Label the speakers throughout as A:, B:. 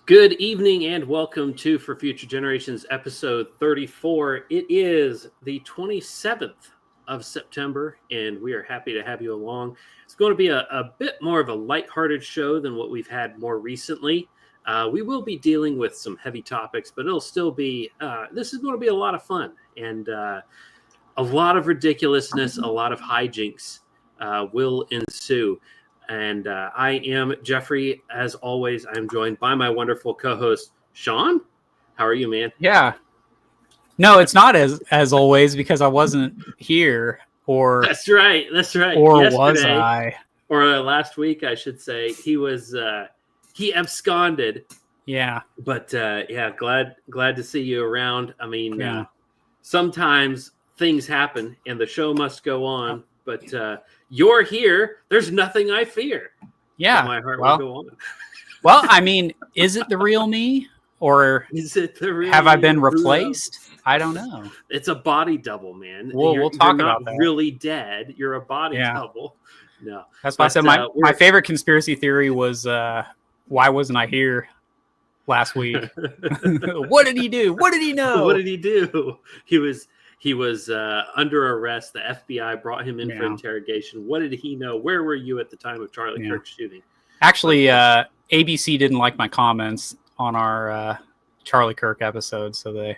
A: Good evening and welcome to For Future Generations episode 34. It is the 27th of September and we are happy to have you along. It's going to be a bit more of a lighthearted show than what we've had more recently. We will be dealing with some heavy topics, but it'll still be, this is going to be a lot of fun and a lot of ridiculousness, a lot of hijinks will ensue. And I am Geoffrey. As always, I'm joined by my wonderful co-host, Sean. How are you, man?
B: Yeah. No, it's not as always because I wasn't here. Or
A: That's right.
B: Or
A: Yesterday,
B: was I?
A: Or last week, I should say. He absconded.
B: Yeah.
A: But yeah, glad to see you around. I mean,
B: Yeah.
A: Sometimes things happen and the show must go on. But you're here. There's nothing I fear.
B: Yeah.
A: So my heart will go on.
B: Well, I mean, is it the real me? Or
A: is it the real
B: have
A: me?
B: I been replaced? I don't know.
A: It's a body double, man.
B: We'll talk about that.
A: You're not really dead. You're a body double. No.
B: That's why I said my favorite conspiracy theory was why wasn't I here last week? What did he do? What did he know?
A: What did he do? He was under arrest. The FBI brought him in for interrogation. What did he know? Where were you at the time of Charlie Kirk shooting?
B: Actually, ABC didn't like my comments on our Charlie Kirk episode, so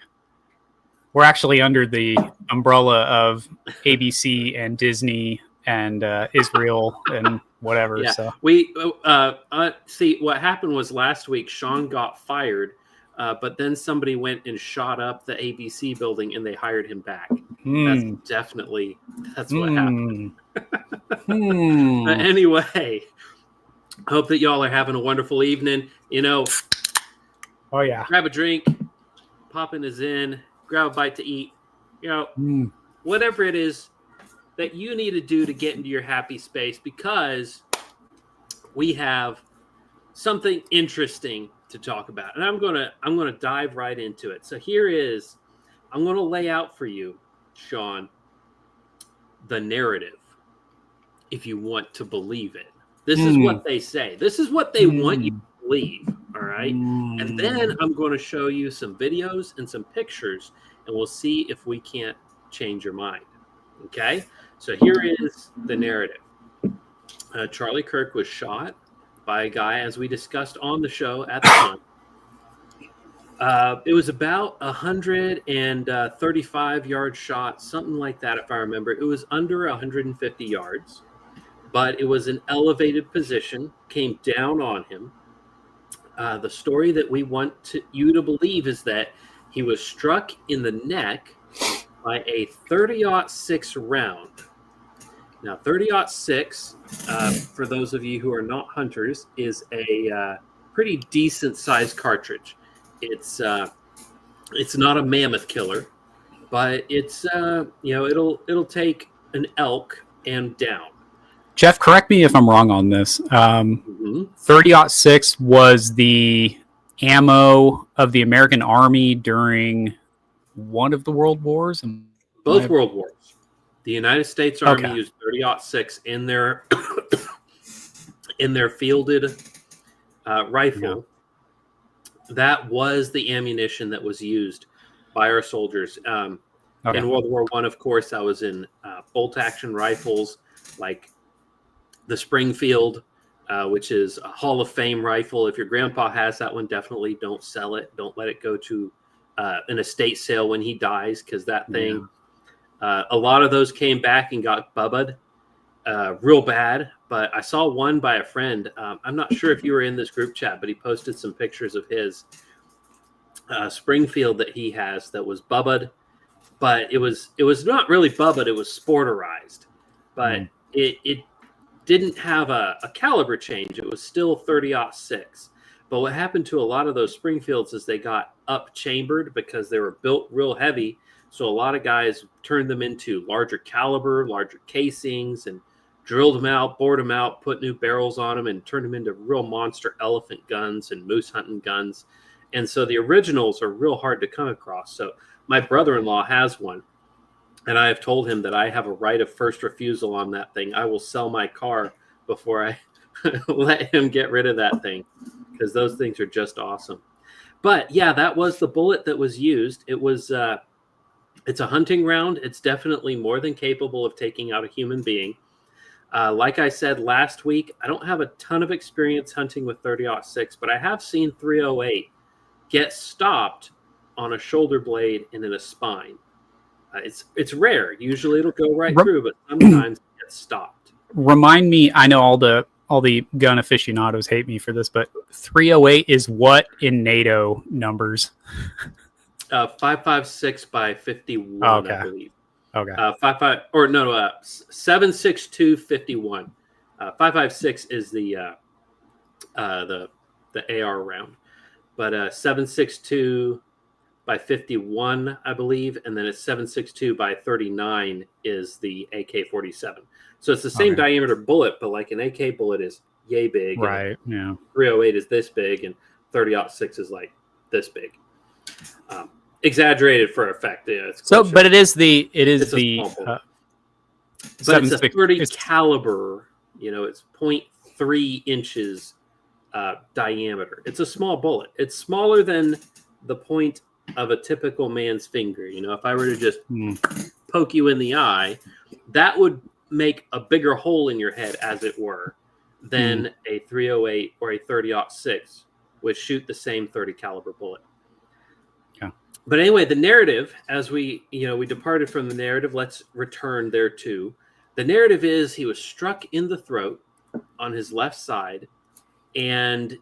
B: we're actually under the umbrella of ABC and Disney and Israel and whatever.
A: Yeah.
B: So
A: we see what happened was last week Sean got fired. But then somebody went and shot up the ABC building and they hired him back. That's what happened. But anyway, hope that y'all are having a wonderful evening. You know, grab a drink, pop in a Zen, grab a bite to eat. You know, whatever it is that you need to do to get into your happy space, because we have something interesting to talk about, and I'm gonna dive right into it. So I'm gonna lay out for you, Sean, the narrative, if you want to believe it. This is what they say. This is what they want you to believe. All right, and then I'm going to show you some videos and some pictures, and we'll see if we can't change your mind. Okay, so here is the narrative. Charlie Kirk was shot by a guy, as we discussed on the show at the time. It was about 135-yard shot, something like that, if I remember. It was under 150 yards, but it was an elevated position, came down on him. The story that we want you to believe is that he was struck in the neck by a 30-06 round. Now, 30-06, for those of you who are not hunters, is a pretty decent sized cartridge. It's not a mammoth killer, but it's it'll take an elk and down.
B: Jeff, correct me if I'm wrong on this. 30-06 was the ammo of the American Army during one of the World Wars.
A: Both World Wars. The United States Army used 30-06 in their fielded rifle. Yeah. That was the ammunition that was used by our soldiers. In World War I, of course, I was in bolt-action rifles like the Springfield, which is a Hall of Fame rifle. If your grandpa has that one, definitely don't sell it. Don't let it go to an estate sale when he dies, because that thing... Yeah. A lot of those came back and got bubbled real bad, but I saw one by a friend. I'm not sure if you were in this group chat, but he posted some pictures of his Springfield that he has that was bubbled, but it was not really bubbled. It was sporterized, but it didn't have a caliber change. It was still 30-06. But what happened to a lot of those Springfields is they got up chambered because they were built real heavy. So a lot of guys turned them into larger caliber, larger casings, and drilled them out, bored them out, put new barrels on them, and turned them into real monster elephant guns and moose hunting guns. And so the originals are real hard to come across. So my brother-in-law has one, and I have told him that I have a right of first refusal on that thing. I will sell my car before I let him get rid of that thing. because those things are just awesome. But yeah, that was the bullet that was used. It was it's a hunting round. It's definitely more than capable of taking out a human being. Like I said last week, I don't have a ton of experience hunting with 30-06, but I have seen 308 get stopped on a shoulder blade and in a spine. It's rare. Usually it'll go right through, but sometimes it gets stopped.
B: Remind me, I know all the gun aficionados hate me for this, but 308 is what in NATO numbers?
A: 5.56 by 51,
B: okay.
A: I believe.
B: Okay.
A: 7.62 51. 5.56 is the AR round, but 7.62 by 51, I believe, and then it's 7.62 by 39 is the AK-47. So it's the same diameter bullet, but like an AK bullet is yay big,
B: right? Yeah.
A: 308 is this big, and 30-06 is like this big. Exaggerated for effect. Yeah,
B: but it is the
A: but it's a 30 caliber. You know, it's 0.3 inches diameter. It's a small bullet. It's smaller than the point of a typical man's finger. You know, if I were to just poke you in the eye, that would make a bigger hole in your head, as it were, than a 308 or a 30-06, which shoot the same 30 caliber bullet. But anyway, the narrative, as we departed from the narrative, let's return there too. The narrative is he was struck in the throat on his left side, and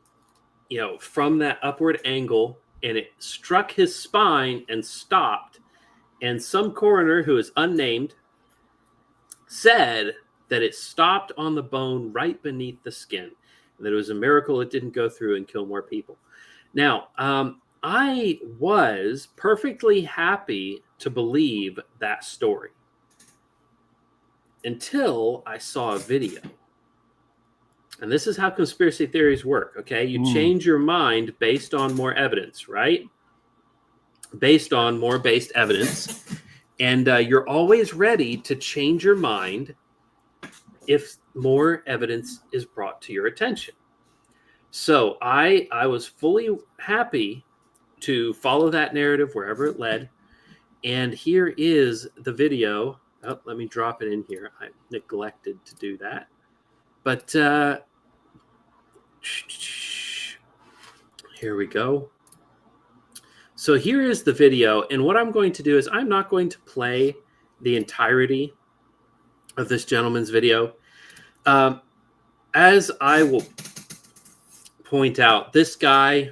A: from that upward angle, and it struck his spine and stopped. And some coroner, who is unnamed, said that it stopped on the bone right beneath the skin, and that it was a miracle it didn't go through and kill more people. Now, I was perfectly happy to believe that story until I saw a video. And this is how conspiracy theories work, okay? You change your mind based on more evidence, right? Based on more based evidence. And you're always ready to change your mind if more evidence is brought to your attention. So I was fully happy to follow that narrative wherever it led. And here is the video. Oh, let me drop it in here. I neglected to do that. But here we go. So here is the video. And what I'm going to do is I'm not going to play the entirety of this gentleman's video. As I will point out, this guy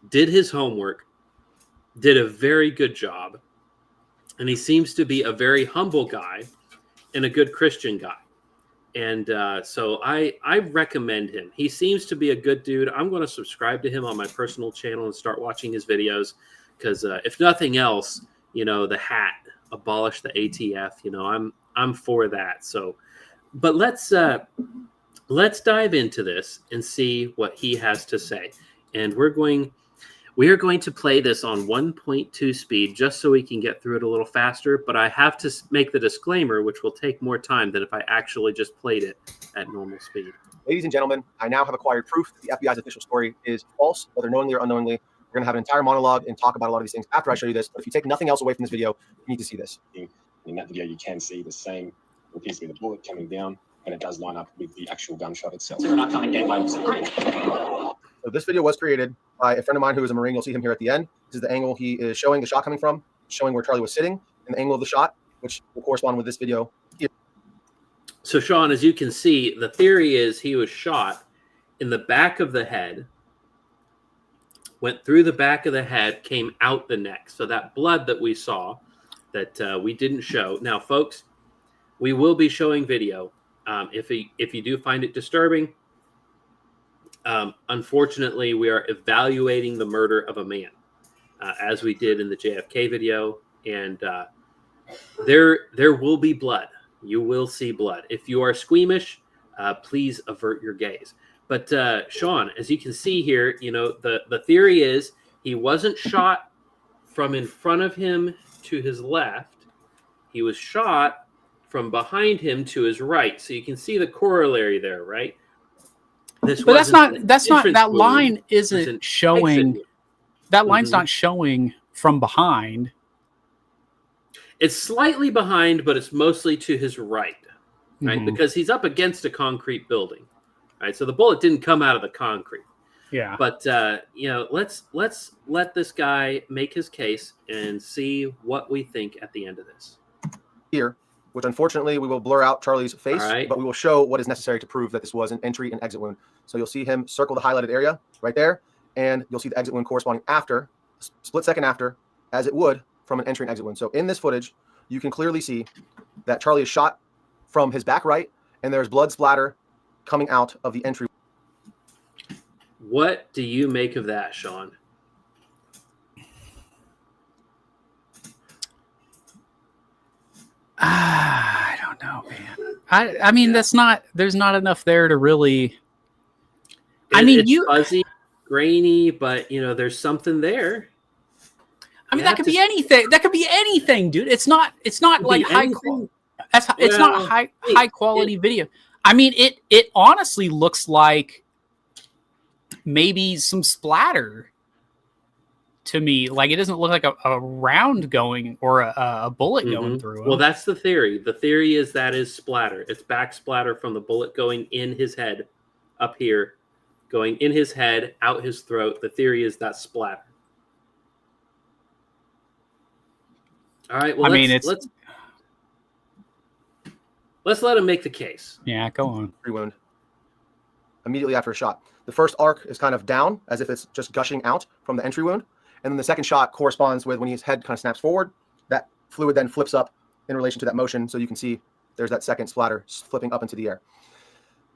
A: did his homework, did a very good job, and he seems to be a very humble guy and a good Christian guy. And so I recommend him. He seems to be a good dude. I'm going to subscribe to him on my personal channel and start watching his videos because if nothing else, the hat, abolish the ATF. I'm for that. So, but let's dive into this and see what he has to say. And we are going to play this on 1.2 speed just so we can get through it a little faster. But I have to make the disclaimer, which will take more time than if I actually just played it at normal speed.
C: Ladies and gentlemen, I now have acquired proof that the FBI's official story is false, whether knowingly or unknowingly. We're going to have an entire monologue and talk about a lot of these things after I show you this. But if you take nothing else away from this video, you need to see this.
D: In that video, you can see the same, appears to be the bullet coming down, and it does line up with the actual gunshot itself. So we're not coming gateway.
C: So this video was created by a friend of mine who is a Marine. You'll see him here at the end. This is the angle he is showing the shot coming from, showing where Charlie was sitting, and the angle of the shot, which will correspond with this video here.
A: So, Sean, as you can see, the theory is he was shot in the back of the head, went through the back of the head, came out the neck. So that blood that we saw that we didn't show. Now, folks, we will be showing video. If you do find it disturbing, unfortunately, we are evaluating the murder of a man, as we did in the JFK video, and there will be blood. You will see blood. If you are squeamish, please avert your gaze. But Sean, as you can see here, the theory is he wasn't shot from in front of him to his left. He was shot from behind him to his right. So you can see the corollary there, right? this.
B: But that
A: wound,
B: line isn't showing. That line's not showing from behind.
A: It's slightly behind, but it's mostly to his right, right? Because he's up against a concrete building, right? So the bullet didn't come out of the concrete.
B: Yeah.
A: But let's let this guy make his case and see what we think at the end of this.
C: Here, which unfortunately we will blur out Charlie's face,
A: right.
C: but we will show what is necessary to prove that this was an entry and exit wound. So you'll see him circle the highlighted area right there, and you'll see the exit wound corresponding after, split second after, as it would from an entry and exit wound. So in this footage, you can clearly see that Charlie is shot from his back right, and there's blood splatter coming out of the entry.
A: What do you make of that, Sean?
B: I don't know, man. I mean, there's not enough there to really.
A: It's fuzzy, grainy, but there's something there.
B: I mean, that could be anything. That could be anything, dude. It's not like high quality. It's not high quality video. I mean, it honestly looks like maybe some splatter to me. Like, it doesn't look like a round going or a bullet going through him.
A: Well, that's the theory. The theory is that is splatter. It's back splatter from the bullet going in his head, up here, going in his head, out his throat. The theory is that splatter. All right. Well, let's let him make the case.
B: Yeah, go on.
C: Wound immediately after a shot. The first arc is kind of down, as if it's just gushing out from the entry wound, and then the second shot corresponds with when his head kind of snaps forward. That fluid then flips up in relation to that motion, so you can see there's that second splatter flipping up into the air.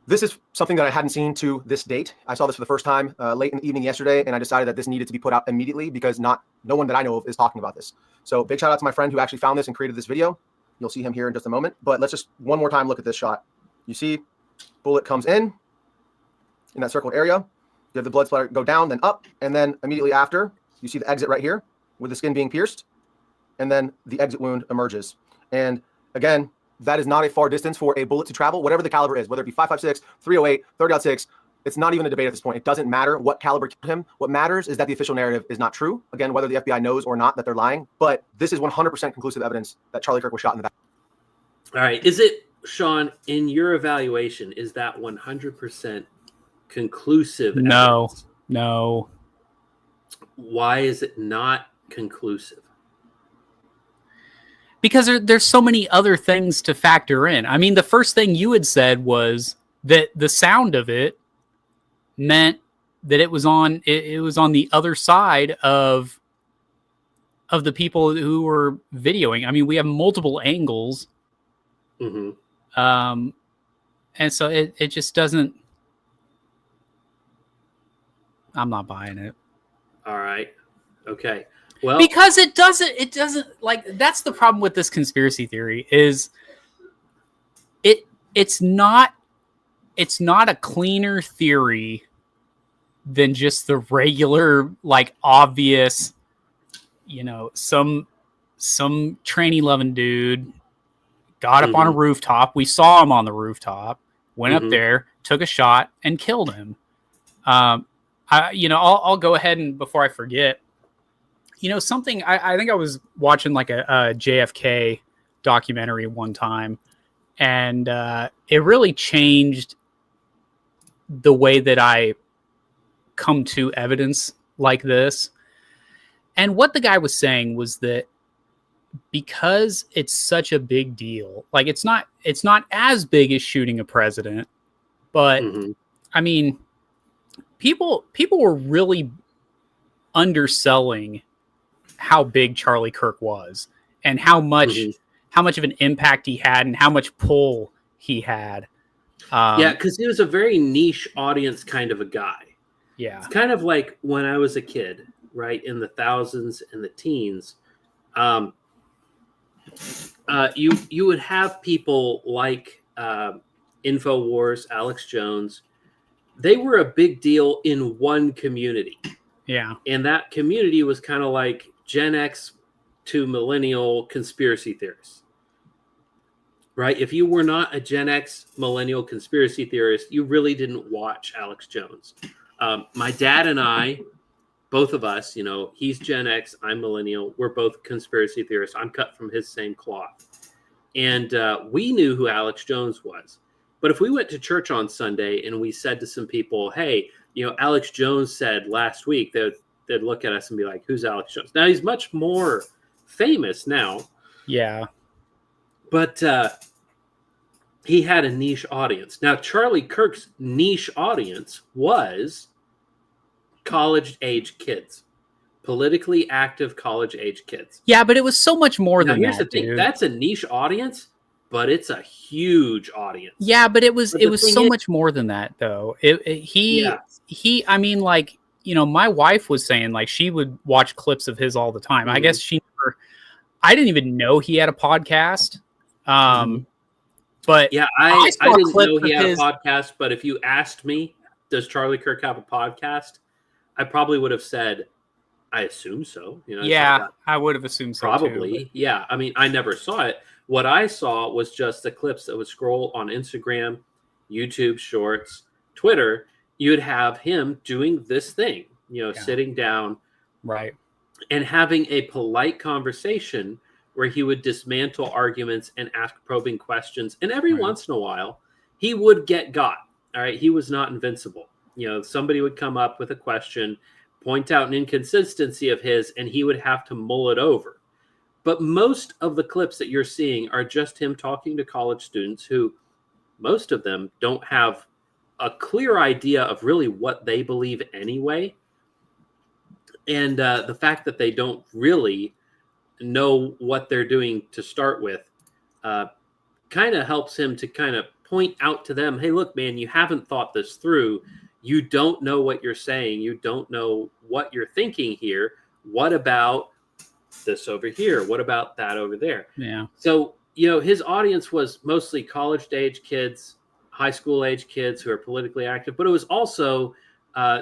C: This is something that I hadn't seen to this date. I saw this for the first time late in the evening yesterday, and I decided that this needed to be put out immediately because no one that I know of is talking about this. So big shout out to my friend who actually found this and created this video. You'll see him here in just a moment. But let's just one more time look at this shot. You see bullet comes in that circled area. You have the blood splatter go down, then up, and then immediately after, you see the exit right here with the skin being pierced, and then the exit wound emerges. And again, that is not a far distance for a bullet to travel, whatever the caliber is, whether it be 5.56, 308, 30.6. It's not even a debate at this point. It doesn't matter what caliber killed him. What matters is that the official narrative is not true. Again, whether the FBI knows or not that they're lying, but this is 100% conclusive evidence that Charlie Kirk was shot in the back.
A: All right. Is it, Sean, in your evaluation, is that 100% conclusive evidence?
B: No.
A: Why is it not conclusive?
B: Because there's so many other things to factor in. I mean, the first thing you had said was that the sound of it meant that it was on the other side of the people who were videoing. I mean, we have multiple angles. And so it just doesn't. I'm not buying it.
A: All right. Okay. Well,
B: because it doesn't like, that's the problem with this conspiracy theory is it's not a cleaner theory than just the regular, like, obvious, some tranny loving dude got up on a rooftop. We saw him on the rooftop, went up there, took a shot, and killed him. I'll go ahead and, before I forget, something, I think I was watching like a JFK documentary one time, and it really changed the way that I come to evidence like this. And what the guy was saying was that because it's such a big deal, like it's not as big as shooting a president, but I mean, people were really underselling how big Charlie Kirk was and how much of an impact he had and how much pull he had.
A: Because he was a very niche audience kind of a guy.
B: Yeah.
A: It's kind of like when I was a kid, right, in the thousands and the teens, you would have people like InfoWars, Alex Jones. They were a big deal in one community.
B: Yeah.
A: And that community was kind of like Gen X to millennial conspiracy theorists. right? If you were not a Gen X millennial conspiracy theorist, you really didn't watch Alex Jones. My dad and I, both of us, you know, he's Gen X, I'm millennial. We're both conspiracy theorists. I'm cut from his same cloth. And we knew who Alex Jones was. But if we went to church on Sunday and we said to some people, hey, you know, Alex Jones said last week, they'd look at us and be like, who's Alex Jones? Now, he's much more famous now.
B: Yeah.
A: But he had a niche audience. Now, Charlie Kirk's niche audience was college-age kids. Politically active college-age kids.
B: Yeah, but it was so much more than that.
A: Here's the thing.
B: Dude.
A: That's a niche audience, but it's a huge audience.
B: Yeah, but it was so much more than that, though. I mean, like, you know, my wife was saying, like, she would watch clips of his all the time. I guess I didn't even know he had a podcast. But
A: yeah, I didn't know he had a podcast, but if you asked me, does Charlie Kirk have a podcast? I probably would have said, I assume so. You know,
B: yeah, I would have assumed so.
A: Probably.
B: Too,
A: yeah. I mean, I never saw it. What I saw was just the clips that would scroll on Instagram, YouTube Shorts, Twitter. You'd have him doing this thing, you know, sitting down,
B: right,
A: and having a polite conversation where he would dismantle arguments and ask probing questions. And every once in a while, he would get got. All right, he was not invincible. You know, somebody would come up with a question, point out an inconsistency of his, and he would have to mull it over. But most of the clips that you're seeing are just him talking to college students who, most of them, don't have a clear idea of really what they believe anyway. And the fact that they don't really know what they're doing to start with kind of helps him to kind of point out to them, hey, look, man, you haven't thought this through. You don't know what you're saying. You don't know what you're thinking here. What about this over here? What about that over there?
B: Yeah.
A: So, you know, his audience was mostly college-age kids, high school-age kids who are politically active, but it was also,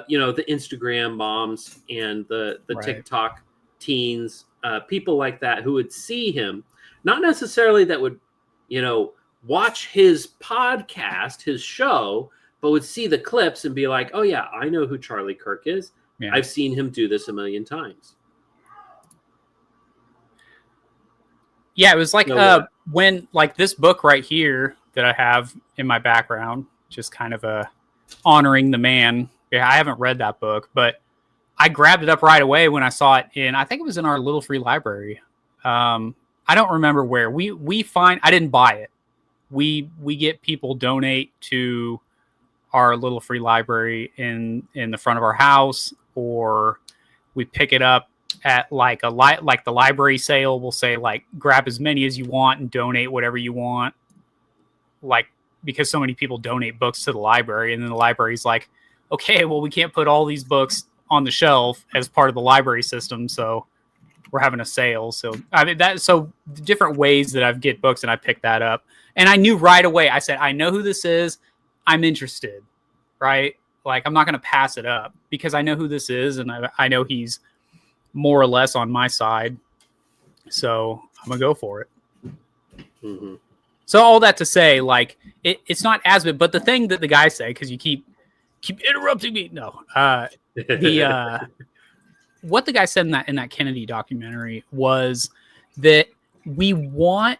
A: you know, the Instagram moms and the TikTok teens, people like that who would see him, not necessarily that would, you know, watch his podcast, his show, but would see the clips and be like, oh, yeah, I know who Charlie Kirk is. Yeah. I've seen him do this a million times.
B: Yeah, it was like when, like, this book right here that I have in my background, just kind of honoring the man. Yeah, I haven't read that book, but I grabbed it up right away when I saw it I think it was in our little free library. I don't remember where. We find, I didn't buy it. We get people donate to our little free library in the front of our house, or we pick it up at like like the library sale. We'll say, like, grab as many as you want and donate whatever you want. Like, because so many people donate books to the library, and then the library's like, okay, well, we can't put all these books on the shelf as part of the library system, so we're having a sale. So I mean, so different ways that I get books, and I picked that up, and I knew right away. I said, I know who this is. I'm interested, right? Like, I'm not going to pass it up because I know who this is, and I know he's more or less on my side. So I'm gonna go for it.
A: Mm-hmm.
B: So all that to say, like, it's not as big, but the thing that the guys say, because you keep interrupting me. No, what the guy said in that Kennedy documentary was that we want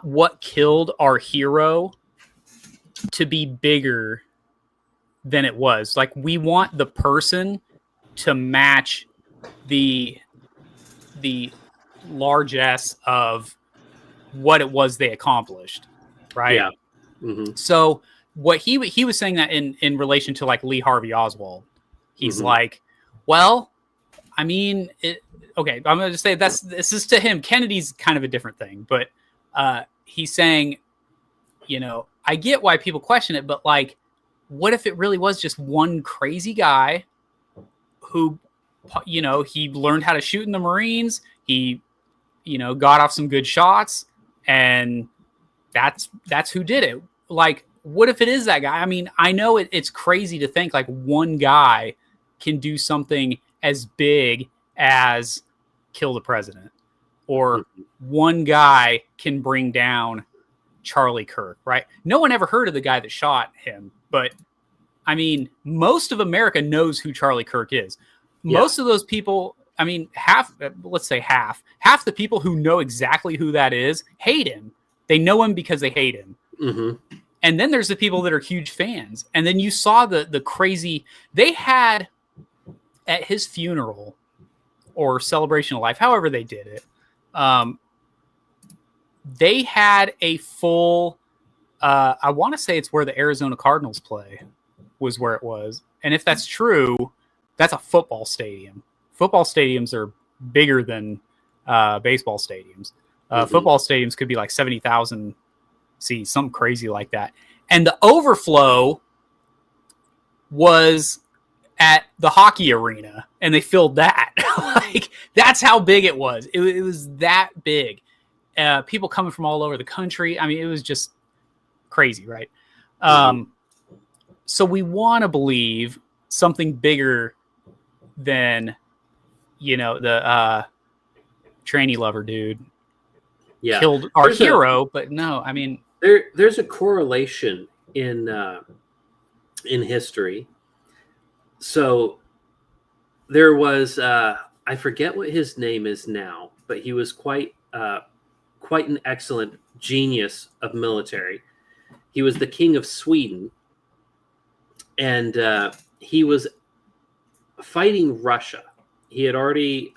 B: what killed our hero to be bigger than it was. Like, we want the person to match the largesse of what it was they accomplished, right?
A: Yeah. Mm-hmm.
B: So what he was saying that in relation to, like, Lee Harvey Oswald, he's like, well, I mean, okay, I'm going to just say this is to him. Kennedy's kind of a different thing, but he's saying, you know, I get why people question it, but, like, what if it really was just one crazy guy who, you know, he learned how to shoot in the Marines, he, you know, got off some good shots, and that's who did it. Like, what if it is that guy? I mean, I know it's crazy to think, like, one guy can do something as big as kill the president, or one guy can bring down Charlie Kirk, right? No one ever heard of the guy that shot him, but I mean, most of America knows who Charlie Kirk is. Most of those people, I mean, let's say half the people who know exactly who that is hate him. They know him because they hate him. Mm-hmm. And then there's the people that are huge fans. And then you saw the crazy, they had at his funeral or celebration of life, however they did it, they had a full, I want to say it's where the Arizona Cardinals play was where it was. And if that's true, that's a football stadium. Football stadiums are bigger than baseball stadiums. Football stadiums could be like 70,000 seats, something crazy like that. And the overflow was at the hockey arena, and they filled that. Like, that's how big it was. It was that big. People coming from all over the country. I mean, it was just crazy, right? So we want to believe something bigger than, the tranny lover dude killed our hero. But no, I mean,
A: there's a correlation in history. So there was, I forget what his name is now, but he was quite an excellent genius of military. He was the king of Sweden, and he was fighting Russia. He had already,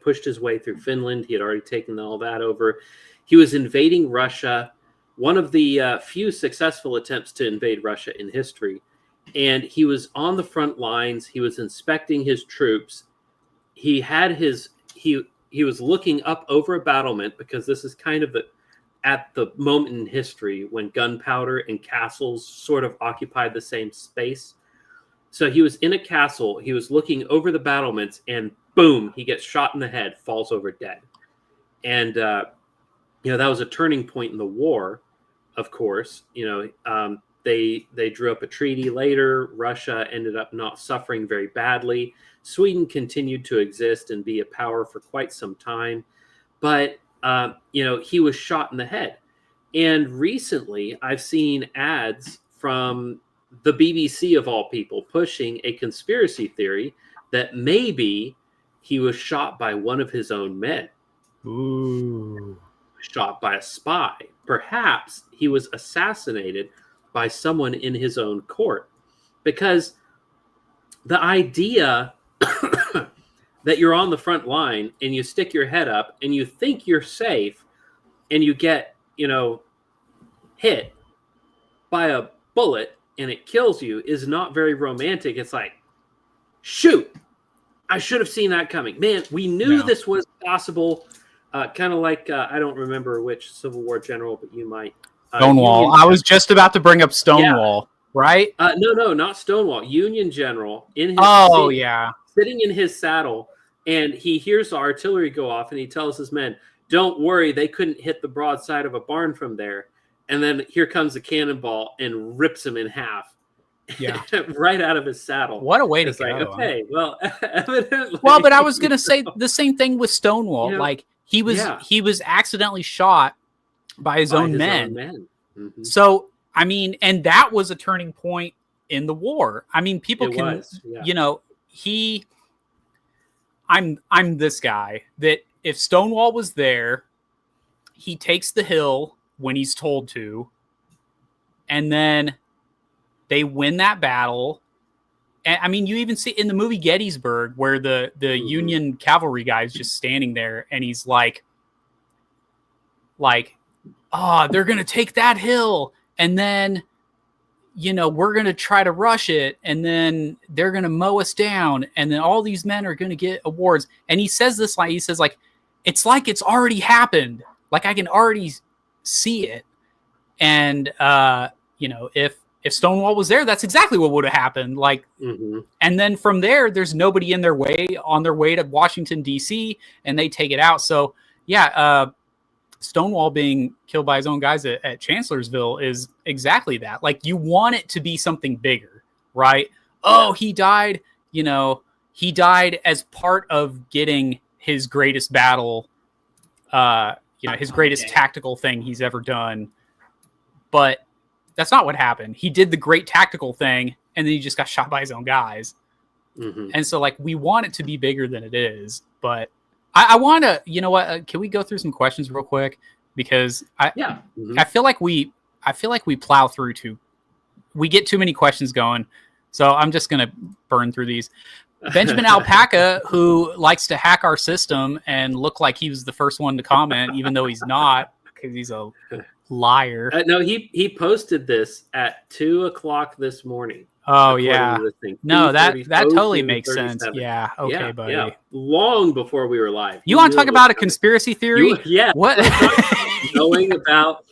A: pushed his way through Finland. He had already taken all that over. He was invading Russia, one of the few successful attempts to invade Russia in history. And he was on the front lines. He was inspecting his troops. He had he was looking up over a battlement, because this is kind of at the moment in history when gunpowder and castles sort of occupied the same space. So he was in a castle. He was looking over the battlements, and boom, he gets shot in the head, falls over dead. And, that was a turning point in the war, of course. They drew up a treaty later. Russia ended up not suffering very badly. Sweden continued to exist and be a power for quite some time. But, he was shot in the head. And recently, I've seen ads from the BBC, of all people, pushing a conspiracy theory that maybe he was shot by one of his own men.
B: Ooh.
A: Shot by a spy. Perhaps he was assassinated by someone in his own court. Because the idea that you're on the front line and you stick your head up and you think you're safe and you get, hit by a bullet and it kills you is not very romantic. It's like, shoot, I should have seen that coming. Man, we knew this was possible. Kind of like, I don't remember which Civil War general, but you might.
B: Stonewall. I was just about to bring up Stonewall, right?
A: No, not Stonewall. Union general in his sitting in his saddle, and he hears the artillery go off, and he tells his men, "Don't worry, they couldn't hit the broadside of a barn from there." And then here comes a cannonball and rips him in half.
B: Yeah,
A: right out of his saddle.
B: What a way to go!
A: Like, okay, well, evidently.
B: Well, but I was gonna say the same thing with Stonewall. Like he was accidentally shot by his own men. Mm-hmm. So, I mean, and that was a turning point in the war. I mean, people I'm this guy that if Stonewall was there, he takes the hill when he's told to, and then they win that battle. And I mean, you even see in the movie Gettysburg where the Union cavalry guy is just standing there and he's like, they're going to take that hill. And then, we're going to try to rush it. And then they're going to mow us down. And then all these men are going to get awards. And he says this, it's like it's already happened. Like I can already see it. And, if Stonewall was there, that's exactly what would have happened. And then from there, there's nobody on their way to Washington, D.C., and they take it out. So, Stonewall being killed by his own guys at Chancellorsville is exactly that. Like, you want it to be something bigger, right? Oh, he died, he died as part of getting his greatest battle his greatest tactical thing he's ever done. But that's not what happened. He did the great tactical thing, and then he just got shot by his own guys. Mm-hmm. And so, like, we want it to be bigger than it is. But I want to, you know what? Can we go through some questions real quick? Because I feel like we plow through we get too many questions going. So I'm just gonna burn through these. Benjamin Alpaca, who likes to hack our system and look like he was the first one to comment, even though he's not, because he's a liar.
A: No, he posted this at 2:00 this morning.
B: Oh yeah, no, that totally makes sense. Yeah, okay, buddy. Yeah.
A: Long before we were live.
B: You want to talk about a conspiracy theory? What?
A: Knowing about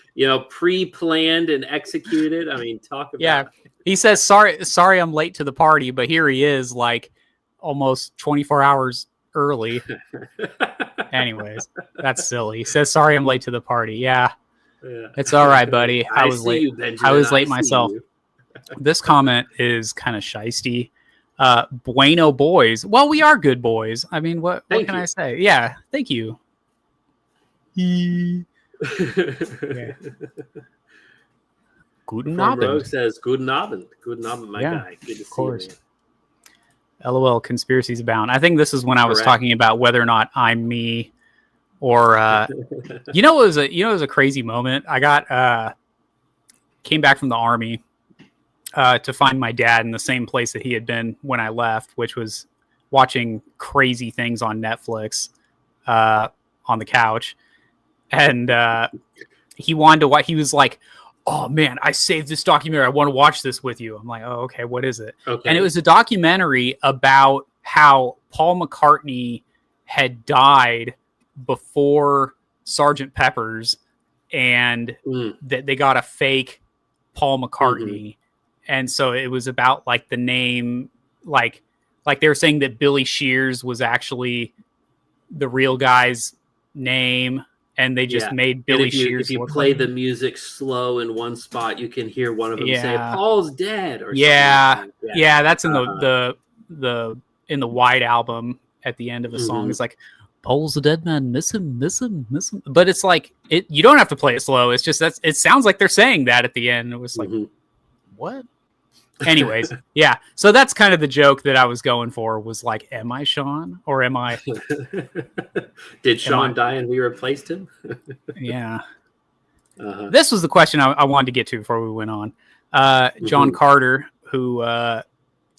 A: pre-planned and executed. I mean, talk about.
B: Yeah, he says sorry, I'm late to the party, but here he is, like almost 24 hours early. Anyways, that's silly. He says sorry, I'm late to the party. Yeah. It's all right, buddy. I was late. I was late myself. This comment is kind of shiesty. Bueno boys. Well, we are good boys. I mean, what can I say? Yeah, thank you. Yeah. Guten Abend.
A: Rogue says, Guten Abend. Guten Abend, my guy. Good to see you, man.
B: LOL, conspiracies abound. I think this is when I was talking about whether or not I'm me or, it was a crazy moment. I came back from the Army to find my dad in the same place that he had been when I left, which was watching crazy things on Netflix on the couch. And he wanted to watch. He was like, "Oh man, I saved this documentary. I want to watch this with you." I'm like, "Oh, okay. What is it?" Okay. And it was a documentary about how Paul McCartney had died before Sgt. Pepper's, and that they got a fake Paul McCartney. Mm-hmm. And so it was about like the name, like they were saying that Billy Shears was actually the real guy's name, and they just made Billy Shears.
A: If you play the music slow in one spot, you can hear one of them say Paul's dead or something.
B: Yeah, that's in the White Album at the end of the song. It's like, Paul's a dead man, miss him. But it's like you don't have to play it slow. It's just it sounds like they're saying that at the end. It was like, what? Anyways, yeah. So that's kind of the joke that I was going for, was like, am I Sean or am I?
A: Did Sean die and we replaced him?
B: Yeah. This was the question I wanted to get to before we went on. John Carter, who,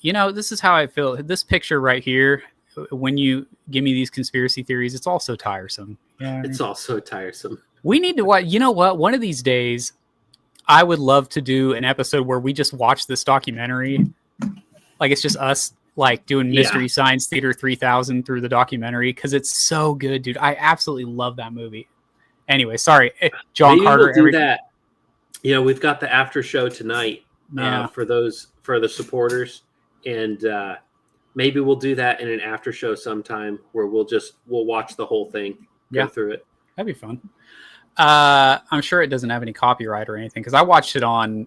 B: this is how I feel. This picture right here, when you give me these conspiracy theories, it's also tiresome. Yeah,
A: it's also tiresome.
B: We need to watch. You know what? One of these days, I would love to do an episode where we just watch this documentary. Like, it's just us, like, doing Mystery Science Theater 3000 through the documentary, because it's so good, dude. I absolutely love that movie. Anyway, sorry, John Carter.
A: We'll do that. We've got the after show tonight for the supporters, and maybe we'll do that in an after show sometime where we'll watch the whole thing, go through it.
B: That'd be fun. I'm sure it doesn't have any copyright or anything, because I watched it on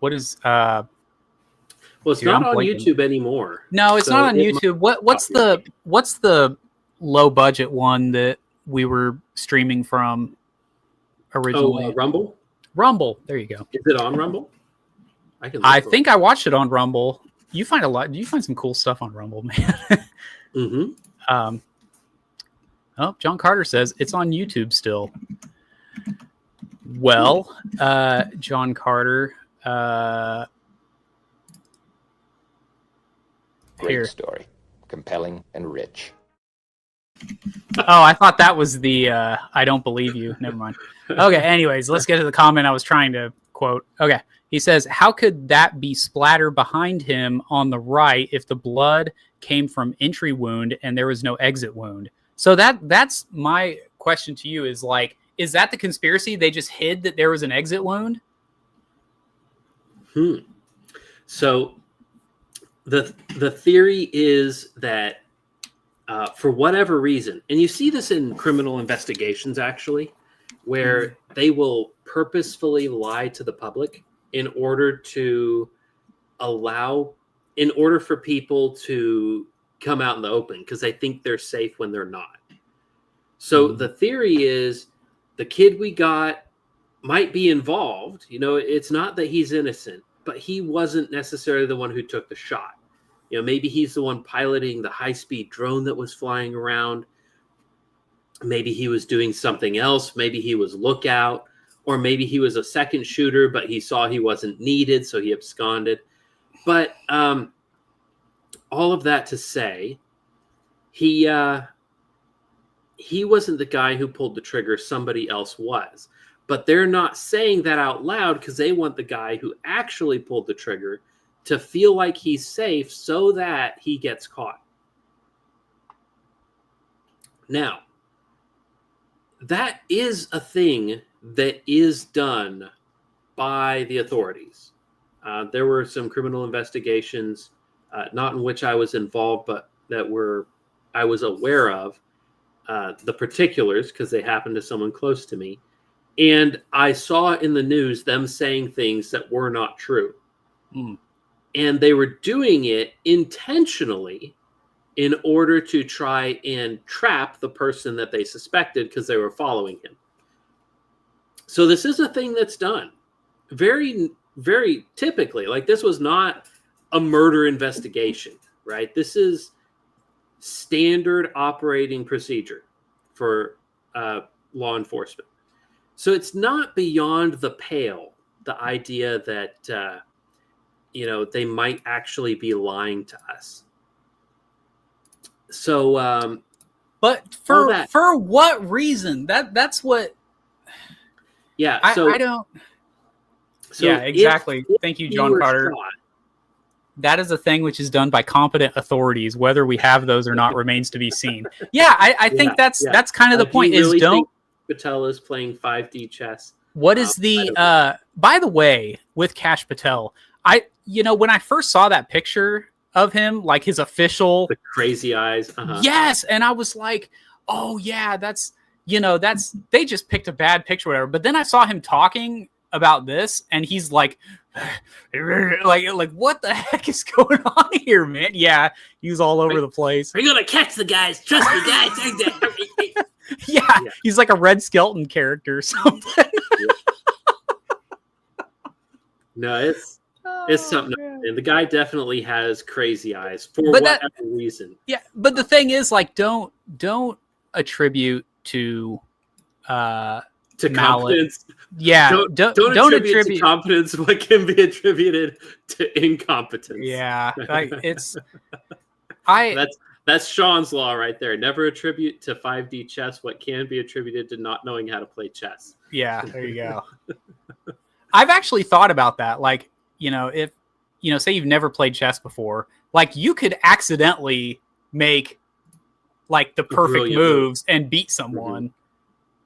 B: it's not
A: on YouTube anymore.
B: No, it's not on YouTube. What's the low budget one that we were streaming from originally? Rumble. There you go.
A: Is it on Rumble?
B: I think I watched it on Rumble. You find some cool stuff on Rumble, man. John Carter says it's on YouTube still. Well, John Carter.
E: Great story. Compelling and rich.
B: Oh, I thought that was the I don't believe you. Never mind. Okay, anyways, let's get to the comment I was trying to quote. Okay. He says, how could that be splatter behind him on the right if the blood came from entry wound and there was no exit wound? So that's my question to you, is like, is that the conspiracy? They just hid that there was an exit wound?
A: So the theory is that for whatever reason, and you see this in criminal investigations actually, where they will purposefully lie to the public in order for people to come out in the open, because they think they're safe when they're not. So the theory is the kid we got might be involved. It's not that he's innocent, but he wasn't necessarily the one who took the shot. Maybe he's the one piloting the high-speed drone that was flying around. Maybe he was doing something else. Maybe he was lookout, or maybe he was a second shooter, but he saw he wasn't needed, so he absconded. But all of that to say, he wasn't the guy who pulled the trigger. Somebody else was. But they're not saying that out loud because they want the guy who actually pulled the trigger to feel like he's safe so that he gets caught. Now, that is a thing that is done by the authorities. There were some criminal investigations, not in which I was involved, but that I was aware of the particulars because they happened to someone close to me. And I saw in the news them saying things that were not true. And they were doing it intentionally in order to try and trap the person that they suspected because they were following him. So this is a thing that's done very, very typically. Like, this was not a murder investigation, right? This is standard operating procedure for law enforcement. So it's not beyond the pale, the idea that, they might actually be lying to us. So,
B: but for what reason? That's what.
A: Yeah.
B: I don't. So yeah, exactly. Thank you, John Carter. That is a thing which is done by competent authorities. Whether we have those or not remains to be seen. Yeah, I think that's kind of the point.
A: Really
B: is don't.
A: Patel is playing 5D chess.
B: What is the? By the way, with Kash Patel, when I first saw that picture of him, like his official,
A: the crazy eyes. Uh-huh.
B: Yes, and I was like, oh yeah, that's they just picked a bad picture, whatever. But then I saw him talking about this, and he's like what the heck is going on here, man? Yeah, he was all over the place.
A: We're gonna catch the guys. Trust me, guys.
B: Yeah, he's like a Red Skelton character or something.
A: No, it's something. And the guy definitely has crazy eyes for whatever reason.
B: Yeah, but the thing is, like, don't attribute to
A: competence.
B: Yeah,
A: don't attribute to competence what can be attributed to incompetence.
B: Yeah,
A: that's Sean's law right there. Never attribute to 5D chess what can be attributed to not knowing how to play chess.
B: Yeah, there you go. I've actually thought about that. Like, if, say you've never played chess before, like you could accidentally make like the perfect moves and beat someone,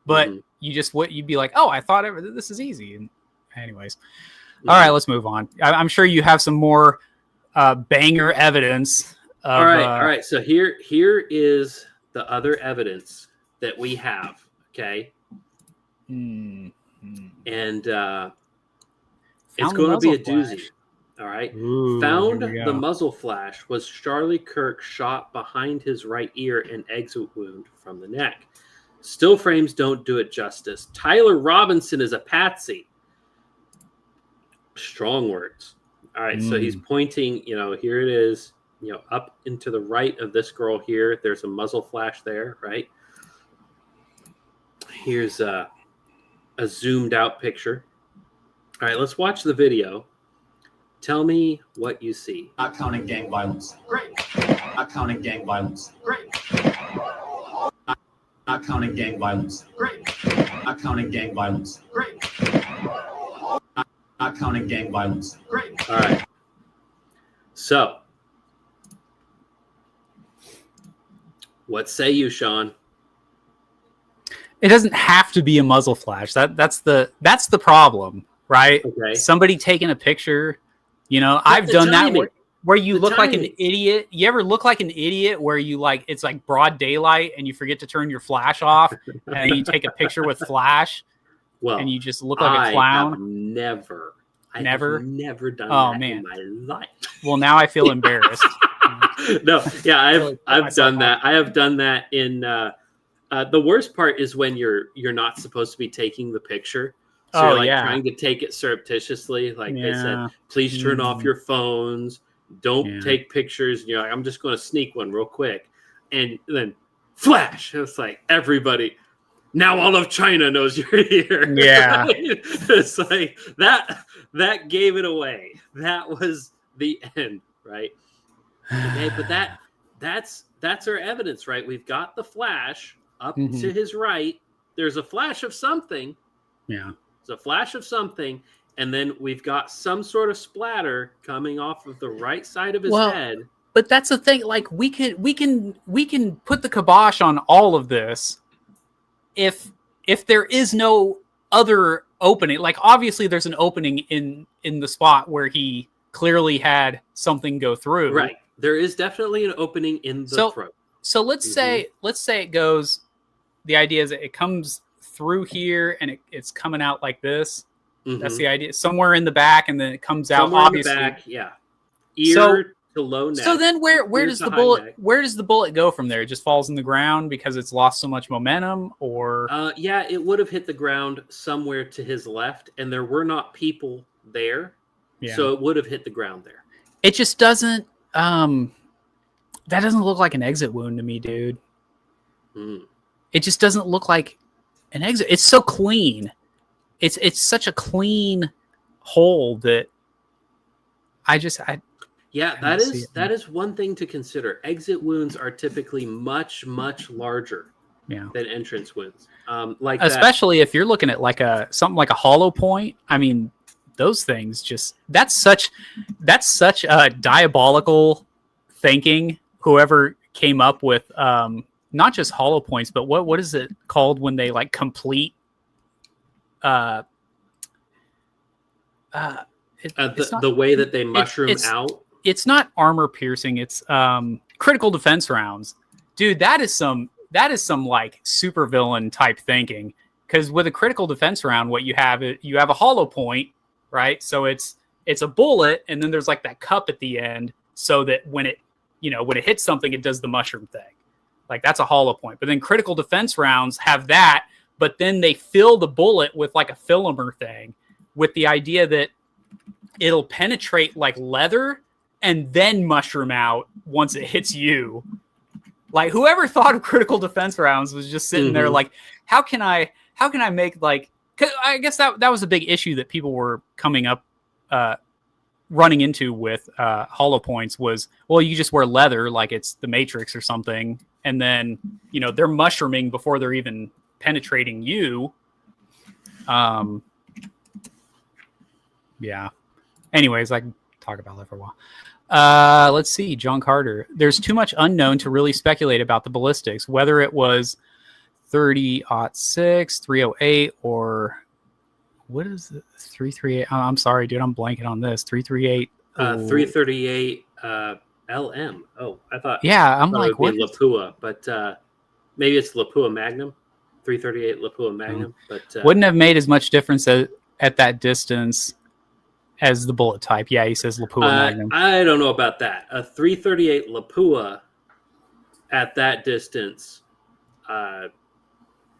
B: but you'd be like, oh, I thought this is easy. And anyways, all right, let's move on. I'm sure you have some more banger evidence. All
A: right. So here is the other evidence that we have. Okay. And it's going to be a doozy. All right.
B: Ooh,
A: Found the muzzle flash was Charlie Kirk shot behind his right ear and exit wound from the neck. Still frames don't do it justice. Tyler Robinson is a patsy. Strong words. All right. So he's pointing, here it is, up into the right of this girl here. There's a muzzle flash there, right? Here's a zoomed out picture. All right, let's watch the video. Tell me what you see.
F: Not counting gang violence. Great. Not counting gang violence. Great. Not counting gang violence. Great. Not counting gang violence. Great. Not counting gang violence. Great.
A: All right. So, what say you, Sean?
B: It doesn't have to be a muzzle flash. That's the problem. Right?
A: Okay.
B: Somebody taking a picture, I've done
A: timing.
B: That where you look like an idiot. You ever look like an idiot where you it's like broad daylight and you forget to turn your flash off and you take a picture with flash and you just look like a clown?
A: I have never done that in my life.
B: Well, now I feel embarrassed.
A: No, yeah, I've done that. I have done that in The worst part is when you're not supposed to be taking the picture. So you're trying to take it surreptitiously. Like they said, please turn off your phones. Don't take pictures. And you're like, I'm just going to sneak one real quick. And then flash. It's like everybody. Now all of China knows you're here.
B: Yeah.
A: Right? It's like that gave it away. That was the end, right? Okay, but that's our evidence, right? We've got the flash up to his right. There's a flash of something.
B: Yeah.
A: It's a flash of something, and then we've got some sort of splatter coming off of the right side of his head.
B: But that's the thing. Like we can put the kibosh on all of this if there is no other opening. Like obviously there's an opening in the spot where he clearly had something go through.
A: Right. There is definitely an opening in the throat.
B: So let's say it goes. The idea is that it comes through here and it's coming out like this. That's the idea. Somewhere in the back, and then it comes out.
A: Somewhere
B: obviously.
A: In the back, yeah. Ear to low neck.
B: So then where does the bullet neck. Where does the bullet go from there? It just falls in the ground because it's lost so much momentum, or
A: yeah, it would have hit the ground somewhere to his left, and there were not people there. Yeah. So it would have hit the ground there.
B: It just doesn't that doesn't look like an exit wound to me, dude. It just doesn't look like an exit. It's so clean. It's such a clean hole that
A: that is one thing to consider. Exit wounds are typically much larger than entrance wounds. Like
B: especially if you're looking at like something like a hollow point. I mean, those things that's such diabolical thinking. Whoever came up with not just hollow points, but what is it called when they like complete
A: the way that they mushroom out?
B: It's not armor piercing, it's critical defense rounds. Dude, that is some like supervillain type thinking. Because with a critical defense round, what you have a hollow point, right? So it's a bullet, and then there's like that cup at the end, so that when it hits something, it does the mushroom thing. Like that's a hollow point. But then critical defense rounds have that, but then they fill the bullet with like a filimer thing, with the idea that it'll penetrate like leather and then mushroom out once it hits you. Like whoever thought of critical defense rounds was just sitting there like, how can I make like, 'cause I guess that was a big issue that people were running into with hollow points was, well, you just wear leather like it's the Matrix or something, and then they're mushrooming before they're even penetrating you. Yeah. Anyways, I can talk about that for a while. Let's see. John Carter. There's too much unknown to really speculate about the ballistics, whether it was 30-06, 308, or what is it? 338. I'm sorry, dude. I'm blanking on this. 338.
A: 338 LM. Oh, I thought.
B: Yeah, I'm like,
A: it would be Lapua, but maybe it's Lapua Magnum. 338 Lapua Magnum, but
B: wouldn't have made as much difference at that distance as the bullet type. Yeah, he says Lapua Magnum.
A: I don't know about that. A 338 Lapua at that distance. I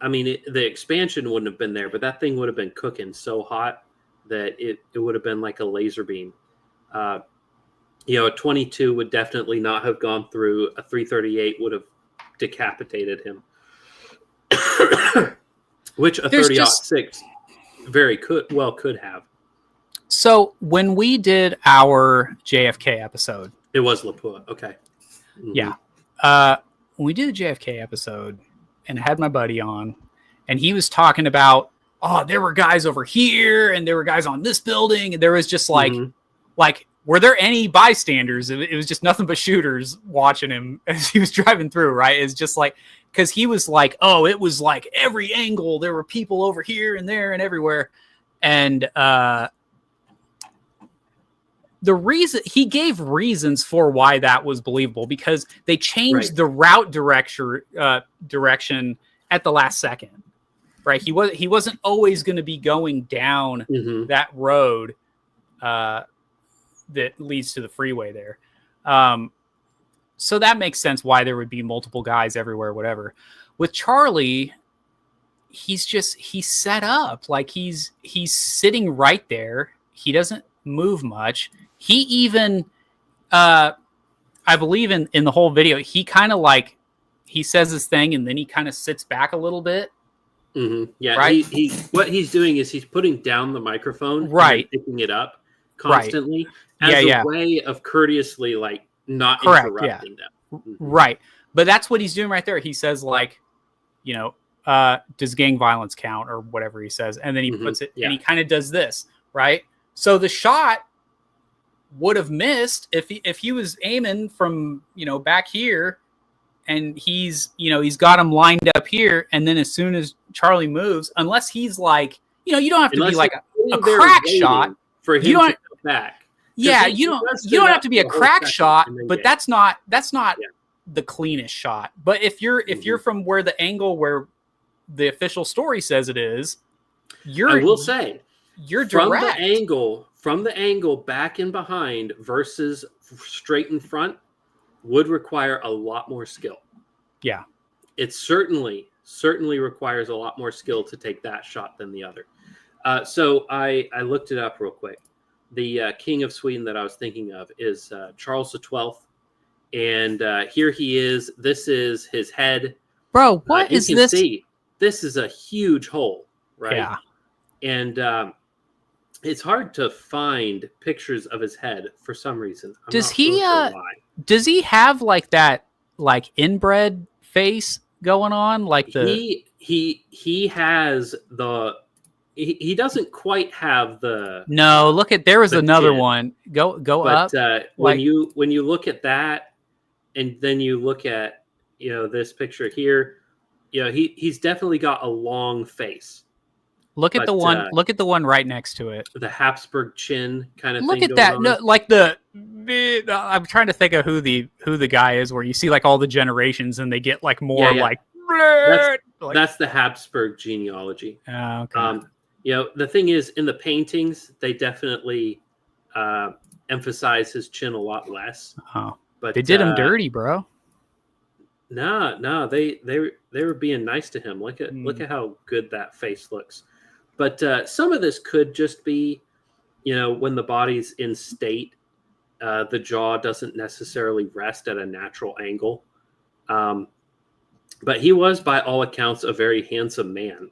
A: mean, the expansion wouldn't have been there, but that thing would have been cooking so hot that it would have been like a laser beam. A 22 would definitely not have gone through. A 338 would have decapitated him. Which a 30-06 could have.
B: So when we did our JFK episode,
A: it was Lapua. Okay. Mm-hmm.
B: Yeah. When we did the JFK episode and had my buddy on, and he was talking about, there were guys over here and there were guys on this building, and there was just like, were there any bystanders? It was just nothing but shooters watching him as he was driving through, right? It's just like, because he was like, it was like every angle. There were people over here and there and everywhere. And the reason he gave reasons for why that was believable, because they changed the route direction at the last second, right? He wasn't always going to be going down that road that leads to the freeway there. So that makes sense why there would be multiple guys everywhere, whatever. With Charlie, he's set up. Like he's sitting right there. He doesn't move much. He even, I believe in the whole video, he kind of like, he says his thing and then he kind of sits back a little bit.
A: Mm-hmm. Yeah.
B: Right?
A: He what he's doing is he's putting down the microphone,
B: right,
A: and picking it up constantly as a way of courteously like not interrupting them. Mm-hmm.
B: Right. But that's what he's doing right there. He says like, you know, does gang violence count or whatever he says. And then he puts it and he kind of does this, right? So the shot would have missed if he was aiming from, you know, back here and he's got him lined up here. And then as soon as Charlie moves, unless he's like, you know, you don't have to be like a crack shot
A: for him to come back.
B: Yeah. You don't have to be a crack shot, but that's not the cleanest shot. But if you're from where the angle where the official story says it is, I will say you're direct. From the angle back and behind versus straight in front would require a lot more skill. Yeah. It certainly requires a lot more skill to take that shot than the other. So I looked it up real quick. The King of Sweden that I was thinking of is Charles XII. And here he is. This is his head. Bro, what is this?
A: See, this is a huge hole, right? Yeah. And it's hard to find pictures of his head for some reason.
B: Does he have like that like inbred face going on? Like
A: he has the he doesn't quite have the
B: look at there was another chin. One. Go up.
A: When you look at that and then you look at this picture here, he's definitely got a long face.
B: Look at the one. Look at the one right next to it.
A: The Habsburg chin kind of.
B: Look
A: thing
B: at that.
A: On.
B: No, like I'm trying to think of who the guy is. Where you see like all the generations, and they get like more like.
A: That's the Habsburg genealogy.
B: Oh, okay.
A: The thing is, in the paintings, they definitely emphasize his chin a lot less.
B: Oh, but they did him dirty, bro.
A: No, they were being nice to him. Look at how good that face looks. But some of this could just be, when the body's in state, the jaw doesn't necessarily rest at a natural angle. But he was, by all accounts, a very handsome man,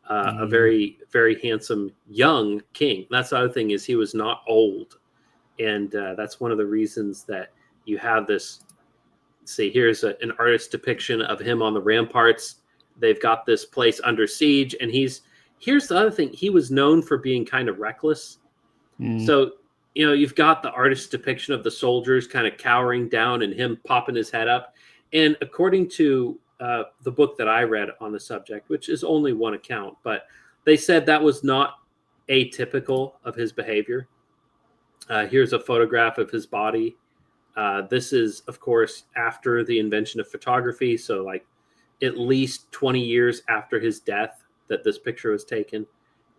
A: a very, very handsome young king. That's the other thing is he was not old. And that's one of the reasons that you have this. See, here's an artist depiction of him on the ramparts. They've got this place under siege. And here's the other thing. He was known for being kind of reckless. So, you've got the artist depiction of the soldiers kind of cowering down and him popping his head up. And according to the book that I read on the subject, which is only one account, but they said that was not atypical of his behavior. Here's a photograph of his body. This is, of course, after the invention of photography. So like at least 20 years after his death that this picture was taken.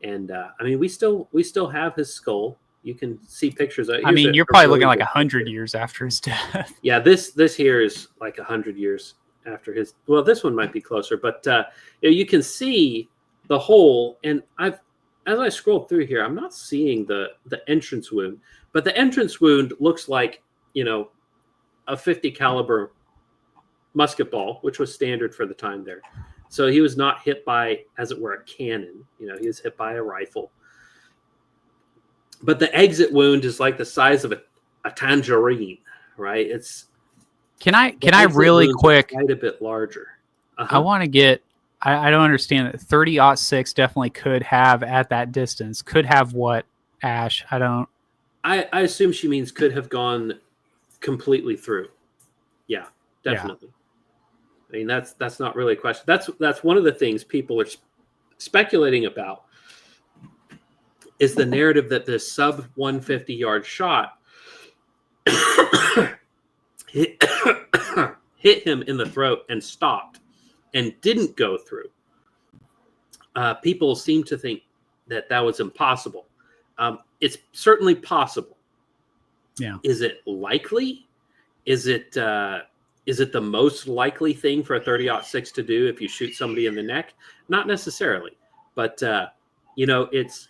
A: And we still have his skull. You can see pictures.
B: You're probably looking like 100 years after his death.
A: Yeah, this here is like 100 years after his. Well, this one might be closer, but you can see the hole. And as I scroll through here, I'm not seeing the entrance wound, but the entrance wound looks like a 50 caliber musket ball, which was standard for the time there. So he was not hit by, as it were, a cannon. He was hit by a rifle. But the exit wound is like the size of a tangerine, right?
B: Can I really quick?
A: Quite a bit larger.
B: I want to get. I don't understand that 30-06 definitely could have at that distance. Could have what, Ash? I don't.
A: I assume she means could have gone completely through. Yeah, definitely. Yeah. That's not really a question. That's one of the things people are speculating about is the narrative that this sub 150 yard shot hit him in the throat and stopped and didn't go through. People seem to think that was impossible. It's certainly possible.
B: Yeah.
A: Is it likely? Is it Is it the most likely thing for a 30-06 to do if you shoot somebody in the neck? Not necessarily, but it's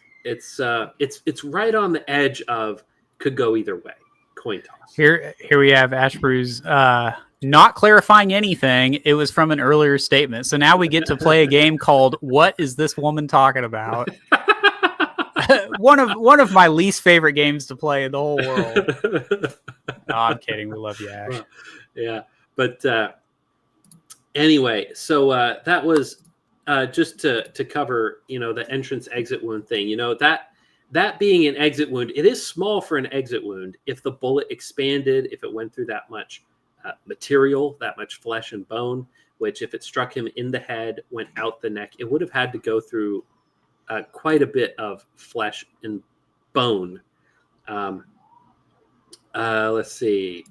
A: right on the edge of could go either way. Coin toss.
B: Here we have Ashbrew's not clarifying anything. It was from an earlier statement. So now we get to play a game called "What is this woman talking about?" one of my least favorite games to play in the whole world. No, I'm kidding. We love you, Ash.
A: Yeah, but anyway, so that was just to cover, the entrance exit wound thing. That being an exit wound, it is small for an exit wound. If the bullet expanded, if it went through that much material, that much flesh and bone, which if it struck him in the head, went out the neck, it would have had to go through quite a bit of flesh and bone. Let's see.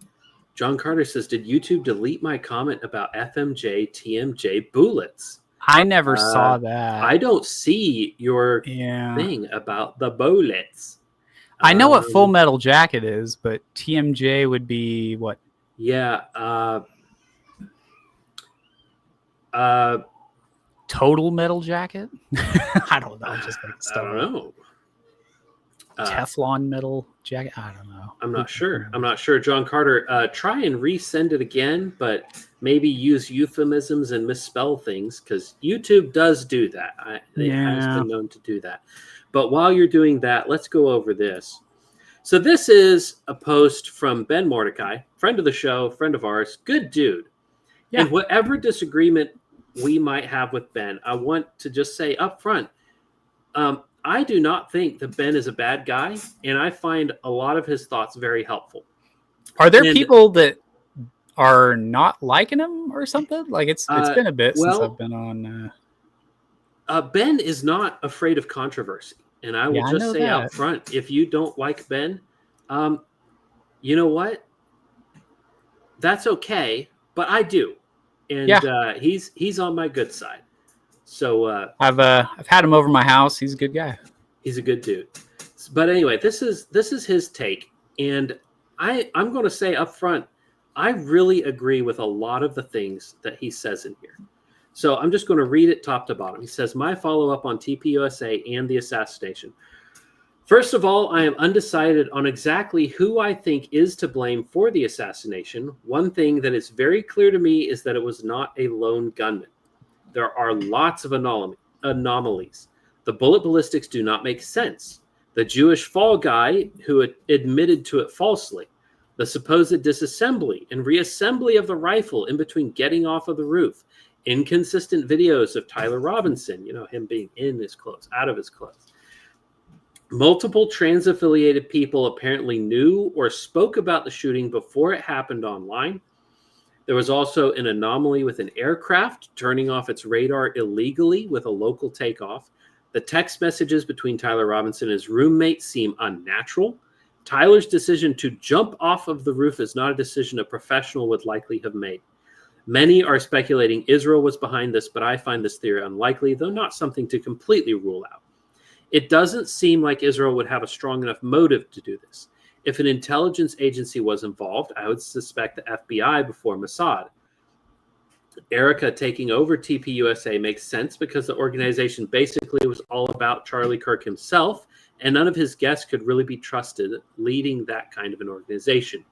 A: John Carter says, did YouTube delete my comment about FMJ, TMJ bullets?
B: I never saw that.
A: I don't see your thing about the bullets.
B: I know what Full Metal Jacket is, but TMJ would be what?
A: Yeah.
B: Total Metal Jacket? I don't know. Just like stuff.
A: I don't know.
B: Teflon Metal Jacket? I don't know.
A: I'm not sure. John Carter, try and resend it again, but maybe use euphemisms and misspell things, because YouTube does do that. It has been known to do that. But while you're doing that, let's go over this. So this is a post from Ben Mordecai, friend of the show, friend of ours, good dude. Yeah. And whatever disagreement we might have with Ben, I want to just say up front, I do not think that Ben is a bad guy, and I find a lot of his thoughts very helpful.
B: Are there people that are not liking him or something? Like it's been a bit since I've been on.
A: Ben is not afraid of controversy, and I will just say out front, if you don't like Ben, you know what? That's okay, but I do, and he's on my good side. So
B: I've had him over my house. He's a good guy.
A: He's a good dude. But anyway, this is his take, and I'm going to say up front, I really agree with a lot of the things that he says in here. So I'm just going to read it top to bottom. He says, my follow-up on TPUSA and the assassination. First of all, I am undecided on exactly who I think is to blame for the assassination. One thing that is very clear to me is that it was not a lone gunman. There are lots of anomalies. The bullet ballistics do not make sense. The Jewish fall guy who admitted to it falsely. The supposed disassembly and reassembly of the rifle in between getting off of the roof. Inconsistent videos of Tyler Robinson, him being in his clothes, out of his clothes. Multiple trans-affiliated people apparently knew or spoke about the shooting before it happened online. There was also an anomaly with an aircraft turning off its radar illegally with a local takeoff. The text messages between Tyler Robinson and his roommate seem unnatural. Tyler's decision to jump off of the roof is not a decision a professional would likely have made. Many are speculating Israel was behind this, but I find this theory unlikely, though not something to completely rule out. It doesn't seem like Israel would have a strong enough motive to do this. If an intelligence agency was involved, I would suspect the FBI before Mossad. Erica taking over TPUSA makes sense because the organization basically was all about Charlie Kirk himself, and none of his guests could really be trusted leading that kind of an organization.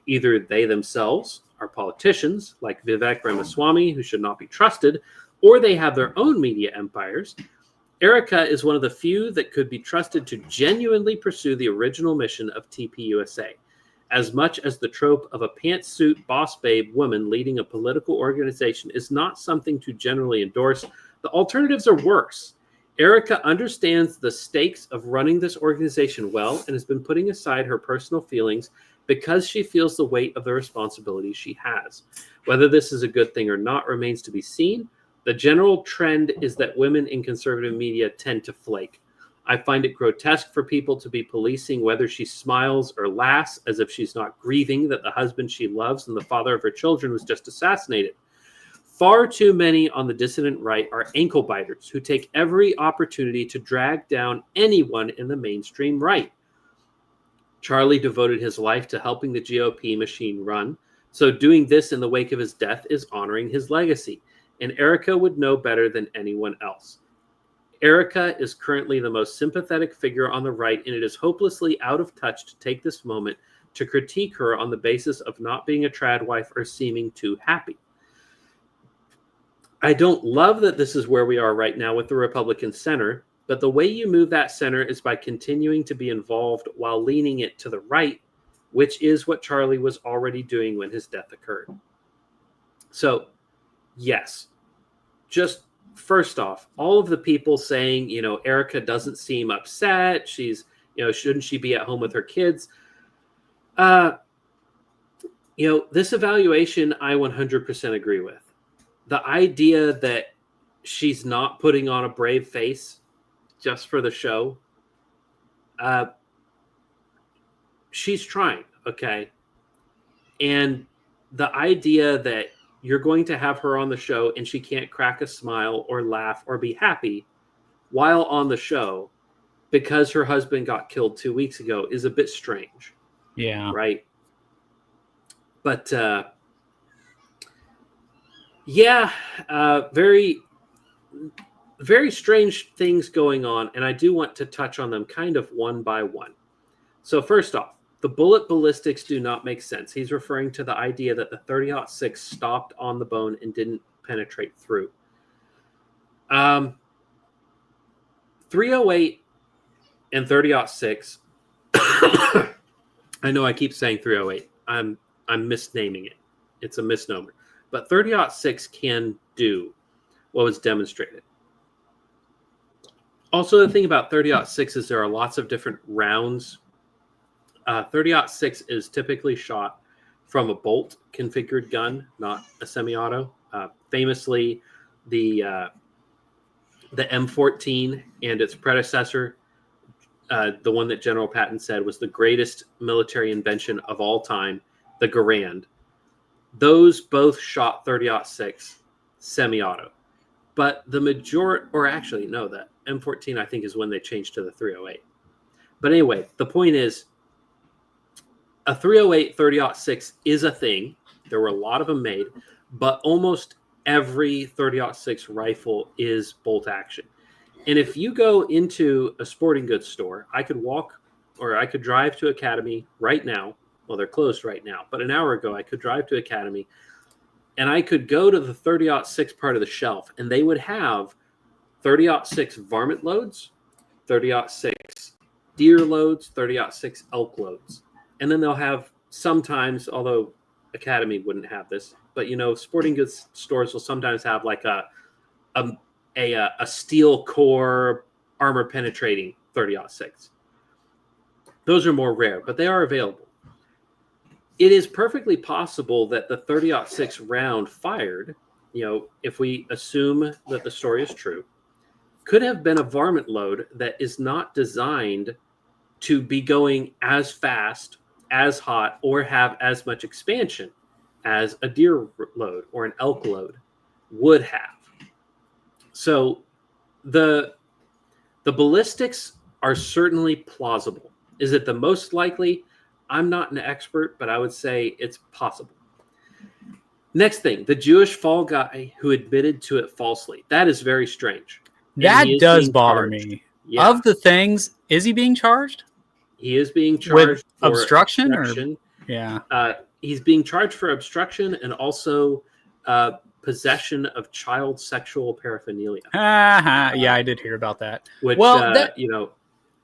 A: Either they themselves are politicians, like Vivek Ramaswamy, who should not be trusted, or they have their own media empires. Erica is one of the few that could be trusted to genuinely pursue the original mission of TPUSA. As much as the trope of a pantsuit boss babe woman leading a political organization is not something to generally endorse, the alternatives are worse. Erica understands the stakes of running this organization well and has been putting aside her personal feelings because she feels the weight of the responsibility she has. Whether this is a good thing or not remains to be seen. The general trend is that women in conservative media tend to flake. I find it grotesque for people to be policing whether she smiles or laughs as if she's not grieving that the husband she loves and the father of her children was just assassinated. Far too many on the dissident right are ankle biters who take every opportunity to drag down anyone in the mainstream right. Charlie devoted his life to helping the GOP machine run, So doing this in the wake of his death is honoring his legacy. And Erica would know better than anyone else. Erica is currently the most sympathetic figure on the right, and it is hopelessly out of touch to take this moment to critique her on the basis of not being a trad wife or seeming too happy. I don't love that this is where we are right now with the Republican center, but the way you move that center is by continuing to be involved while leaning it to the right, which is what Charlie was already doing when his death occurred. So, yes, just first off, all of the people saying, Erica doesn't seem upset. She's, shouldn't she be at home with her kids? This evaluation, I 100% agree with. The idea that she's not putting on a brave face just for the show, she's trying, okay? And the idea that you're going to have her on the show and she can't crack a smile or laugh or be happy while on the show because her husband got killed 2 weeks ago is a bit strange.
B: Yeah.
A: Right? But, very, very strange things going on, and I do want to touch on them kind of one by one. So first off, the bullet ballistics do not make sense. He's referring to the idea that the 30-06 stopped on the bone and didn't penetrate through. 308 and 30-06. I know I keep saying 308. I'm misnaming it. It's a misnomer. But 30-06 can do what was demonstrated. Also, the thing about 30-06 is there are lots of different rounds. 30-06 is typically shot from a bolt configured gun, not a semi-auto. Famously, the M14 and its predecessor, the one that General Patton said was the greatest military invention of all time, the Garand. Those both shot 30-06 semi-auto. But the majority, or actually, no, the M14 I think is when they changed to the 308. But anyway, the point is, a 308 30-06 is a thing. There were a lot of them made, but almost every 30-06 rifle is bolt action. And if you go into a sporting goods store, I could walk or I could drive to Academy right now. Well, they're closed right now, but an hour ago I could drive to Academy and I could go to the 30-06 part of the shelf and they would have 30-06 varmint loads, 30-06 deer loads, 30-06 elk loads. And then they'll have sometimes, although Academy wouldn't have this, but sporting goods stores will sometimes have like a steel core armor penetrating 30-06. Those are more rare, but they are available. It is perfectly possible that the 30-06 round fired, if we assume that the story is true, could have been a varmint load that is not designed to be going as fast, as hot, or have as much expansion as a deer load or an elk load would have. So the ballistics are certainly plausible. Is it the most likely? I'm not an expert, but I would say it's possible. Next thing, the Jewish fall guy who admitted to it falsely. That is very strange.
B: That does bother me. Yeah. Of the things, is he being charged?
A: He is being charged
B: with obstruction.
A: He's being charged for obstruction and also possession of child sexual paraphernalia.
B: Yeah, I did hear about that.
A: Which,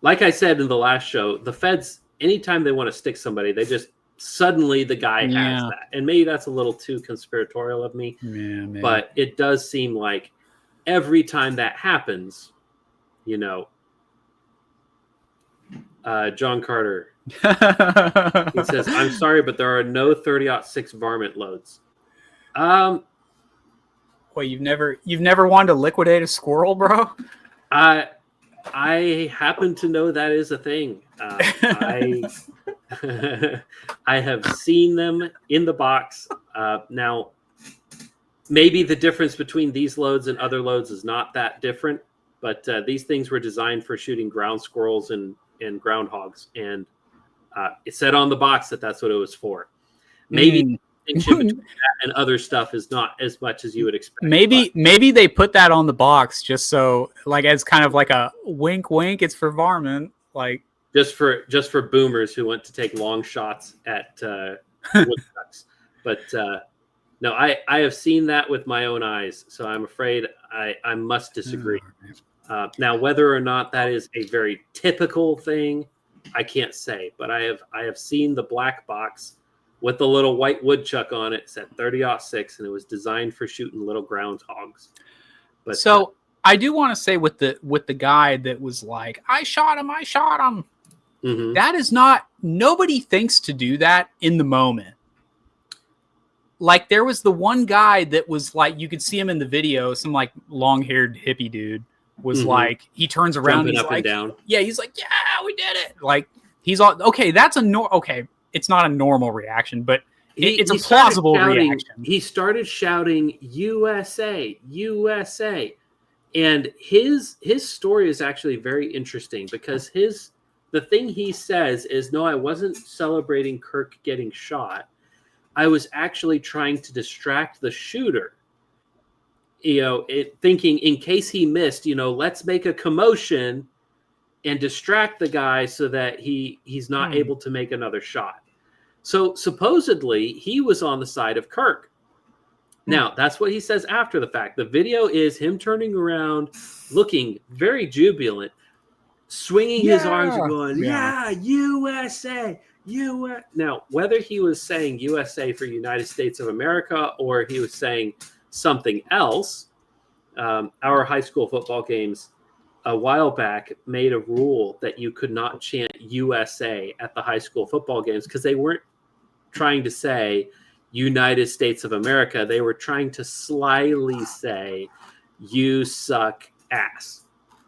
A: like I said in the last show, the feds, anytime they want to stick somebody, they just suddenly the guy has that. And maybe that's a little too conspiratorial of me.
B: Yeah,
A: but it does seem like every time that happens, John Carter, he says, "I'm sorry, but there are no 30-06 varmint loads."
B: Wait, you've never wanted to liquidate a squirrel, bro?
A: I happen to know that is a thing. I have seen them in the box. Now, maybe the difference between these loads and other loads is not that different, but these things were designed for shooting ground squirrels and groundhogs, and it said on the box that that's what it was for. Maybe distinction between that and other stuff is not as much as you would expect.
B: Maybe they put that on the box just so, like, as kind of like a wink, wink. It's for varmint, like
A: just for boomers who want to take long shots at woodchucks. But no, I have seen that with my own eyes, so I'm afraid I must disagree. Now, whether or not that is a very typical thing, I can't say, but I have seen the black box with the little white woodchuck on it. It's at 30-06, and it was designed for shooting little groundhogs. But
B: so I do want to say with the guy that was like, I shot him.
A: mm-hmm.
B: That is not, nobody thinks to do that in the moment. Like, there was the one guy that was like, you could see him in the video, some like long-haired hippie dude was
A: mm-hmm.
B: like, he turns around,
A: jumping
B: he's
A: up
B: like,
A: and down.
B: Yeah, he's like, yeah, we did it. Like, he's all okay. That's okay. It's not a normal reaction, but it's a plausible reaction.
A: He started shouting USA, USA, and his story is actually very interesting because the thing he says is, no, I wasn't celebrating Kirk getting shot. I was actually trying to distract the shooter. Thinking in case he missed, let's make a commotion and distract the guy so that he's not able to make another shot. So supposedly he was on the side of Kirk. Now, that's what he says after the fact. The video is him turning around, looking very jubilant, swinging his arms and going, yeah, USA, USA. Now, whether he was saying USA for United States of America or he was saying something else, our high school football games a while back made a rule that you could not chant USA at the high school football games because they weren't trying to say United States of America. They were trying to slyly say, you suck ass.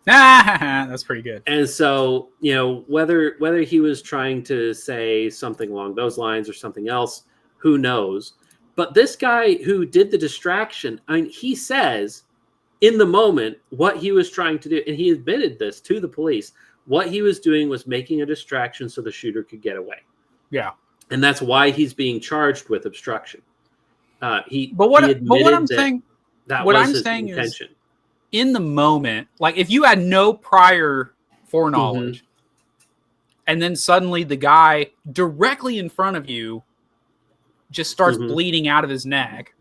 B: That's pretty good.
A: And so, whether he was trying to say something along those lines or something else, who knows? But this guy who did the distraction, he says in the moment what he was trying to do, and he admitted this to the police, what he was doing was making a distraction so the shooter could get away.
B: Yeah.
A: And that's why he's being charged with obstruction.
B: What I'm saying
A: intention.
B: Is, in the moment, like if you had no prior foreknowledge, and then suddenly the guy directly in front of you just starts bleeding out of his neck,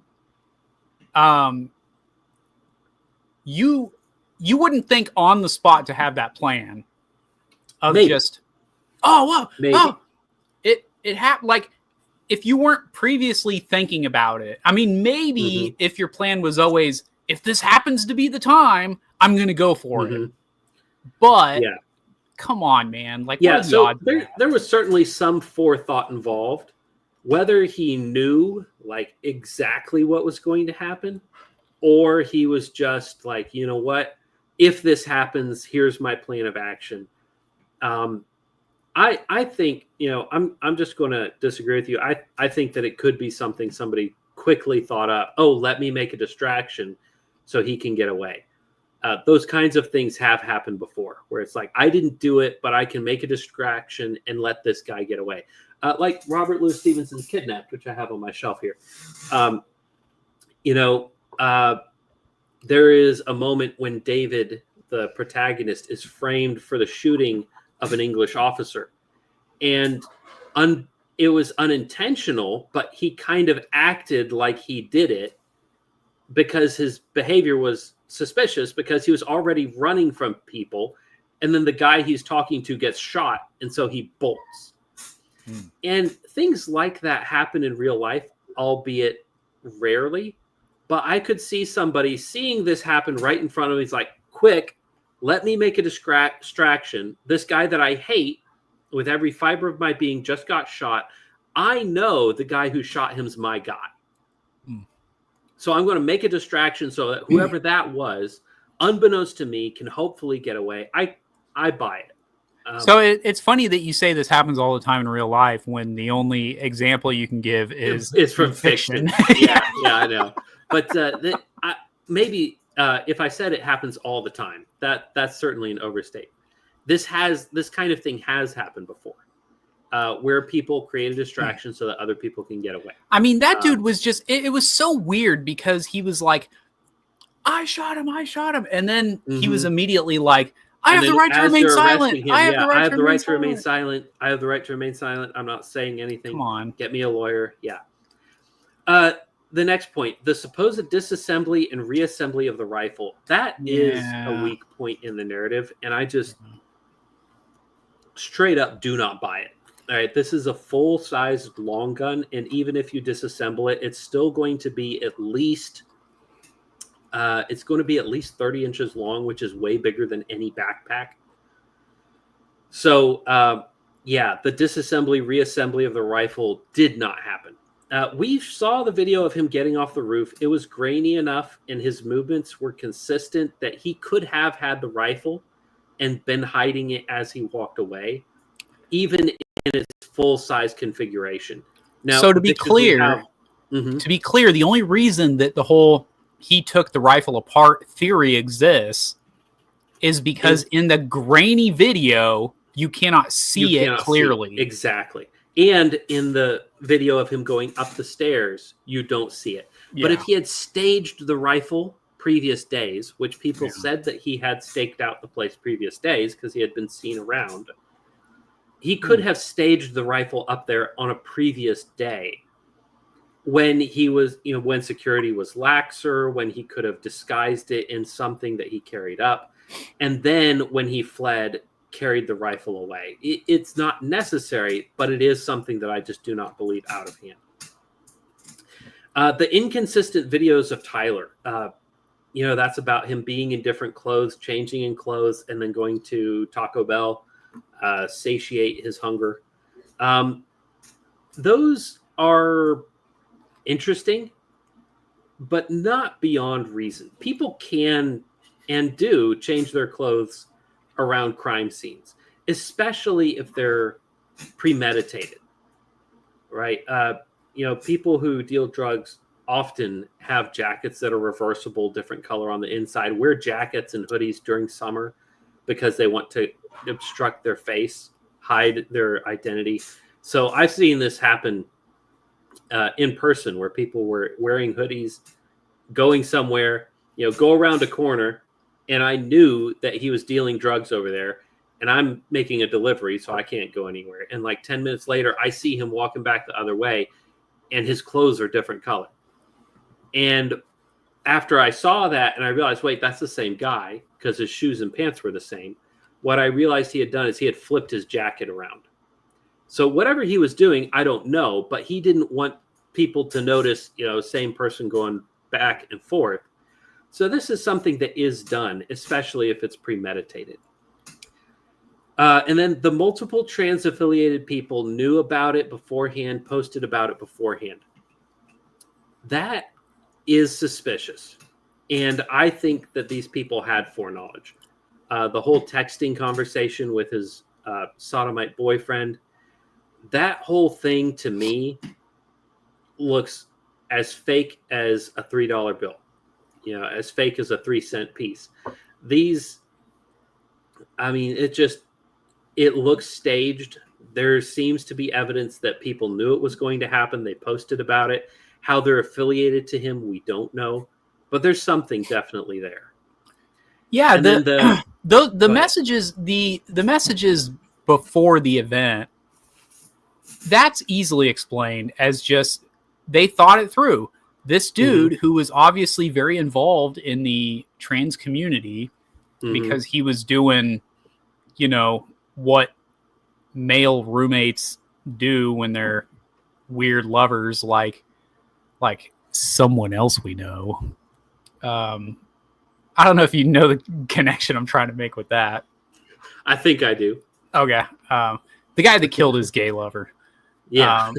B: you wouldn't think on the spot to have that plan of
A: Maybe.
B: Just, oh, whoa,
A: Maybe.
B: oh. It happened. Like, if you weren't previously thinking about it, I mean, maybe if your plan was always, if this happens to be the time, I'm going to go for it. But come on, man. Like,
A: so there was certainly some forethought involved. Whether he knew like exactly what was going to happen, or he was just like, you know what, if this happens, here's my plan of action. I think, I'm just going to disagree with you. I think that it could be something somebody quickly thought up. Oh, let me make a distraction so he can get away. Those kinds of things have happened before where it's like, I didn't do it, but I can make a distraction and let this guy get away. Like Robert Louis Stevenson's Kidnapped, which I have on my shelf here. There is a moment when David, the protagonist, is framed for the shooting of an English officer. And it was unintentional, but he kind of acted like he did it because his behavior was suspicious because he was already running from people. And then the guy he's talking to gets shot. And so he bolts. And things like that happen in real life, albeit rarely. But I could see somebody seeing this happen right in front of me. He's like, quick, let me make a distraction. This guy that I hate with every fiber of my being just got shot. I know the guy who shot him's my guy. So I'm going to make a distraction so that whoever that was, unbeknownst to me, can hopefully get away. I buy it.
B: So it's funny that you say this happens all the time in real life when the only example you can give is
A: from fiction. yeah, I know. But maybe if I said it happens all the time, that's certainly an overstate. This kind of thing has happened before. where people create a distraction so that other people can get away.
B: I mean, that dude was just, it was so weird because he was like, I shot him. And then he was immediately like, I have the right to remain silent. I have the right to remain silent.
A: I have the right to remain silent. I'm not saying anything.
B: Come on.
A: Get me a lawyer. Yeah. The next point, the supposed disassembly and reassembly of the rifle. That is a weak point in the narrative. And I just straight up do not buy it. All right. This is a full-size long gun. And even if you disassemble it, it's still going to be at least 30 inches long, which is way bigger than any backpack. So, the disassembly, reassembly of the rifle did not happen. We saw the video of him getting off the roof. It was grainy enough and his movements were consistent that he could have had the rifle and been hiding it as he walked away, even in its full-size configuration. Now,
B: so to be clear, the only reason that the whole he took the rifle apart theory exists is because in the grainy video, you cannot see it clearly.
A: Exactly. And in the video of him going up the stairs, you don't see it. Yeah. But if he had staged the rifle previous days, which people said that he had staked out the place previous days because he had been seen around, he could have staged the rifle up there on a previous day when he was, when security was laxer, when he could have disguised it in something that he carried up. And then when he fled, carried the rifle away. It's not necessary, but it is something that I just do not believe out of hand. The inconsistent videos of Tyler, that's about him being in different clothes, changing in clothes, and then going to Taco Bell, satiate his hunger. Those are interesting, but not beyond reason. People can and do change their clothes around crime scenes, especially if they're premeditated, right? People who deal drugs often have jackets that are reversible, different color on the inside, wear jackets and hoodies during summer because they want to obstruct their face, hide their identity. So I've seen this happen in person where people were wearing hoodies, going somewhere, go around a corner, and I knew that he was dealing drugs over there, and I'm making a delivery, so I can't go anywhere. And like 10 minutes later, I see him walking back the other way, and his clothes are different color. And after I saw that, and I realized, wait, that's the same guy, because his shoes and pants were the same. What I realized he had done is he had flipped his jacket around. So whatever he was doing, I don't know, but he didn't want people to notice, same person going back and forth. So this is something that is done, especially if it's premeditated. And then the multiple trans-affiliated people knew about it beforehand, posted about it beforehand. That is suspicious. And I think that these people had foreknowledge. The whole texting conversation with his sodomite boyfriend, that whole thing to me looks as fake as a $3 bill. As fake as a 3-cent piece. It looks staged. There seems to be evidence that people knew it was going to happen. They posted about it. How they're affiliated to him, we don't know. But there's something definitely there.
B: Yeah, the messages, the messages before the event, that's easily explained as just they thought it through. This dude who was obviously very involved in the trans community because he was doing, what male roommates do when they're weird lovers, like someone else we know. I don't know if you know the connection I'm trying to make with that.
A: I think I do.
B: Okay. The guy that killed his gay lover.
A: Yeah.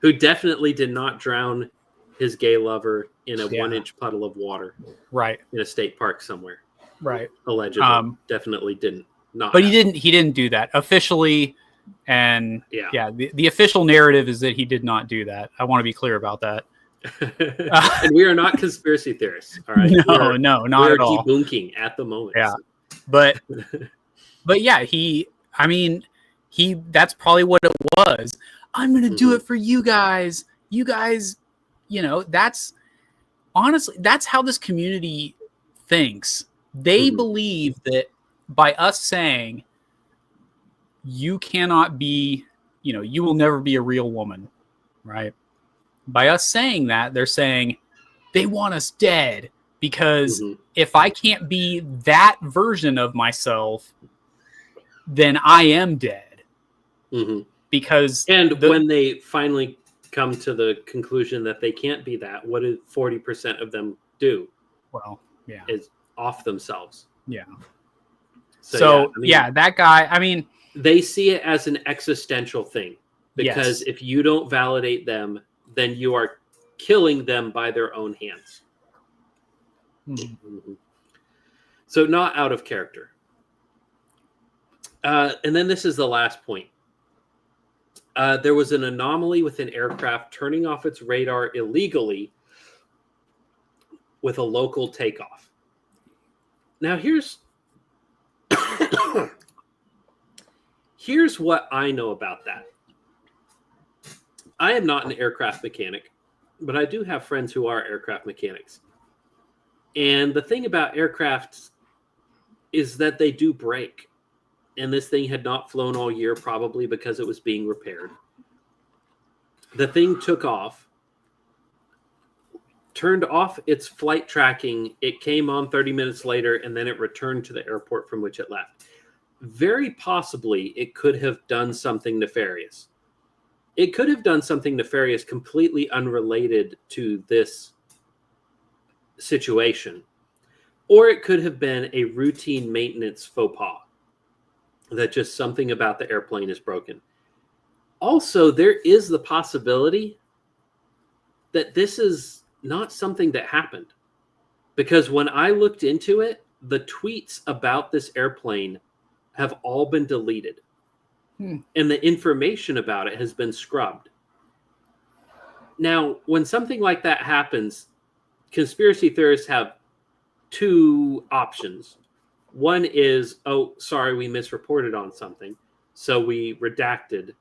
A: Who definitely did not drown his gay lover in a 1-inch puddle of water.
B: Right.
A: In a state park somewhere.
B: Right.
A: Allegedly. Definitely didn't.
B: But he didn't do that officially. And the official narrative is that he did not do that. I want to be clear about that.
A: And we are not conspiracy theorists. All right.
B: No, not at all.
A: Debunking at the moment.
B: Yeah. But yeah, That's probably what it was. I'm going to do it for you guys. You guys, that's honestly, that's how this community thinks. They believe that by us saying, you cannot be, you will never be a real woman, right? By us saying that, they're saying they want us dead because if I can't be that version of myself, then I am dead. Because
A: when they finally come to the conclusion that they can't be that, what do 40% of them do?
B: Well, yeah,
A: is off themselves.
B: Yeah.
A: So
B: that guy, I mean,
A: they see it as an existential thing because if you don't validate them, then you are killing them by their own hands. So not out of character. And then this is the last point. There was an anomaly with an aircraft turning off its radar illegally with a local takeoff. Now here's what I know about that. I am not an aircraft mechanic, but I do have friends who are aircraft mechanics. And the thing about aircraft is that they do break. And this thing had not flown all year, probably because it was being repaired. The thing took off, turned off its flight tracking. It came on 30 minutes later, and then it returned to the airport from which it left. Very possibly, it could have done something nefarious. It could have done something nefarious completely unrelated to this situation. Or it could have been a routine maintenance faux pas. That just something about the airplane is broken. Also, there is the possibility that this is not something that happened. Because when I looked into it, the tweets about this airplane have all been deleted. And the information about it has been scrubbed. Now, when something like that happens, conspiracy theorists have two options. One is, oh, sorry, we misreported on something, so we redacted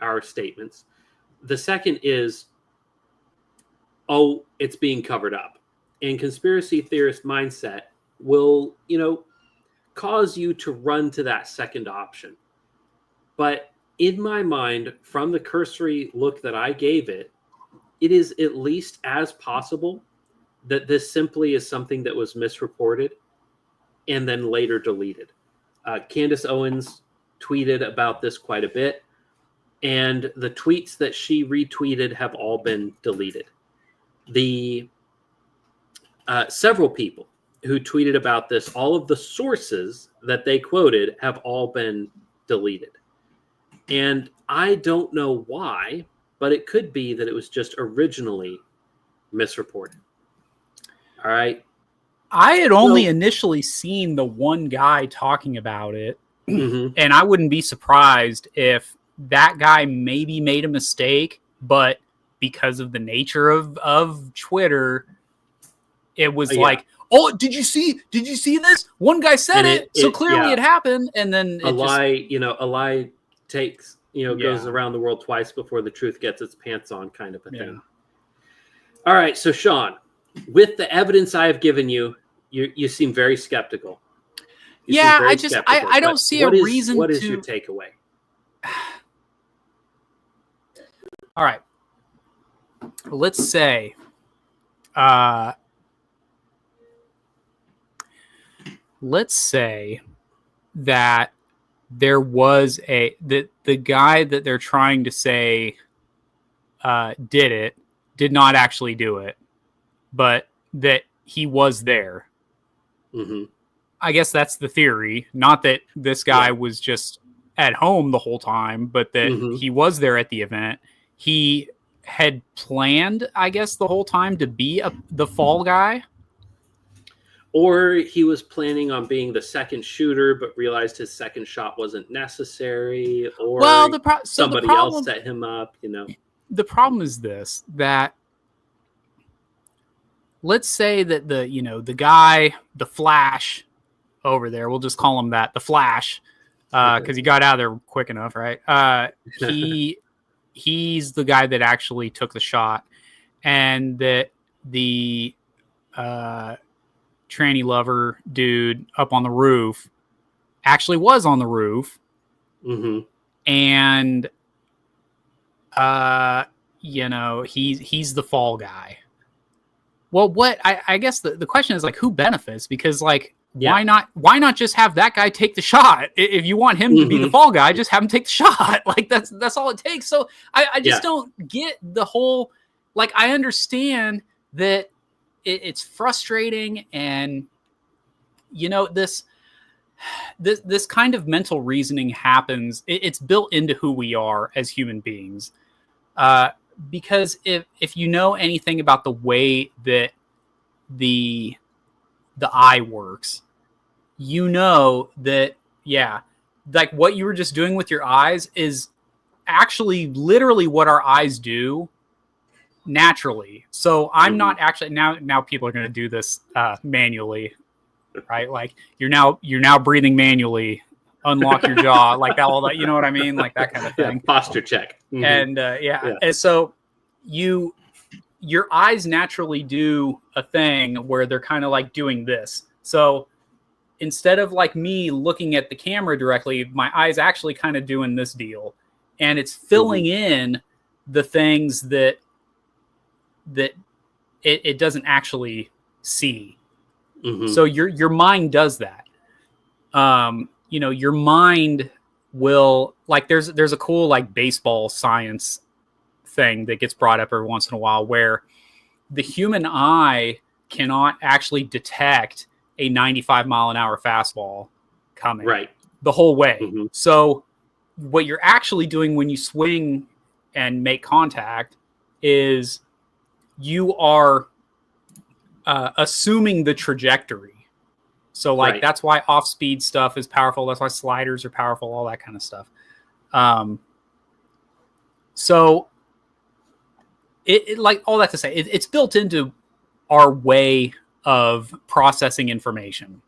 A: our statements. The second is, oh, it's being covered up. And conspiracy theorist mindset will, cause you to run to that second option. But in my mind, from the cursory look that I gave it, it is at least as possible that this simply is something that was misreported and then later deleted. Candace Owens tweeted about this quite a bit, and the tweets that she retweeted have all been deleted. The several people who tweeted about this, all of the sources that they quoted have all been deleted. And I don't know why, but it could be that it was just originally misreported. All right.
B: I had only initially seen the one guy talking about it, and I wouldn't be surprised if that guy maybe made a mistake, but because of the nature of Twitter, it was like, oh, did you see this? One guy said it, so clearly it happened, and then
A: a lie takes, goes around the world twice before the truth gets its pants on, kind of a thing. All right, so Sean, with the evidence I have given you, you seem very skeptical.
B: I don't see a reason.
A: What is your takeaway?
B: All right. Let's say that there was the guy that they're trying to say did not actually do it, but that he was there. I guess that's the theory. Not that this guy was just at home the whole time, but that he was there at the event. He had planned, I guess, the whole time to be the fall guy.
A: Or he was planning on being the second shooter, but realized his second shot wasn't necessary. Or somebody else set him up,
B: The problem is this, that let's say that the guy, the Flash over there, we'll just call him that, the Flash, because he got out of there quick enough, right? He's the guy that actually took the shot, and that the tranny lover dude up on the roof actually was on the roof, and he's the fall guy. Well, what I guess the question is like, who benefits? Because like, why not just have that guy take the shot? If you want him to be the fall guy, just have him take the shot. Like that's all it takes. So I just don't get the whole, like, I understand that it's frustrating, and this kind of mental reasoning happens. It's built into who we are as human beings. Because if you know anything about the way that the eye works, you know that, like what you were just doing with your eyes is actually literally what our eyes do naturally. So I'm not actually, now people are going to do this manually, right? Like you're now breathing manually, unlock your jaw, like that, all that, you know what I mean? Like that kind of thing.
A: Posture check.
B: And and so your eyes naturally do a thing where they're kind of like doing this. So instead of like me looking at the camera directly, my eyes actually kind of doing this deal, and it's filling in the things that it doesn't actually see. So your mind does that. Your mind will, like, there's a cool like baseball science thing that gets brought up every once in a while, where the human eye cannot actually detect a 95-mile-an-hour fastball coming the whole way. So what you're actually doing when you swing and make contact is you are assuming the trajectory. So like that's why off-speed stuff is powerful. That's why sliders are powerful, all that kind of stuff. So it like all that to say, it's built into our way of processing information.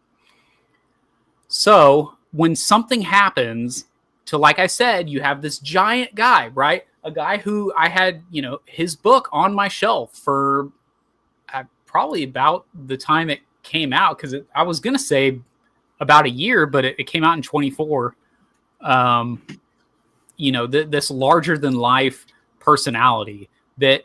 B: So when something happens to, like I said, you have this giant guy, right? A guy who I had, his book on my shelf for probably about the time it came out, because I was going to say about a year, but it came out in 24. This larger than life personality that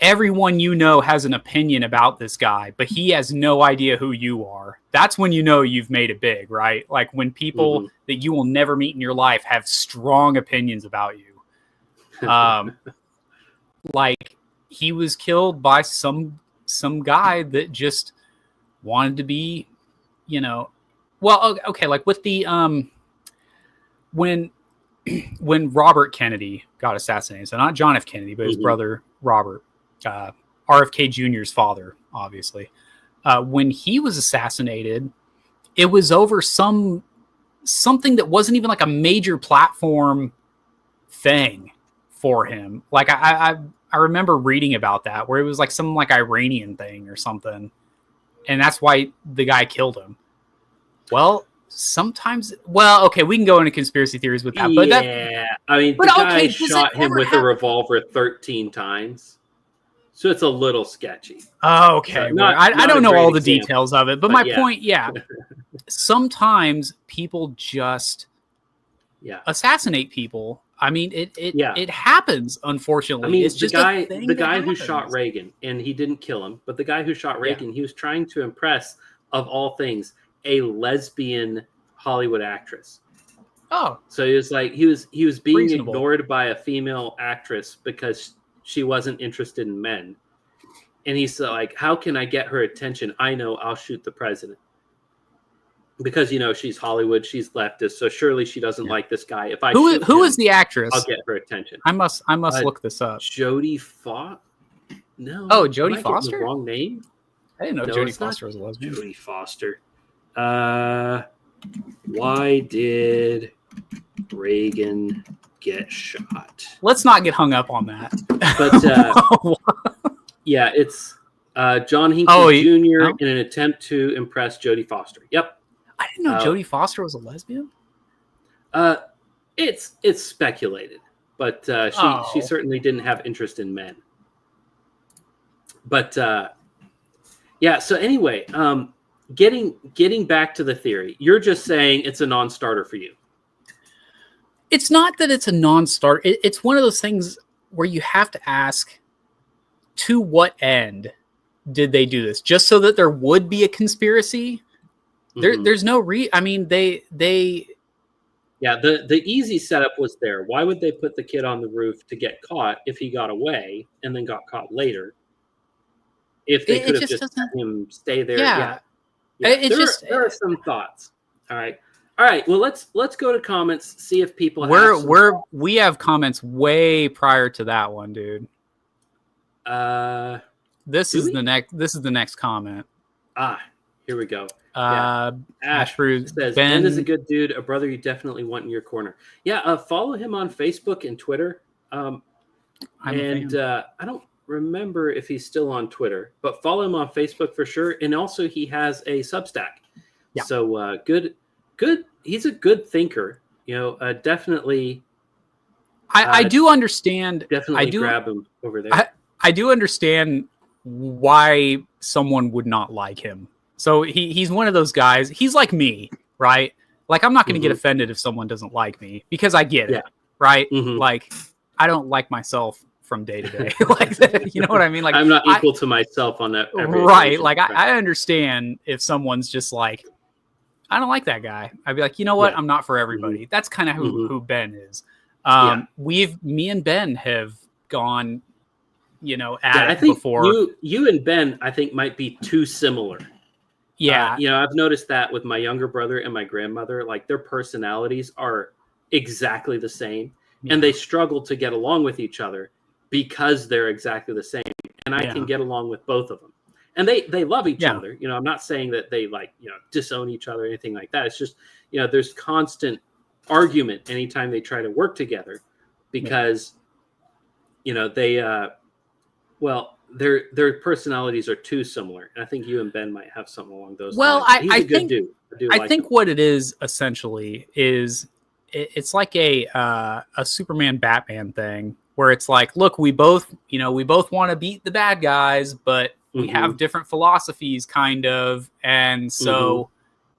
B: everyone has an opinion about this guy, but he has no idea who you are. That's when you've made it big, right? Like when people that you will never meet in your life have strong opinions about you. Like he was killed by some guy that just wanted to be, well, okay, like with the when Robert Kennedy got assassinated, so not John F. Kennedy, but his brother Robert, RFK Jr.'s father, obviously. When he was assassinated, it was over something that wasn't even like a major platform thing for him. Like I remember reading about that, where it was like some like Iranian thing or something, and that's why the guy killed him. Well, sometimes, okay, we can go into conspiracy theories with that, but
A: the guy shot him with a revolver 13 times. So it's a little sketchy.
B: Oh, okay. So I don't know all the details of it, but my point, sometimes people just assassinate people. I mean, it happens, unfortunately.
A: I mean,
B: it's just
A: the guy who shot Reagan, and he didn't kill him, but the guy who shot Reagan, he was trying to impress, of all things, a lesbian Hollywood actress.
B: Oh.
A: So he was like, he was being ignored by a female actress because she wasn't interested in men. And he's like, how can I get her attention? I know, I'll shoot the president. Because, she's Hollywood, she's leftist, so surely she doesn't like this guy. If I
B: who is the actress?
A: I'll get her attention.
B: I must look this up.
A: Jodie Foster? No.
B: Oh, Jodie Foster?
A: The wrong name?
B: I didn't know Jodie Foster was a lesbian.
A: Jodie Foster. Why did Reagan get shot?
B: Let's not get hung up on that.
A: But it's John Hinckley Jr. in an attempt to impress Jodie Foster. Yep.
B: I didn't know Jodie Foster was a lesbian.
A: It's speculated, but she certainly didn't have interest in men. But yeah. So anyway, getting back to the theory, you're just saying it's a non-starter for you.
B: It's not that it's a non-starter. It's one of those things where you have to ask, to what end did they do this? Just so that there would be a conspiracy? There's no I mean, they.
A: Yeah, the easy setup was there. Why would they put the kid on the roof to get caught if he got away and then got caught later? If they could have just let him stay there. Yeah. There are some thoughts. All right. Well, let's go to comments. See if people
B: we have comments way prior to that one, dude. This is the next comment.
A: Here we go.
B: Ash
A: says Ben is a good dude, a brother you definitely want in your corner. Yeah, follow him on Facebook and Twitter. I don't remember if he's still on Twitter, but follow him on Facebook for sure. And also he has a Substack. Yeah. So good. He's a good thinker. Definitely.
B: I do understand.
A: Definitely grab him over there.
B: I do understand why someone would not like him. So he's one of those guys. He's like me, right? Like, I'm not going to get offended if someone doesn't like me because I get it, right? Like, I don't like myself from day to day. Like, you know what I mean? Like,
A: I'm not equal to myself on that.
B: Right. Like, I understand if someone's just like, I don't like that guy. I'd be like, you know what? I'm not for everybody. That's kind of who Ben is. Me and Ben have gone, at it before.
A: You and Ben, I think, might be too similar.
B: Yeah.
A: I've noticed that with my younger brother and my grandmother, like their personalities are exactly the same and they struggle to get along with each other because they're exactly the same. And I can get along with both of them. And they love each other. I'm not saying that they disown each other or anything like that. It's just, there's constant argument anytime they try to work together because, their personalities are too similar. And I think you and Ben might have something along those lines. He's a good dude. I think
B: what it is essentially is it's like a Superman Batman thing where it's like, look, we both want to beat the bad guys, but we have different philosophies kind of. And so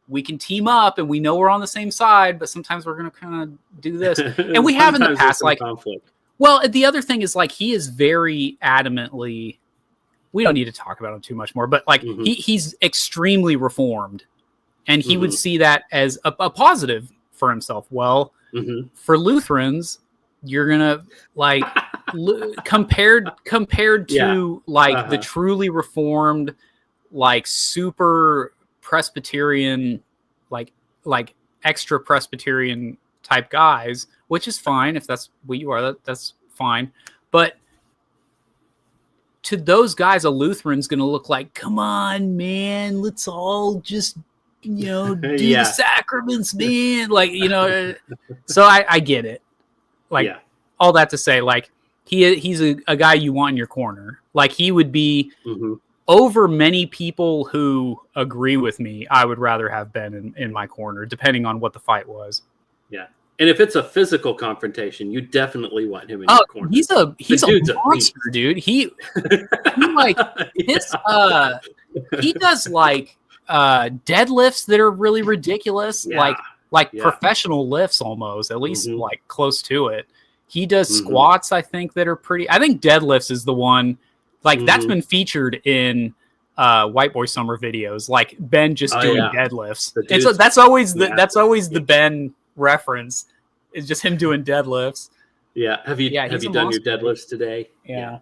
B: we can team up and we know we're on the same side, but sometimes we're going to kind of do this. And we have in the past, like, conflict. Well, the other thing is, like, he is very adamantly, we don't need to talk about him too much more, but like he's extremely reformed and he would see that as a positive for himself. Well, for Lutherans, you're going to like compared to the truly reformed, like super Presbyterian, like extra Presbyterian type guys, which is fine if that's what you are. That's fine. But to those guys, a Lutheran's going to look like, come on, man, let's all just, do the sacraments, man. Like, so I get it. Like, all that to say, like, he's a guy you want in your corner. Like, he would be over many people who agree with me. I would rather have been in my corner, depending on what the fight was.
A: Yeah. And if it's a physical confrontation, you definitely want him in your corner.
B: He's a monster, dude. He like his he does like deadlifts that are really ridiculous, like professional lifts almost, at least like close to it. He does squats, I think, that are pretty. I think deadlifts is the one. Like that's been featured in White Boy Summer videos, like Ben just doing deadlifts. And so that's always the Ben reference, is just him doing deadlifts.
A: Yeah. Have you done your deadlifts today?
B: Yeah.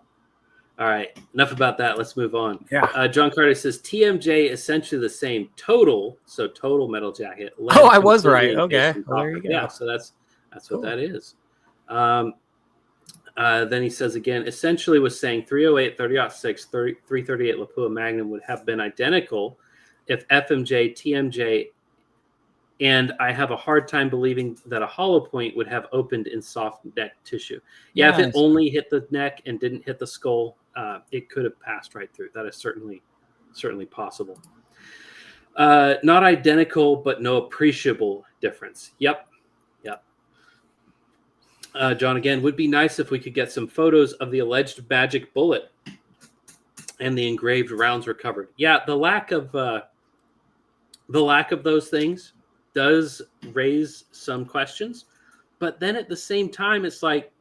A: All right. Enough about that. Let's move on.
B: Yeah.
A: John Carter says TMJ essentially the same. Total Metal Jacket.
B: Oh, I was right. Okay. Well, there you go.
A: Yeah. So that's cool. What that is. Then he says again, essentially was saying 308, 30-06, 338 Lapua Magnum would have been identical if FMJ, TMJ, and I have a hard time believing that a hollow point would have opened in soft neck tissue. Yeah, if it only hit the neck and didn't hit the skull, it could have passed right through. That is certainly possible. Not identical, but no appreciable difference. Yep. John, again, would be nice if we could get some photos of the alleged magic bullet and the engraved rounds recovered. Yeah, the lack of those things does raise some questions, but then at the same time, it's like,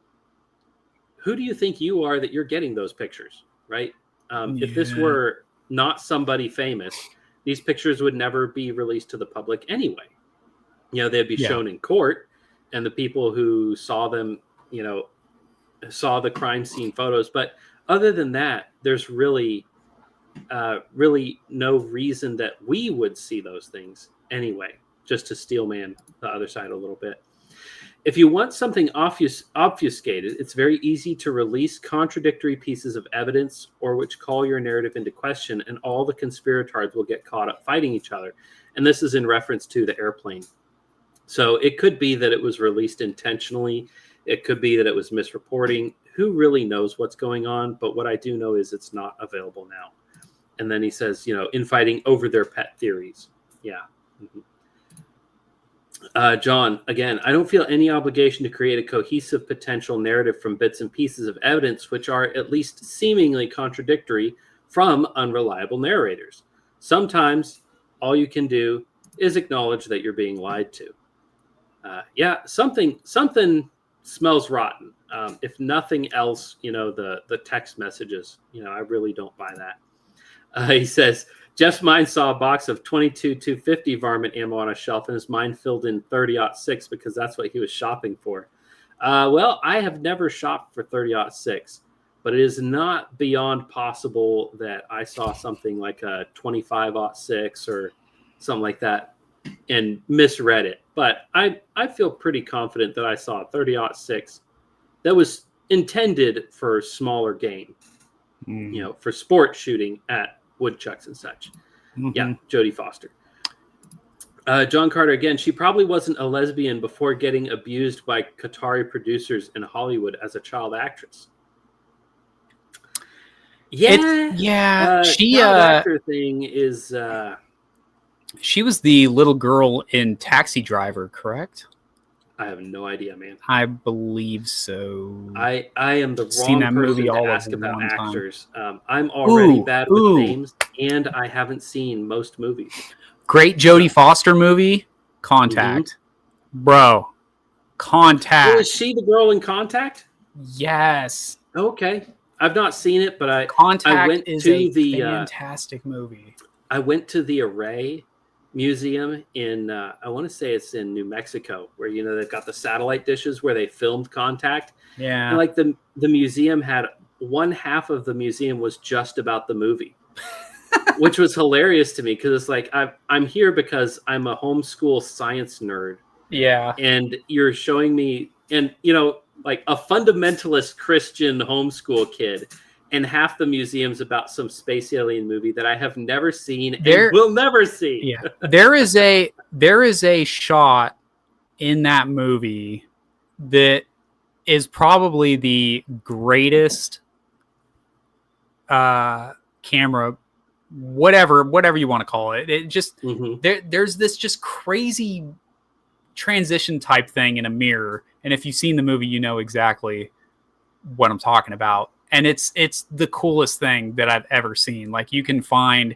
A: who do you think you are that you're getting those pictures, right? If this were not somebody famous, these pictures would never be released to the public anyway. They'd be shown in court, and the people who saw them, saw the crime scene photos. But other than that, there's really no reason that we would see those things anyway, just to steelman the other side a little bit. If you want something obfuscated, it's very easy to release contradictory pieces of evidence or which call your narrative into question, and all the conspirators will get caught up fighting each other. And this is in reference to the airplane. So it could be that it was released intentionally. It could be that it was misreporting. Who really knows what's going on? But what I do know is it's not available now. And then he says, infighting over their pet theories. Yeah. Mm-hmm. John, again, I don't feel any obligation to create a cohesive potential narrative from bits and pieces of evidence which are at least seemingly contradictory from unreliable narrators. Sometimes all you can do is acknowledge that you're being lied to. Something smells rotten. If nothing else, the text messages, I really don't buy that. He says, Jeff's mind saw a box of 22 250 varmint ammo on a shelf, and his mind filled in 30-06 because that's what he was shopping for. Well, I have never shopped for 30-06, but it is not beyond possible that I saw something like a 25-06 or something like that and misread it. But I feel pretty confident that I saw a 30-06 that was intended for smaller game, for sport shooting at woodchucks and such. Mm-hmm. Yeah, Jodie Foster. John Carter, again, she probably wasn't a lesbian before getting abused by Qatari producers in Hollywood as a child actress.
B: She
A: actor thing is
B: she was the little girl in Taxi Driver, correct?
A: I have no idea, man.
B: I believe so.
A: I am the wrong person to ask about actors. I'm already bad with names, and I haven't seen most movies.
B: Great Jodie Foster movie, Contact. Mm-hmm. Bro, Contact.
A: Oh, is she the girl in Contact?
B: Yes.
A: Okay. I've not seen it, but I went
B: is
A: to
B: a fantastic movie.
A: I went to the Array Museum in I want to say it's in New Mexico, where they've got the satellite dishes where they filmed Contact.
B: Yeah,
A: and like the museum had one half of the museum was just about the movie, which was hilarious to me because it's like I'm here because I'm a homeschool science nerd.
B: Yeah,
A: and you're showing me, and like a fundamentalist Christian homeschool kid. And half the museum's about some space alien movie that I have never seen and will never see.
B: Yeah, there is a shot in that movie that is probably the greatest camera, whatever you want to call it. It just there's this just crazy transition type thing in a mirror, and if you've seen the movie, you know exactly what I'm talking about. And it's the coolest thing that I've ever seen. Like you can find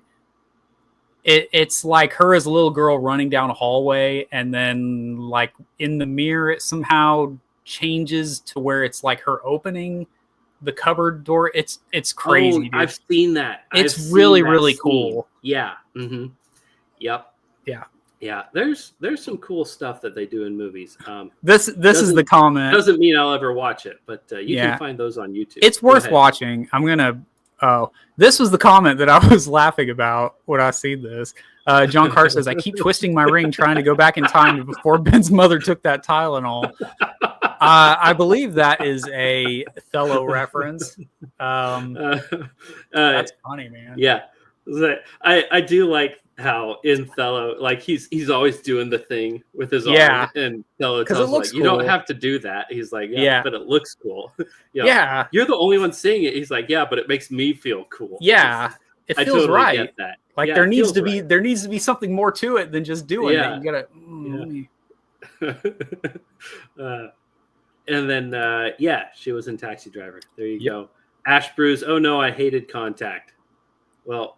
B: it's like her as a little girl running down a hallway, and then like in the mirror it somehow changes to where it's like her opening the cupboard door. It's crazy. Dude.
A: I've seen that.
B: It's really cool.
A: Yeah. Mm-hmm. Yep. Yeah, there's some cool stuff that they do in movies.
B: This is the comment.
A: Doesn't mean I'll ever watch it, but you can find those on YouTube.
B: It's worth watching. This was the comment that I was laughing about when I seen this. John Carr says, I keep twisting my ring trying to go back in time before Ben's mother took that Tylenol. I believe that is a Othello reference. That's funny, man.
A: Yeah. I do like how in Othello, like he's always doing the thing with his arm, and Othello tells him, like, you don't have to do that. He's like, but it looks cool.
B: Yeah,
A: you're the only one saying it. He's like, but it makes me feel cool.
B: Yeah, it feels totally right. Get that. Like there needs to be something more to it than just doing it. You gotta.
A: And then, she was in Taxi Driver. There you go. Ash Bruce. Oh, no, I hated Contact. Well,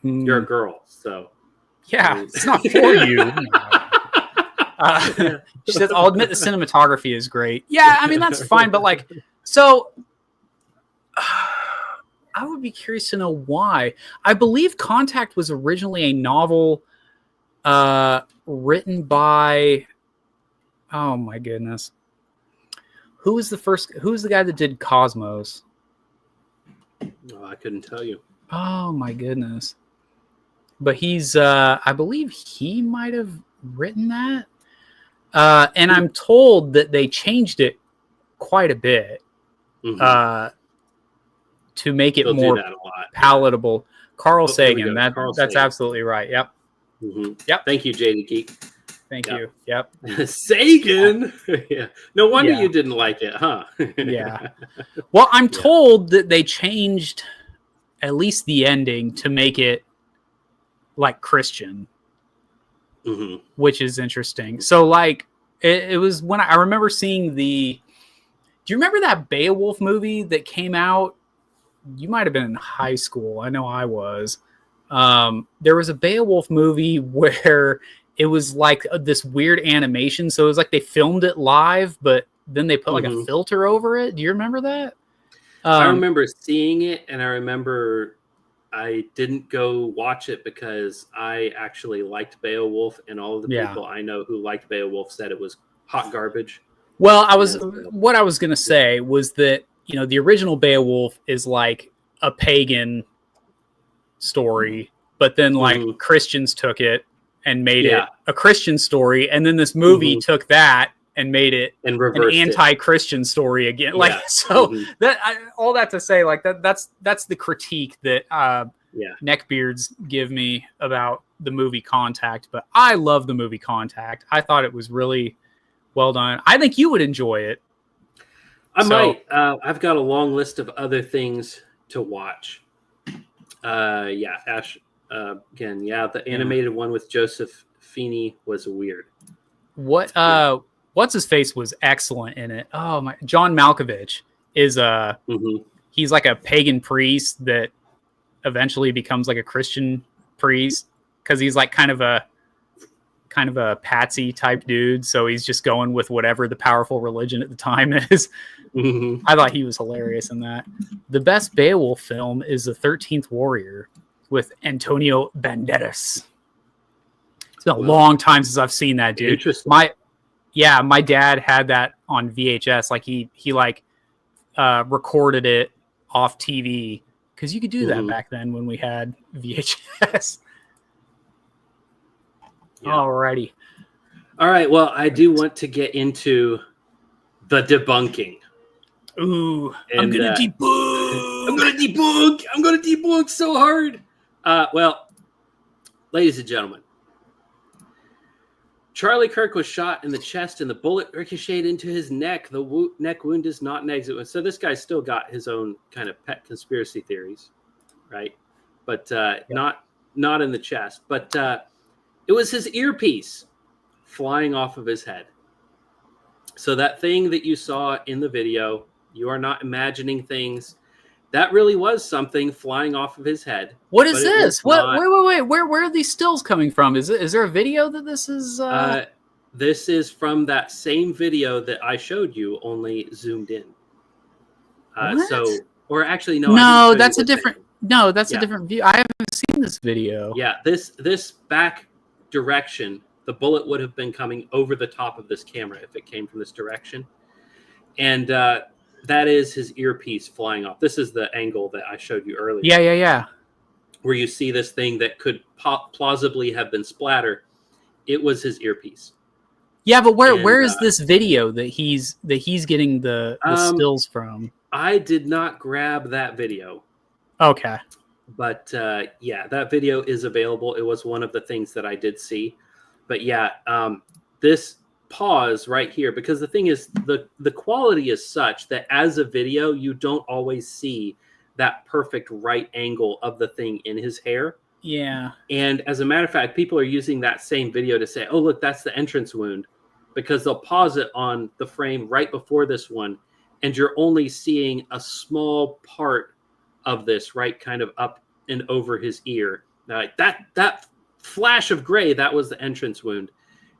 A: you're a girl, so.
B: Yeah, it's not for you. She says, I'll admit the cinematography is great. Yeah, I mean, that's fine. But like, so I would be curious to know why. I believe Contact was originally a novel written by, oh my goodness. Who was the guy that did Cosmos?
A: Oh, I couldn't tell you.
B: Oh my goodness. But he's, I believe he might have written that. And I'm told that they changed it quite a bit to make it more palatable. Carl Sagan. That's absolutely right. Yep.
A: Mm-hmm. Yep. Thank you, JD Geek.
B: Thank you. Yep.
A: Sagan. Yeah. No wonder you didn't like it, huh?
B: Yeah. Well, I'm told that they changed at least the ending to make it like Christian, which is interesting. So like it was when I remember seeing do you remember that Beowulf movie that came out? You might have been in high school. I know I was. There was a Beowulf movie where it was like this weird animation. So it was like they filmed it live, but then they put like a filter over it. Do you remember that?
A: I remember seeing it, and I remember I didn't go watch it because I actually liked Beowulf, and all of the people I know who liked Beowulf said it was hot garbage.
B: Well, what I was going to say was that, you know, the original Beowulf is like a pagan story, but then like Christians took it and made it a Christian story, and then this movie took that and made it an anti-Christian story again. Like all that to say, like that's the critique that neckbeards give me about the movie Contact. But I love the movie Contact. I thought it was really well done. I think you would enjoy it.
A: I might. I've got a long list of other things to watch. Ash. Again, the animated one with Joseph Feeney was weird.
B: What's his face was excellent in it. Oh my! John Malkovich is he's like a pagan priest that eventually becomes like a Christian priest because he's like kind of a patsy type dude. So he's just going with whatever the powerful religion at the time is. I thought he was hilarious in that. The best Beowulf film is The 13th Warrior with Antonio Banderas. It's been a long time since I've seen that, dude.
A: Interesting.
B: My dad had that on VHS. Like he recorded it off TV because you could do that back then when we had VHS. Alrighty.
A: All right. Well, I do want to get into the debunking.
B: Ooh, I'm gonna debunk.
A: I'm gonna debunk so hard. Well, ladies and gentlemen, Charlie Kirk was shot in the chest and the bullet ricocheted into his neck. The neck wound is not an exit wound. So this guy's still got his own kind of pet conspiracy theories, right? But not in the chest. But it was his earpiece flying off of his head. So that thing that you saw in the video, you are not imagining things. That really was something flying off of his head.
B: What is this? Wait. Where are these stills coming from? Is there a video that this is?
A: This is from that same video that I showed you, only zoomed in. Or actually, no.
B: No, that's a different. No, that's a different view. I haven't seen this video.
A: Yeah, this back direction, the bullet would have been coming over the top of this camera if it came from this direction, and that is his earpiece flying off. This is the angle that I showed you earlier.
B: Yeah.
A: Where you see this thing that could plausibly have been splatter. It was his earpiece.
B: Yeah, but where is this video that he's getting the stills from?
A: I did not grab that video.
B: Okay.
A: But that video is available. It was one of the things that I did see. But this pause right here, because the thing is, the quality is such that as a video, you don't always see that perfect right angle of the thing in his hair.
B: Yeah.
A: And as a matter of fact, people are using that same video to say, oh, look, that's the entrance wound. because they'll pause it on the frame right before this one, and you're only seeing a small part of this, right, kind of up and over his ear. Like that flash of gray, that was the entrance wound.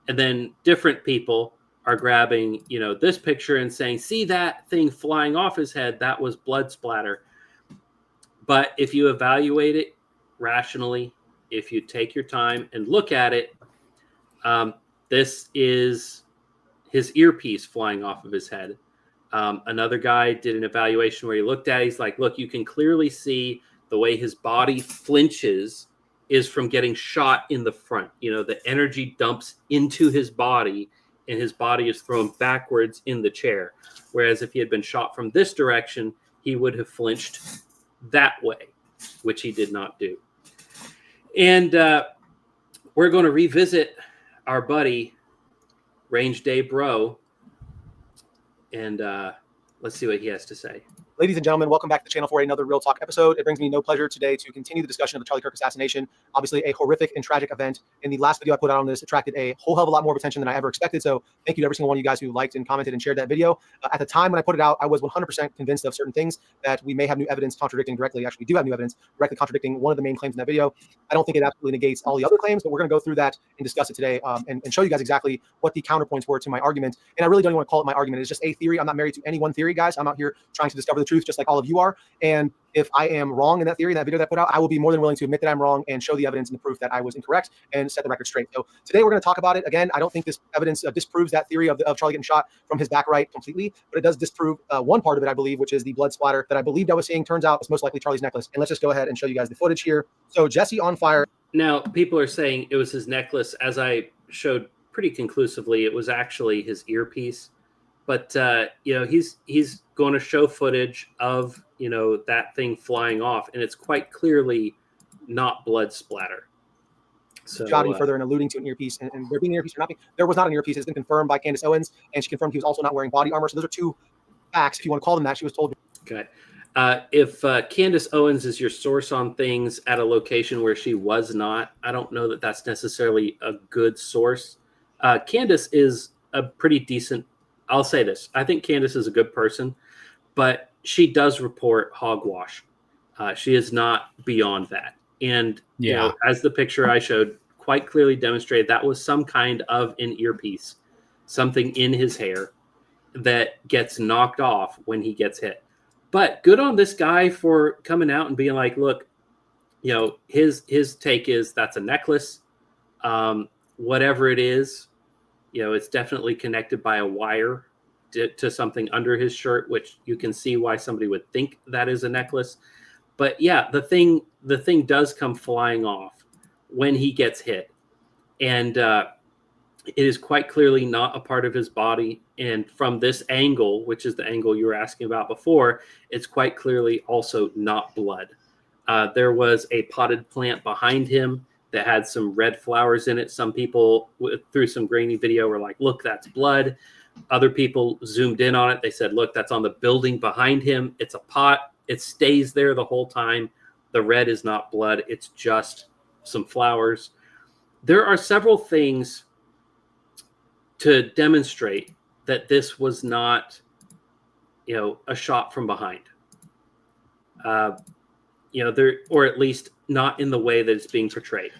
A: And then different people are grabbing, this picture and saying, see that thing flying off his head, that was blood splatter. But if you evaluate it rationally, if you take your time and look at it, this is his earpiece flying off of his head. Another guy did an evaluation where he looked at it. He's like, look, you can clearly see the way his body flinches is from getting shot in the front. The energy dumps into his body and his body is thrown backwards in the chair. Whereas if he had been shot from this direction, he would have flinched that way, which he did not do. And we're going to revisit our buddy, Range Day Bro, and let's see what he has to say.
C: Ladies and gentlemen, welcome back to the channel for another Real Talk episode. It brings me no pleasure today to continue the discussion of the Charlie Kirk assassination. Obviously, a horrific and tragic event. In the last video I put out on this, attracted a whole hell of a lot more attention than I ever expected. So thank you to every single one of you guys who liked and commented and shared that video. At the time when I put it out, I was 100% convinced of certain things that we may have new evidence contradicting directly. Actually, we do have new evidence directly contradicting one of the main claims in that video. I don't think it absolutely negates all the other claims, but we're going to go through that and discuss it today and show you guys exactly what the counterpoints were to my argument. And I really don't even want to call it my argument. It's just a theory. I'm not married to any one theory, guys. I'm out here trying to discover the truth just like all of you are. And if I am wrong in that theory, in that video that I put out, I will be more than willing to admit that I'm wrong and show the evidence and the proof that I was incorrect and set the record straight. So today we're going to talk about it. Again, I don't think this evidence disproves that theory of Charlie getting shot from his back right completely, but it does disprove one part of it, I believe, which is the blood splatter that I believed I was seeing. Turns out it's most likely Charlie's necklace. And let's just go ahead and show you guys the footage here. So Jesse on fire.
A: Now, people are saying it was his necklace. As I showed pretty conclusively, it was actually his earpiece. But, he's going to show footage of, that thing flying off, and it's quite clearly not blood splatter. So,
C: Shot further and alluding to an earpiece, and there being an earpiece or not being, there was not an earpiece. It's been confirmed by Candace Owens, and she confirmed he was also not wearing body armor. So those are two facts, if you want to call them that. She was told.
A: Okay. If Candace Owens is your source on things at a location where she was not, I don't know that that's necessarily a good source. Candace is a pretty decent. I'll say this. I think Candace is a good person, but she does report hogwash. She is not beyond that. And as the picture I showed quite clearly demonstrated, that was some kind of an earpiece, something in his hair that gets knocked off when he gets hit. But good on this guy for coming out and being like, look, his take is that's a necklace. Whatever it is, it's definitely connected by a wire to something under his shirt, which you can see why somebody would think that is a necklace. But yeah, the thing does come flying off when he gets hit. And it is quite clearly not a part of his body. And from this angle, which is the angle you were asking about before, it's quite clearly also not blood. There was a potted plant behind him that had some red flowers in it. Some people through some grainy video were like, look, that's blood. Other people zoomed in on it. They said, look, that's on the building behind him. It's a pot. It stays there the whole time. The red is not blood. It's just some flowers. There are several things to demonstrate that this was not, a shot from behind. There, or at least not in the way that it's being portrayed.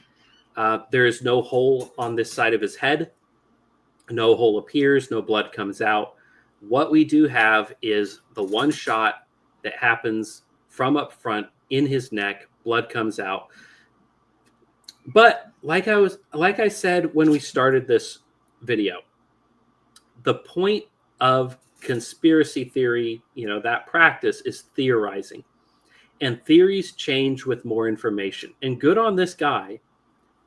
A: There is no hole on this side of his head. No hole appears, no blood comes out. What we do have is the one shot that happens from up front in his neck. Blood comes out. But like I said when we started this video, the point of conspiracy theory, that practice is theorizing. And theories change with more information. And good on this guy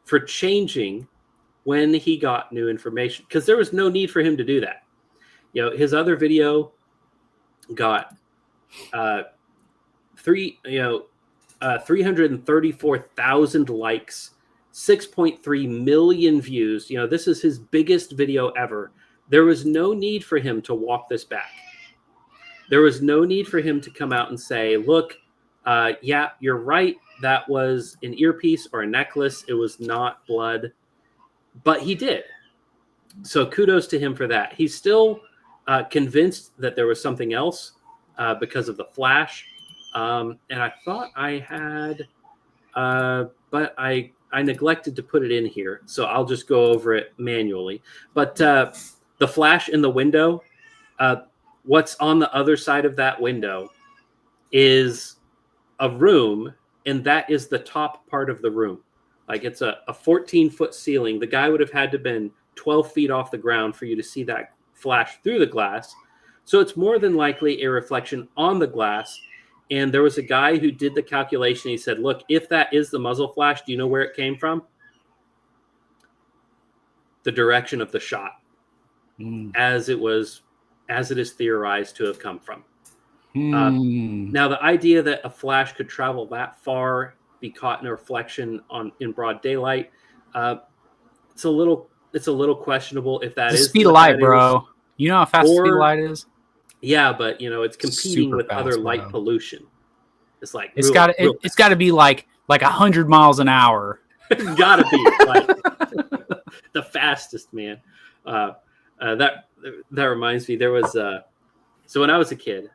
A: for changing when he got new information, because there was no need for him to do that. His other video got 334,000 likes, 6.3 million views. This is his biggest video ever. There was no need for him to walk this back. There was no need for him to come out and say, look, yeah, you're right. That was an earpiece or a necklace. It was not blood. But he did. So kudos to him for that. He's still convinced that there was something else because of the flash. And I thought I had, but I neglected to put it in here. So I'll just go over it manually. But the flash in the window, what's on the other side of that window is a room, and that is the top part of the room. Like it's a 14-foot ceiling. The guy would have had to been 12 feet off the ground for you to see that flash through the glass. So it's more than likely a reflection on the glass. And there was a guy who did the calculation. He said, look, if that is the muzzle flash, do you know where it came from? The direction of the shot, as it is theorized to have come from. Now, the idea that a flash could travel that far, be caught in a reflection in broad daylight, it's a little questionable if that is
B: the speed of light, bro. You know how fast the speed of light is?
A: Yeah, but it's competing
B: Super
A: with
B: fast,
A: other
B: bro.
A: light pollution. It's like
B: it's got to be like 100 miles an hour.
A: It's got to be like the fastest, man. That reminds me. There was so when I was a kid,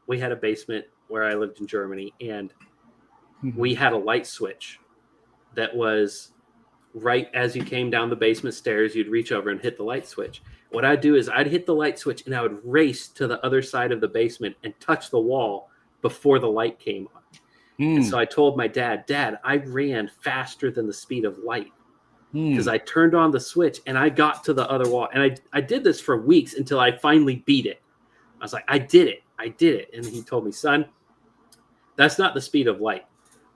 A: we had a basement where I lived in Germany, and we had a light switch that was right as you came down the basement stairs. You'd reach over and hit the light switch. What I'd do is I'd hit the light switch and I would race to the other side of the basement and touch the wall before the light came on. And so I told my dad, I ran faster than the speed of light because I turned on the switch and I got to the other wall. And I did this for weeks until I finally beat it. I was like, I did it. And he told me, son, that's not the speed of light.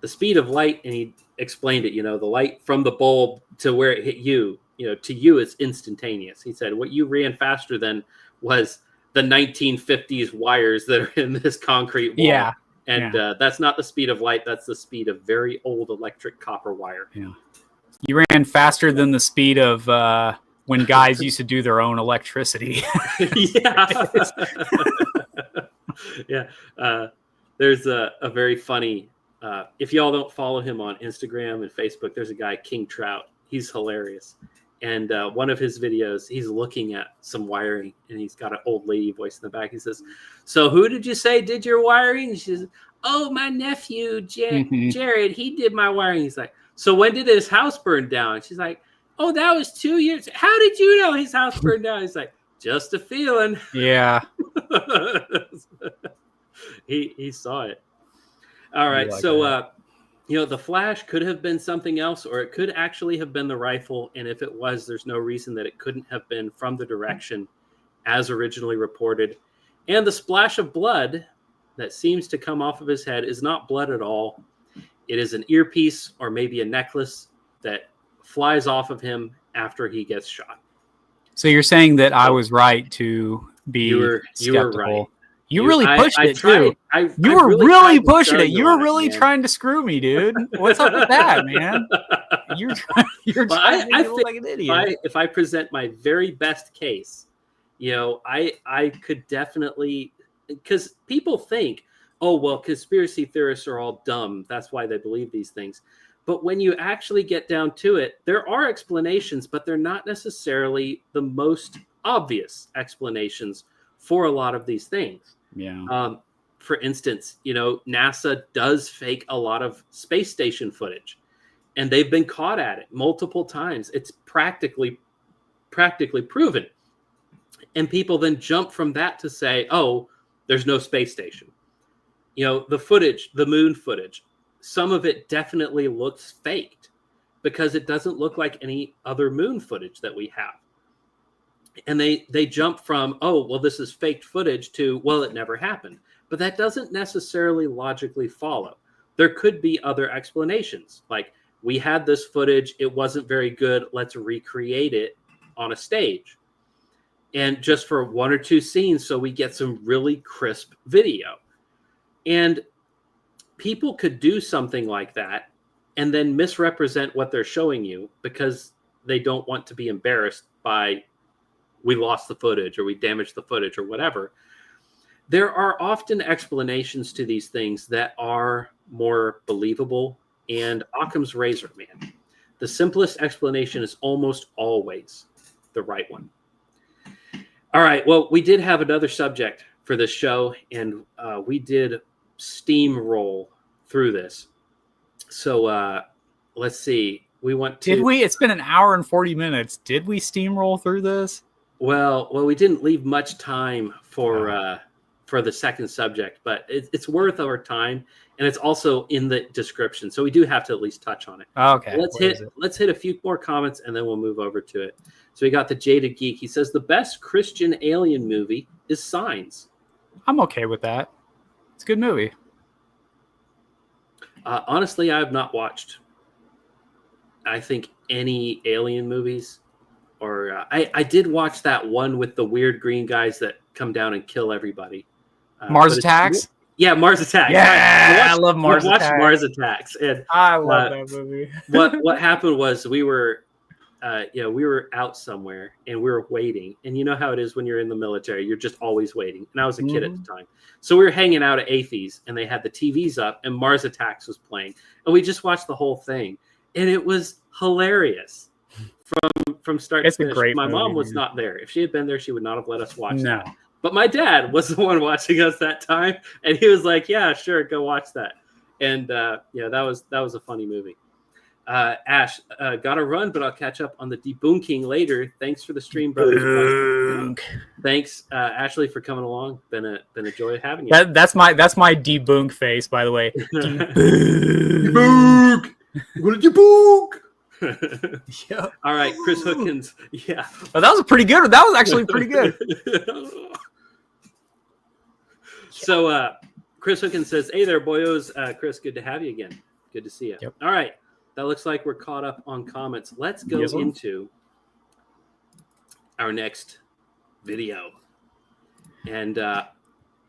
A: The speed of light, and he explained it, the light from the bulb to where it hit you, to you it's instantaneous. He said, what you ran faster than was the 1950s wires that are in this concrete wall.
B: Yeah.
A: And that's not the speed of light. That's the speed of very old electric copper wire.
B: Yeah. You ran faster than the speed of when guys used to do their own electricity.
A: Yeah. Yeah. There's a very funny, if y'all don't follow him on Instagram and Facebook, there's a guy, King Trout. He's hilarious. And one of his videos, he's looking at some wiring, and he's got an old lady voice in the back. He says, so who did you say did your wiring? She says, oh, my nephew, Jared, he did my wiring. He's like, so when did his house burn down? She's like, oh, that was 2 years. How did you know his house burned down? He's like, just a feeling.
B: Yeah.
A: He saw it. All right. So, the flash could have been something else, or it could actually have been the rifle. And if it was, there's no reason that it couldn't have been from the direction as originally reported. And the splash of blood that seems to come off of his head is not blood at all. It is an earpiece or maybe a necklace that flies off of him after he gets shot.
B: So you're saying that I was right to be skeptical.
A: You were right.
B: You really pushed it,
A: too.
B: You were really pushing it. You were really trying to screw me, dude. What's up with that, man? You're trying to make me look like an idiot.
A: If I present my very best case, I could definitely, because people think, oh, well, conspiracy theorists are all dumb. That's why they believe these things. But when you actually get down to it, there are explanations, but they're not necessarily the most obvious explanations for a lot of these things.
B: Yeah.
A: For instance, NASA does fake a lot of space station footage, and they've been caught at it multiple times. It's practically proven. And people then jump from that to say, oh, there's no space station. The footage, the moon footage, some of it definitely looks faked because it doesn't look like any other moon footage that we have. And they jump from, oh, well, this is faked footage to, well, it never happened. But that doesn't necessarily logically follow. There could be other explanations. Like, we had this footage, it wasn't very good, let's recreate it on a stage. And just for one or two scenes, so we get some really crisp video. And people could do something like that and then misrepresent what they're showing you because they don't want to be embarrassed by, we lost the footage or we damaged the footage or whatever. There are often explanations to these things that are more believable. And Occam's razor, man. The simplest explanation is almost always the right one. All right. Well, we did have another subject for this show, and we did steamroll through this. So let's see. We want to.
B: Did we? It's been an hour and 40 minutes. Did we steamroll through this?
A: Well, we didn't leave much time for the second subject, but it's worth our time, and it's also in the description, so we do have to at least touch on it.
B: Okay.
A: Let's hit a few more comments, and then we'll move over to it. So we got the Jaded Geek. He says the best Christian alien movie is Signs.
B: I'm okay with that. It's a good movie.
A: Honestly, I have not watched, I think, any alien movies. Or I did watch that one with the weird green guys that come down and kill everybody.
B: Mars Attacks?
A: Yeah, Mars Attacks.
B: Yeah, I love Mars Attacks.
A: Watched Mars Attacks. And
B: I love that movie.
A: what happened was we were out somewhere and we were waiting. And you know how it is when you're in the military, you're just always waiting. And I was a kid at the time. So we were hanging out at Athie's and they had the TVs up and Mars Attacks was playing. And we just watched the whole thing. And it was hilarious. From start to finish.
B: Great
A: my
B: movie,
A: mom was
B: man.
A: not there. If she had been there, she would not have let us watch
B: No.
A: that. But my dad was the one watching us that time, and he was like, "Yeah, sure, go watch that." And that was a funny movie. Ash, gotta run, but I'll catch up on the debunking later. Thanks for the stream, brothers. Thanks, Ashley, for coming along. Been a joy having you.
B: That's my debunk face, by the way.
A: Debunk. I'm gonna debunk. Yeah. All right, Chris Hookins. Yeah.
B: Oh, that was pretty good. That was actually pretty good.
A: So Chris Hookins says, "Hey there, boyos. Chris, good to have you again. Good to see you."
B: Yep.
A: All right. That looks like we're caught up on comments. Let's go into our next video. And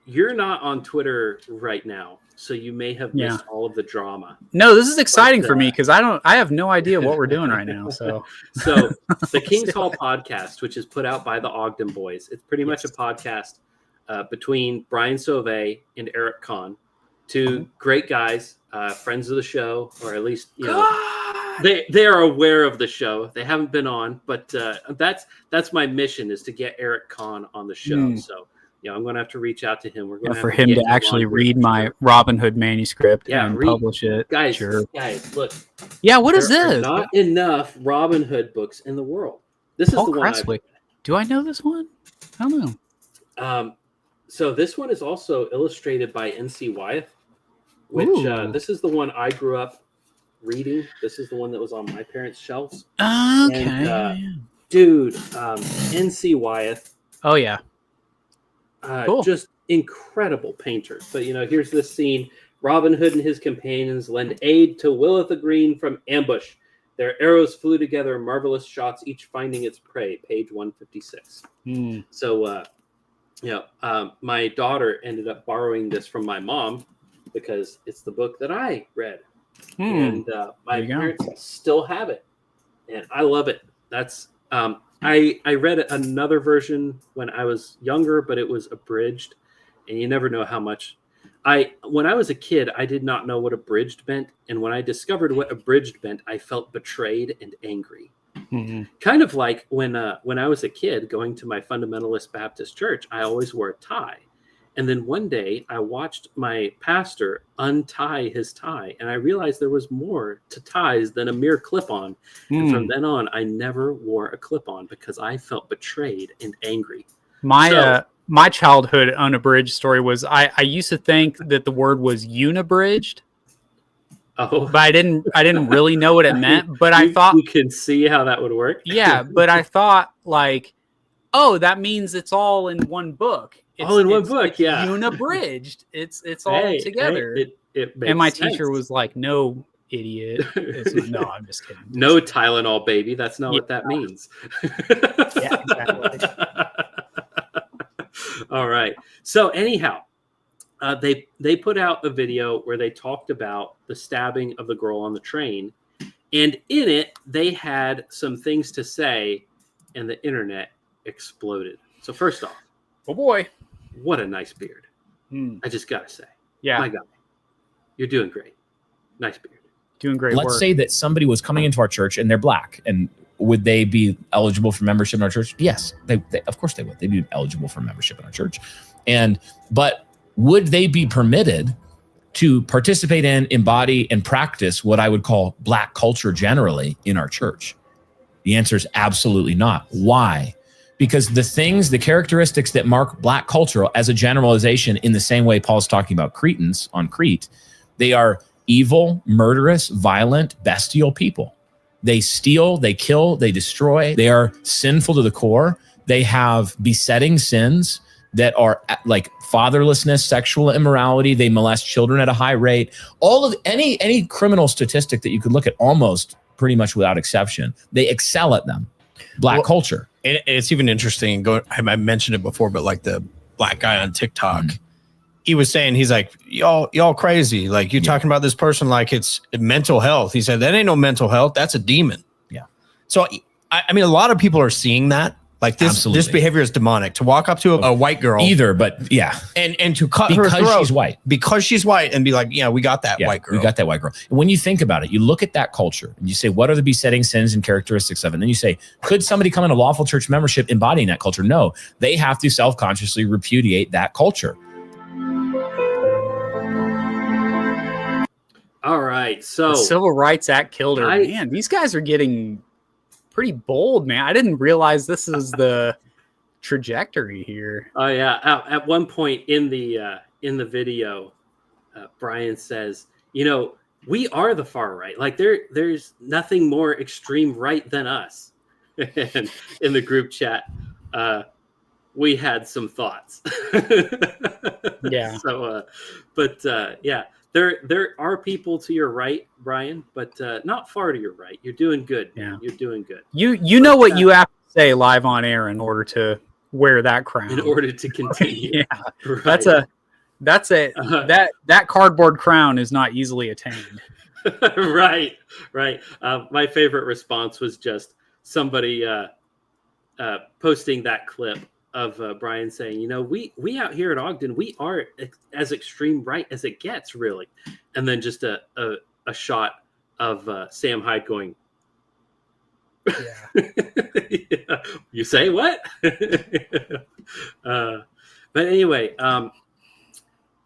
A: you're not on Twitter right now, so you may have missed all of the drama.
B: No, this is exciting for me because I have no idea what we're doing right now. So
A: the King's Hall podcast, which is put out by the Ogden boys, it's pretty much a podcast between Brian Sauvé and Eric Kahn, two great guys, friends of the show, or at least they are aware of the show. They haven't been on, but that's my mission, is to get Eric Kahn on the show. So I'm going to have to reach out to him. We're going to
B: for him to actually read my Robin Hood manuscript and publish it.
A: Guys, look.
B: Yeah, what is this?
A: There are not enough Robin Hood books in the world. This is the one.
B: Do I know this one? I don't
A: know. So this one is also illustrated by N.C. Wyeth, which this is the one I grew up reading. This is the one that was on my parents' shelves.
B: Okay.
A: And, dude, N.C. Wyeth.
B: Oh, yeah.
A: Cool. Just incredible painter. But, here's this scene. Robin Hood and his companions lend aid to Willith the Green from ambush. Their arrows flew together, marvelous shots, each finding its prey. Page 156. So, my daughter ended up borrowing this from my mom because it's the book that I read. And my parents still have it. And I love it. That's... I read another version when I was younger, but it was abridged, and you never know how much. When I was a kid, I did not know what abridged meant, and when I discovered what abridged meant, I felt betrayed and angry. Kind of like when I was a kid going to my fundamentalist Baptist church, I always wore a tie. And then one day I watched my pastor untie his tie, and I realized there was more to ties than a mere clip-on. And from then on, I never wore a clip-on because I felt betrayed and angry.
B: My childhood unabridged story was I used to think that the word was unabridged.
A: Oh,
B: but I didn't really know what it meant. But I thought
A: you can see how that would work.
B: Yeah, but I thought that means it's all in one book. It's unabridged. It's all together.
A: It makes
B: and my
A: sense.
B: Teacher was like, "No, idiot." No, I'm just kidding.
A: No Tylenol, baby. That's not what that means.
B: Yeah, exactly.
A: All right. So anyhow, they put out a video where they talked about the stabbing of the girl on the train, and in it they had some things to say, and the internet exploded. So first off,
B: oh boy,
A: what a nice beard. I just gotta say, my God, you're doing great. Nice beard.
B: Doing great.
G: Let's say that somebody was coming into our church and they're black, and would they be eligible for membership in our church? Yes, they of course they would. They'd be eligible for membership in our church. But would they be permitted to participate in, embody, and practice what I would call Black culture generally in our church? The answer is absolutely not. Why? Because the characteristics that mark Black culture as a generalization, in the same way Paul's talking about Cretans on Crete, they are evil, murderous, violent, bestial people. They steal, they kill, they destroy. They are sinful to the core. They have besetting sins that are like fatherlessness, sexual immorality. They molest children at a high rate. All of any criminal statistic that you could look at, almost pretty much without exception, they excel at them. Black culture.
H: And it's even interesting. I mentioned it before, but like the black guy on TikTok, he was saying, he's like, y'all crazy. Like, you talking about this person like it's mental health. He said, that ain't no mental health. That's a demon.
G: Yeah.
H: So, I mean, a lot of people are seeing that. Like, this behavior is demonic. To walk up to a white girl.
G: But yeah.
H: And to cut her throat.
G: Because she's white.
H: Because she's white, and be like, yeah, we got that white girl.
G: We got that white girl. And when you think about it, you look at that culture and you say, what are the besetting sins and characteristics of it? And then you say, could somebody come in a lawful church membership embodying that culture? No, they have to self-consciously repudiate that culture.
A: All right. So
B: the Civil Rights Act killed her. Man, these guys are getting pretty bold, man. I didn't realize this is the trajectory here.
A: Oh yeah. At one point in the video, Brian says, we are the far right. Like there's nothing more extreme right than us. And in the group chat, we had some thoughts.
B: Yeah.
A: So, yeah. There are people to your right, Brian, but not far to your right. You're doing good. Man.
B: Yeah.
A: You're doing good.
B: You know what you have to say live on air in order to wear that crown.
A: In order to continue.
B: Yeah.
A: Right.
B: That cardboard crown is not easily attained.
A: Right. My favorite response was just somebody posting that clip of Brian saying, we out here at Ogden, we are as extreme right as it gets, really. And then just a shot of Sam Hyde going, yeah. You say what? But anyway,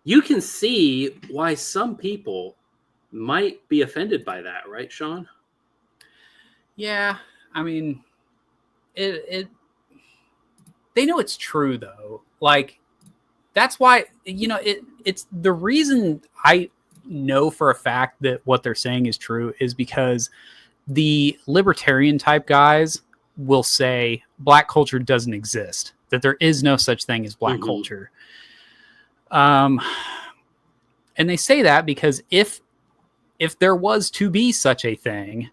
A: you can see why some people might be offended by that, right, Sean?
B: Yeah, I mean, they know it's true though. Like, that's why, it's the reason I know for a fact that what they're saying is true is because the libertarian type guys will say Black culture doesn't exist, that there is no such thing as Black culture. And they say that because if there was to be such a thing,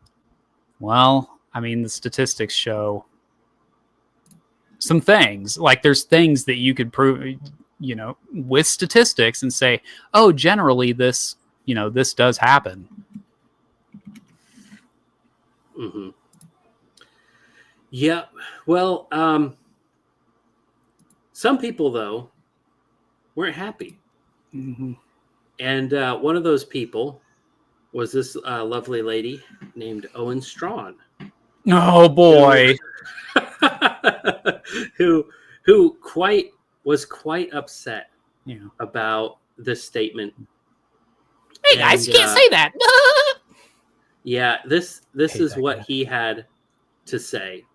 B: well, I mean, the statistics show some things. Like, there's things that you could prove, with statistics and say, oh, generally this does happen.
A: Mm-hmm. Yeah. Well, some people though weren't happy.
B: Mm-hmm.
A: And one of those people was this lovely lady named Owen Strawn.
B: Oh boy.
A: who was quite upset about this statement.
B: Hey guys, you can't say that.
A: Yeah, this is what he had to say.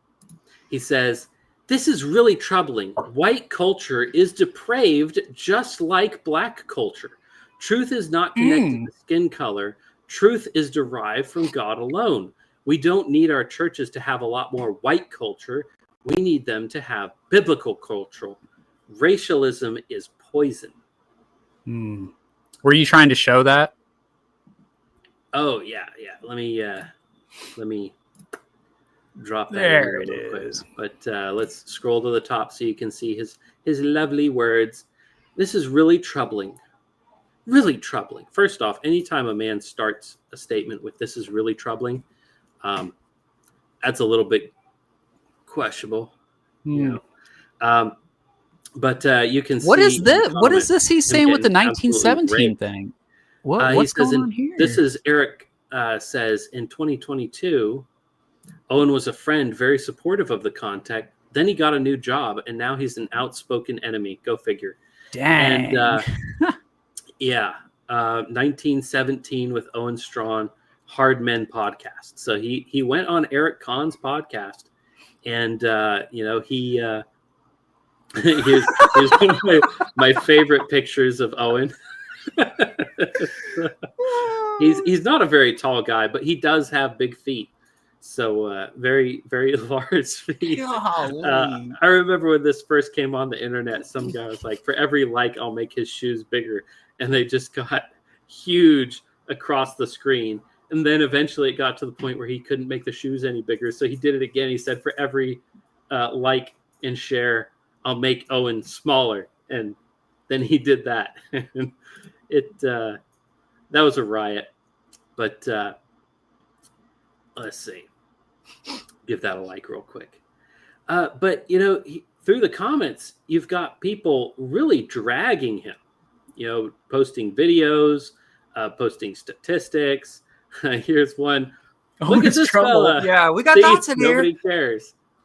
A: He says, "This is really troubling. White culture is depraved just like Black culture. Truth is not connected to skin color. Truth is derived from God alone. We don't need our churches to have a lot more white culture. We need them to have biblical culture. Racialism is poison."
B: Were you trying to show that?
A: Oh yeah. Let me drop that.
B: There
A: in
B: it
A: quick.
B: is.
A: But let's scroll to the top so you can see his lovely words. This is really troubling. Really troubling. First off, anytime a man starts a statement with "this is really troubling," that's a little bit questionable. But you can see.
B: What is this? What is this he's saying with the 1917 thing? What's going on here?
A: This is Eric says in 2022, Owen was a friend, very supportive of the content. Then he got a new job, and now he's an outspoken enemy. Go figure.
B: Dang.
A: And 1917 with Owen Strawn, Hard Men podcast. So he went on Eric Kahn's podcast, and here's one of my favorite pictures of Owen. He's not a very tall guy, but he does have big feet. So very, very large feet. I remember when this first came on the internet, some guy was like, for every like, I'll make his shoes bigger. And they just got huge across the screen. And then eventually it got to the point where he couldn't make the shoes any bigger. So he did it again. He said, for every like and share, I'll make Owen smaller. And then he did that. That was a riot. But let's see. Give that a like real quick. But, through the comments, you've got people really dragging him, posting videos, posting statistics. Here's one. Look at this fella.
I: Yeah, we got dots in here.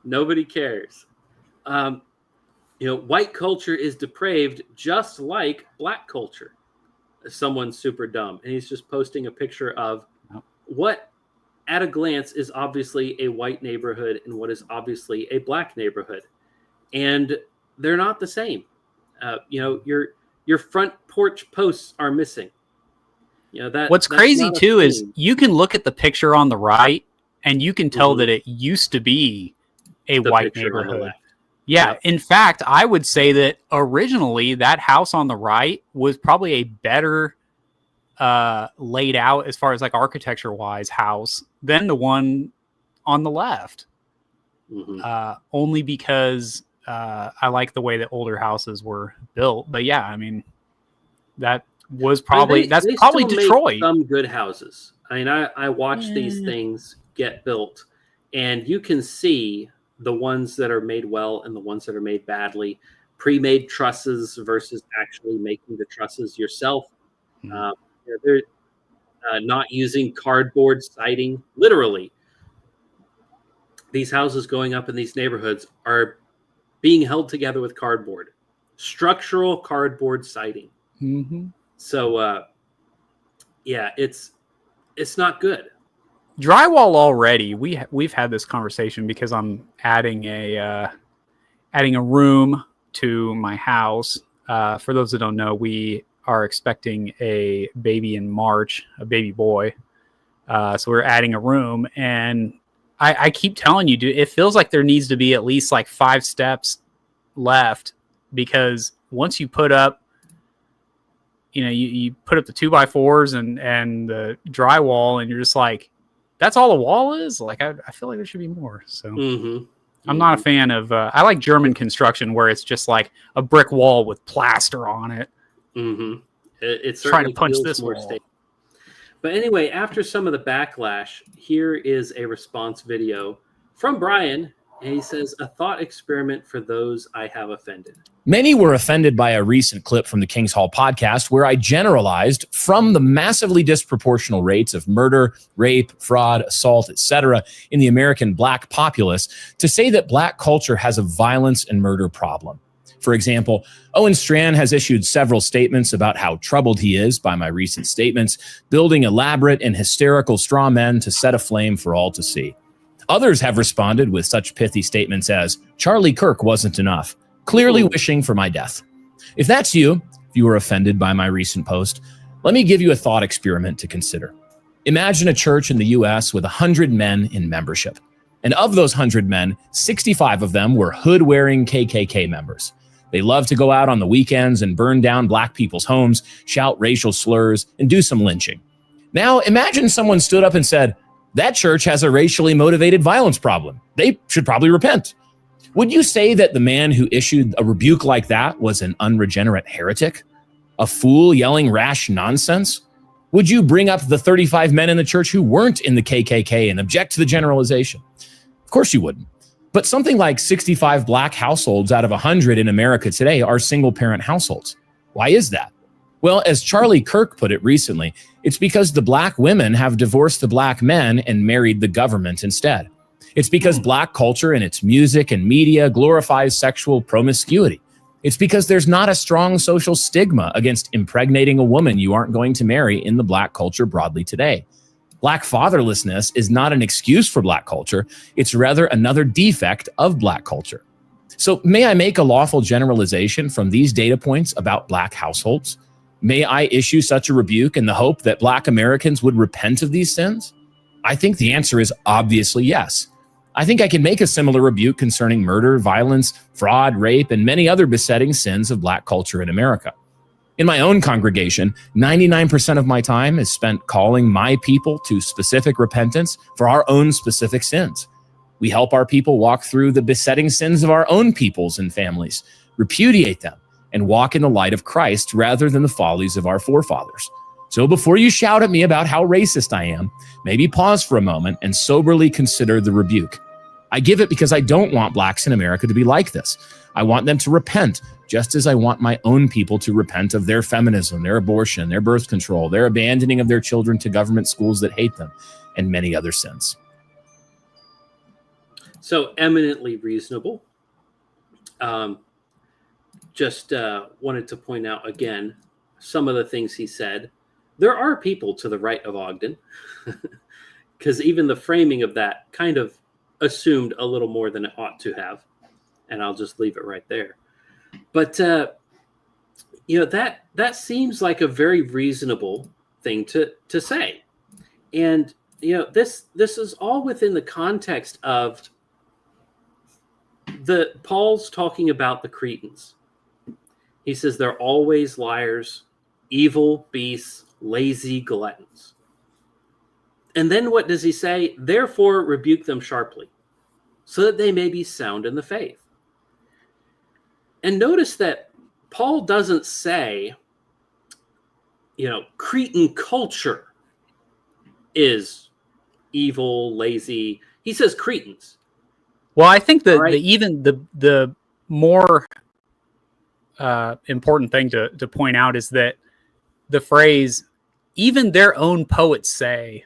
A: Nobody cares. White culture is depraved just like black culture. Someone's super dumb. And he's just posting a picture of what at a glance is obviously a white neighborhood and what is obviously a black neighborhood. And they're not the same. Your front porch posts are missing.
B: What's crazy too is you can look at the picture on the right and you can tell that it used to be a white neighborhood. Yeah. In fact, I would say that originally that house on the right was probably a better laid out as far as like architecture wise house than the one on the left. Only because I like the way that older houses were built. But yeah, I mean, that was probably that's probably Detroit.
A: Some good houses. I mean, I watch these things get built, and you can see the ones that are made well and the ones that are made badly. Pre-made trusses versus actually making the trusses yourself. They're not using cardboard siding. Literally, these houses going up in these neighborhoods are being held together with cardboard, structural cardboard siding. So, it's not good.
B: Drywall already. We've had this conversation because I'm adding a room to my house. For those that don't know, we are expecting a baby in March, a baby boy. So we're adding a room, and I keep telling you, dude, it feels like there needs to be at least like 5 steps left, because once you put up, you put up the 2x4s and the drywall, and you're just like, that's all the wall is? Like, I feel like there should be more. So I'm not a fan of, I like German construction where it's just like a brick wall with plaster on it.
A: It's
B: trying to punch this
A: more
B: wall.
A: stable. But anyway, after some of the backlash, here is a response video from Brian. And he says, a thought experiment for those I have offended.
G: Many were offended by a recent clip from the King's Hall podcast where I generalized from the massively disproportional rates of murder, rape, fraud, assault, etc. in the American black populace to say that black culture has a violence and murder problem. For example, Owen Strachan has issued several statements about how troubled he is by my recent statements, building elaborate and hysterical straw men to set aflame for all to see. Others have responded with such pithy statements as, Charlie Kirk wasn't enough, clearly wishing for my death. If that's you, if you were offended by my recent post, let me give you a thought experiment to consider. Imagine a church in the U.S. with 100 men in membership. And of those 100 men, 65 of them were hood-wearing KKK members. They love to go out on the weekends and burn down black people's homes, shout racial slurs, and do some lynching. Now, imagine someone stood up and said, that church has a racially motivated violence problem. They should probably repent. Would you say that the man who issued a rebuke like that was an unregenerate heretic? A fool yelling rash nonsense? Would you bring up the 35 men in the church who weren't in the KKK and object to the generalization? Of course you wouldn't. But something like 65 black households out of 100 in America today are single-parent households. Why is that? Well, as Charlie Kirk put it recently, it's because the black women have divorced the black men and married the government instead. It's because Black culture and its music and media glorifies sexual promiscuity. It's because there's not a strong social stigma against impregnating a woman you aren't going to marry in the Black culture broadly today. Black fatherlessness is not an excuse for Black culture. It's rather another defect of Black culture. So may I make a lawful generalization from these data points about Black households? May I issue such a rebuke in the hope that Black Americans would repent of these sins? I think the answer is obviously yes. I think I can make a similar rebuke concerning murder, violence, fraud, rape, and many other besetting sins of Black culture in America. In my own congregation, 99% of my time is spent calling my people to specific repentance for our own specific sins. We help our people walk through the besetting sins of our own peoples and families, repudiate them, and walk in the light of Christ rather than the follies of our forefathers. So before you shout at me about how racist I am, maybe pause for a moment and soberly consider the rebuke. I give it because I don't want Blacks in America to be like this. I want them to repent, just as I want my own people to repent of their feminism, their abortion, their birth control, their abandoning of their children to government schools that hate them, and many other sins.
A: So eminently reasonable. Just wanted to point out again some of the things he said. There are people to the right of Ogden, because even the framing of that kind of assumed a little more than it ought to have. And I'll just leave it right there. But, that seems like a very reasonable thing to say. And, this is all within the context of Paul's talking about the Cretans. He says they're always liars, evil beasts, lazy gluttons. And then what does he say? Therefore, rebuke them sharply, so that they may be sound in the faith. And notice that Paul doesn't say, Cretan culture is evil, lazy. He says Cretans.
B: Well, I think that the more important thing to point out is that the phrase, even their own poets say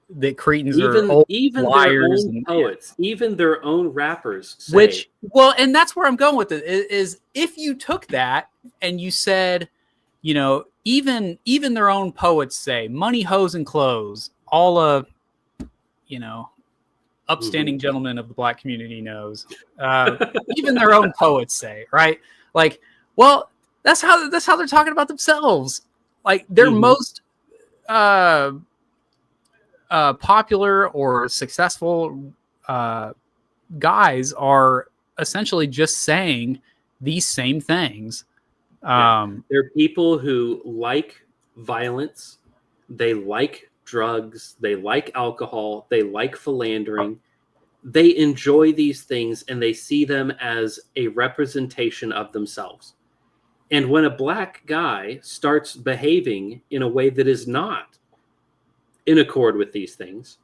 B: that Cretans are old liars.
A: Their own poets, even their own rappers say.
B: And that's where I'm going with it, is if you took that and you said, even their own poets say, money, hoes, and clothes, all upstanding gentleman of the Black community knows. Even their own poets say, right? Like, well, that's how they're talking about themselves. Like their most popular or successful guys are essentially just saying these same things.
A: They're people who like violence, they like drugs, they like alcohol, they like philandering. They enjoy these things and they see them as a representation of themselves. And when a Black guy starts behaving in a way that is not in accord with these things,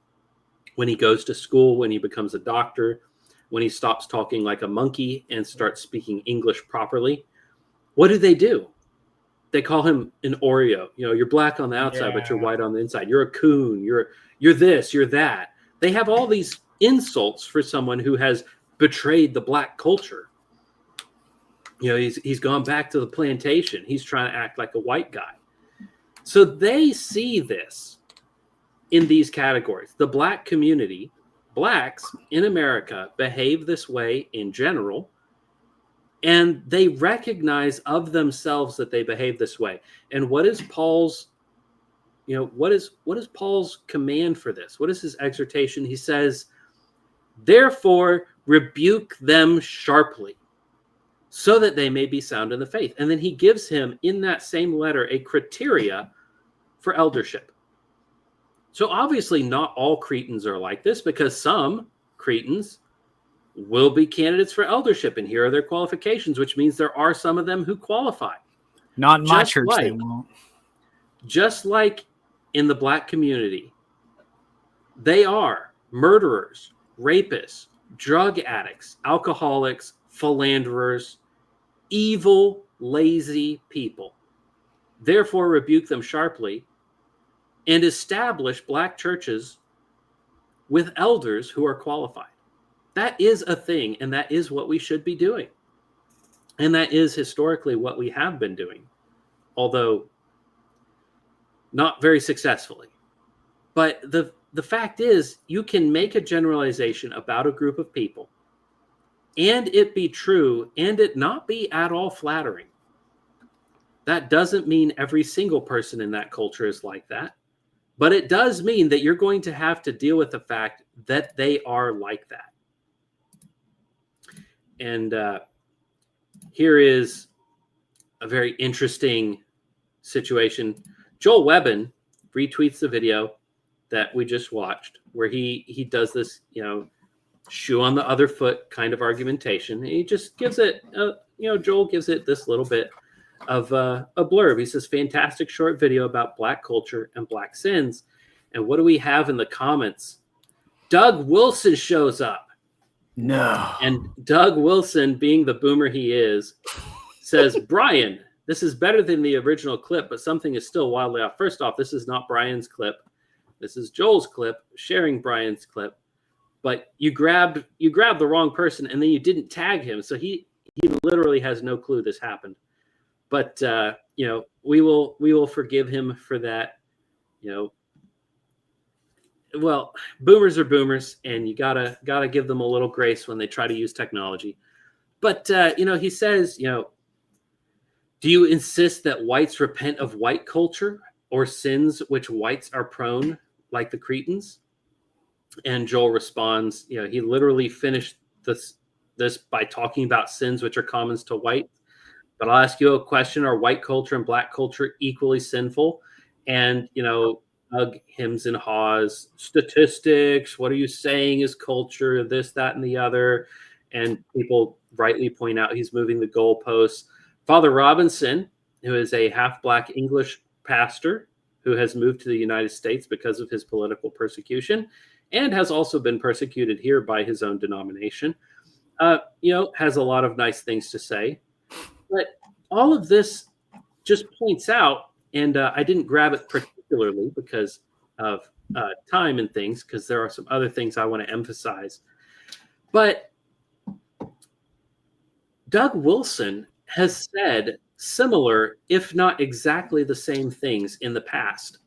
A: when he goes to school, when he becomes a doctor, when he stops talking like a monkey and starts speaking English properly, what do? They call him an Oreo. You're Black on the outside, but you're white on the inside. You're a coon. You're this, you're that. They have all these insults for someone who has betrayed the Black culture. He's gone back to the plantation. He's trying to act like a white guy. So they see this in these categories. The Black community, Blacks in America, behave this way in general, and they recognize of themselves that they behave this way. And what is Paul's, what is Paul's command for this? What is his exhortation? He says, therefore, rebuke them sharply, so that they may be sound in the faith. And then he gives him in that same letter a criteria for eldership. So obviously not all Cretans are like this, because some Cretans will be candidates for eldership, and here are their qualifications, which means there are some of them who qualify.
B: Not in my church, they won't.
A: Just like in the Black community, they are murderers, rapists, drug addicts, alcoholics, philanderers, evil, lazy people. Therefore, rebuke them sharply and establish Black churches with elders who are qualified. That is a thing, and that is what we should be doing. And that is historically what we have been doing, although not very successfully. But the fact is, you can make a generalization about a group of people and it be true and it not be at all flattering. That doesn't mean every single person in that culture is like that, but it does mean that you're going to have to deal with the fact that they are like that. And here is a very interesting situation. Joel Webbin retweets the video that we just watched, where he does this, shoe on the other foot kind of argumentation. He just gives it, Joel gives it this little bit of a blurb. He says, fantastic short video about Black culture and Black sins. And what do we have in the comments? Doug Wilson shows up.
B: No.
A: And Doug Wilson, being the boomer he is, says, Brian, this is better than the original clip, but something is still wildly off. First off, this is not Brian's clip. This is Joel's clip, sharing Brian's clip. But you grabbed the wrong person, and then you didn't tag him. So he literally has no clue this happened. But we will forgive him for that. Well, boomers are boomers, and you gotta give them a little grace when they try to use technology. But he says, do you insist that whites repent of white culture or sins which whites are prone, like the Cretans? And Joel responds, he literally finished this by talking about sins which are common to whites. But I'll ask you a question: are white culture and Black culture equally sinful? And hems and haws, statistics, what are you saying is culture, this, that, and the other. And people rightly point out he's moving the goalposts. Father Robinson, who is a half-Black English pastor who has moved to the United States because of his political persecution and has also been persecuted here by his own denomination, has a lot of nice things to say. But all of this just points out, and I didn't grab it particularly because of time and things, because there are some other things I want to emphasize. But Doug Wilson has said similar, if not exactly the same things in the past.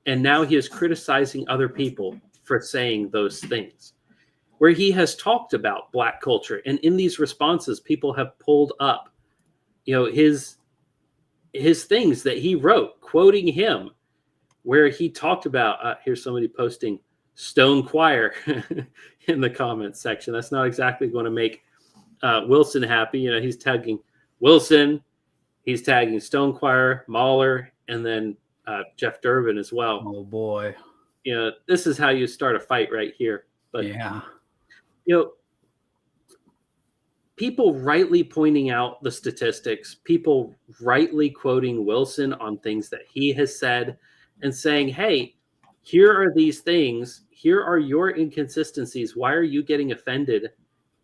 A: And now he is criticizing other people for saying those things, where he has talked about Black culture. And in these responses, people have pulled up, his things that he wrote, quoting him, where he talked about, here's somebody posting Stone Choir in the comments section. That's not exactly going to make Wilson happy. He's tagging Wilson, he's tagging Stone Choir, Mahler, and then Jeff Durbin as well.
B: Oh boy.
A: This is how you start a fight right here. But
B: yeah,
A: people rightly pointing out the statistics, people rightly quoting Wilson on things that he has said and saying, hey, here are these things. Here are your inconsistencies. Why are you getting offended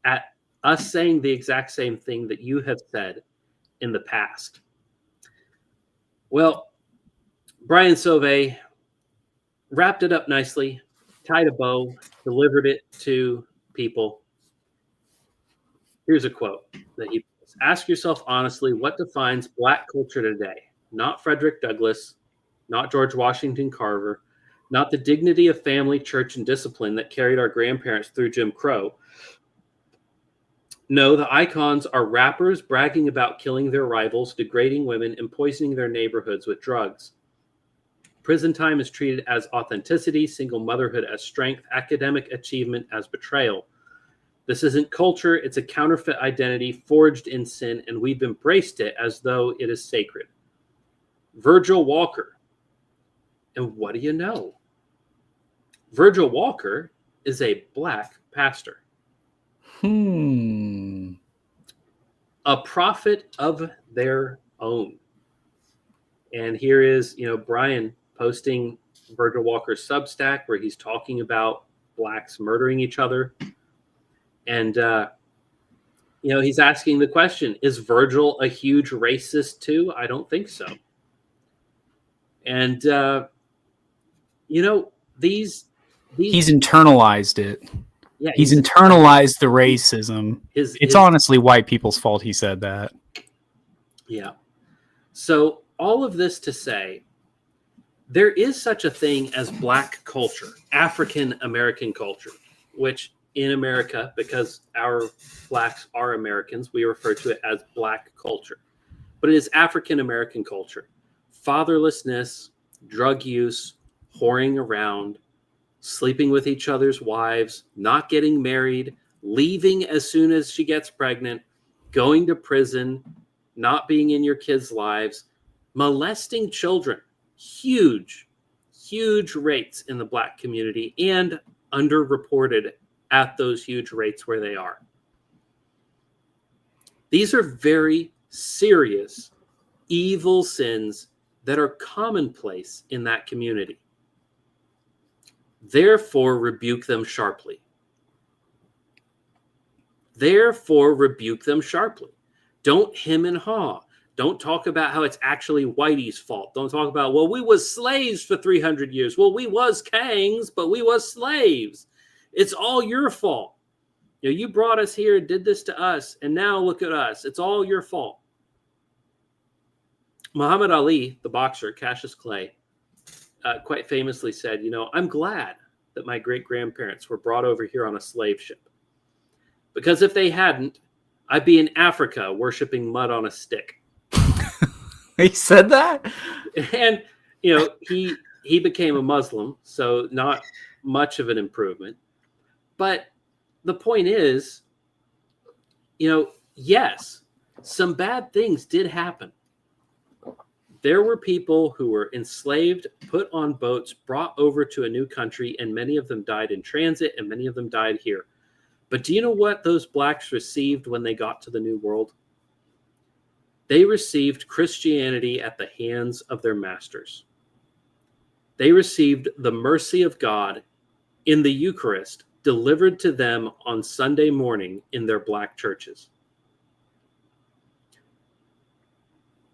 A: at us saying the exact same thing that you have said in the past? Well, Brian Sauvé wrapped it up nicely, tied a bow, delivered it to people. Here's a quote that he puts. Ask yourself honestly, what defines Black culture today? Not Frederick Douglass, not George Washington Carver, not the dignity of family, church, and discipline that carried our grandparents through Jim Crow. No, the icons are rappers bragging about killing their rivals, degrading women, and poisoning their neighborhoods with drugs. Prison time is treated as authenticity, single motherhood as strength, academic achievement as betrayal. This isn't culture, it's a counterfeit identity forged in sin, and we've embraced it as though it is sacred. Virgil Walker. And what do you know? Virgil Walker is a Black pastor. A prophet of their own. And here is, Brian posting Virgil Walker's Substack, where he's talking about Blacks murdering each other. And, he's asking the question, is Virgil a huge racist too? I don't think so. And, these
B: he's internalized it.
A: Yeah,
B: he's internalized the racism. It's honestly white people's fault he said that.
A: Yeah. So all of this to say, there is such a thing as Black culture, African American culture, which in America, because our Blacks are Americans, we refer to it as Black culture. But it is African American culture. Fatherlessness, drug use, whoring around, sleeping with each other's wives, not getting married, leaving as soon as she gets pregnant, going to prison, not being in your kids' lives, molesting children. Huge rates in the Black community and underreported at those huge rates where they are. These are very serious, evil sins that are commonplace in that community. Therefore, rebuke them sharply. Therefore, rebuke them sharply. Don't hem and haw. Don't talk about how it's actually Whitey's fault. Don't talk about, well, we was slaves for 300 years. Well, we was kings, but we was slaves. It's all your fault. You know, you brought us here, did this to us, and now look at us. It's all your fault. Muhammad Ali, the boxer, Cassius Clay, quite famously said, you know, I'm glad that my great-grandparents were brought over here on a slave ship. Because if they hadn't, I'd be in Africa worshiping mud on a stick.
B: He said that?
A: And, you know, he became a Muslim, so not much of an improvement. But the point is, you know, yes, some bad things did happen. There were people who were enslaved, put on boats, brought over to a new country, and many of them died in transit, and many of them died here. But do you know what those Blacks received when they got to the New World? They received Christianity at the hands of their masters. They received the mercy of God in the Eucharist delivered to them on Sunday morning in their Black churches.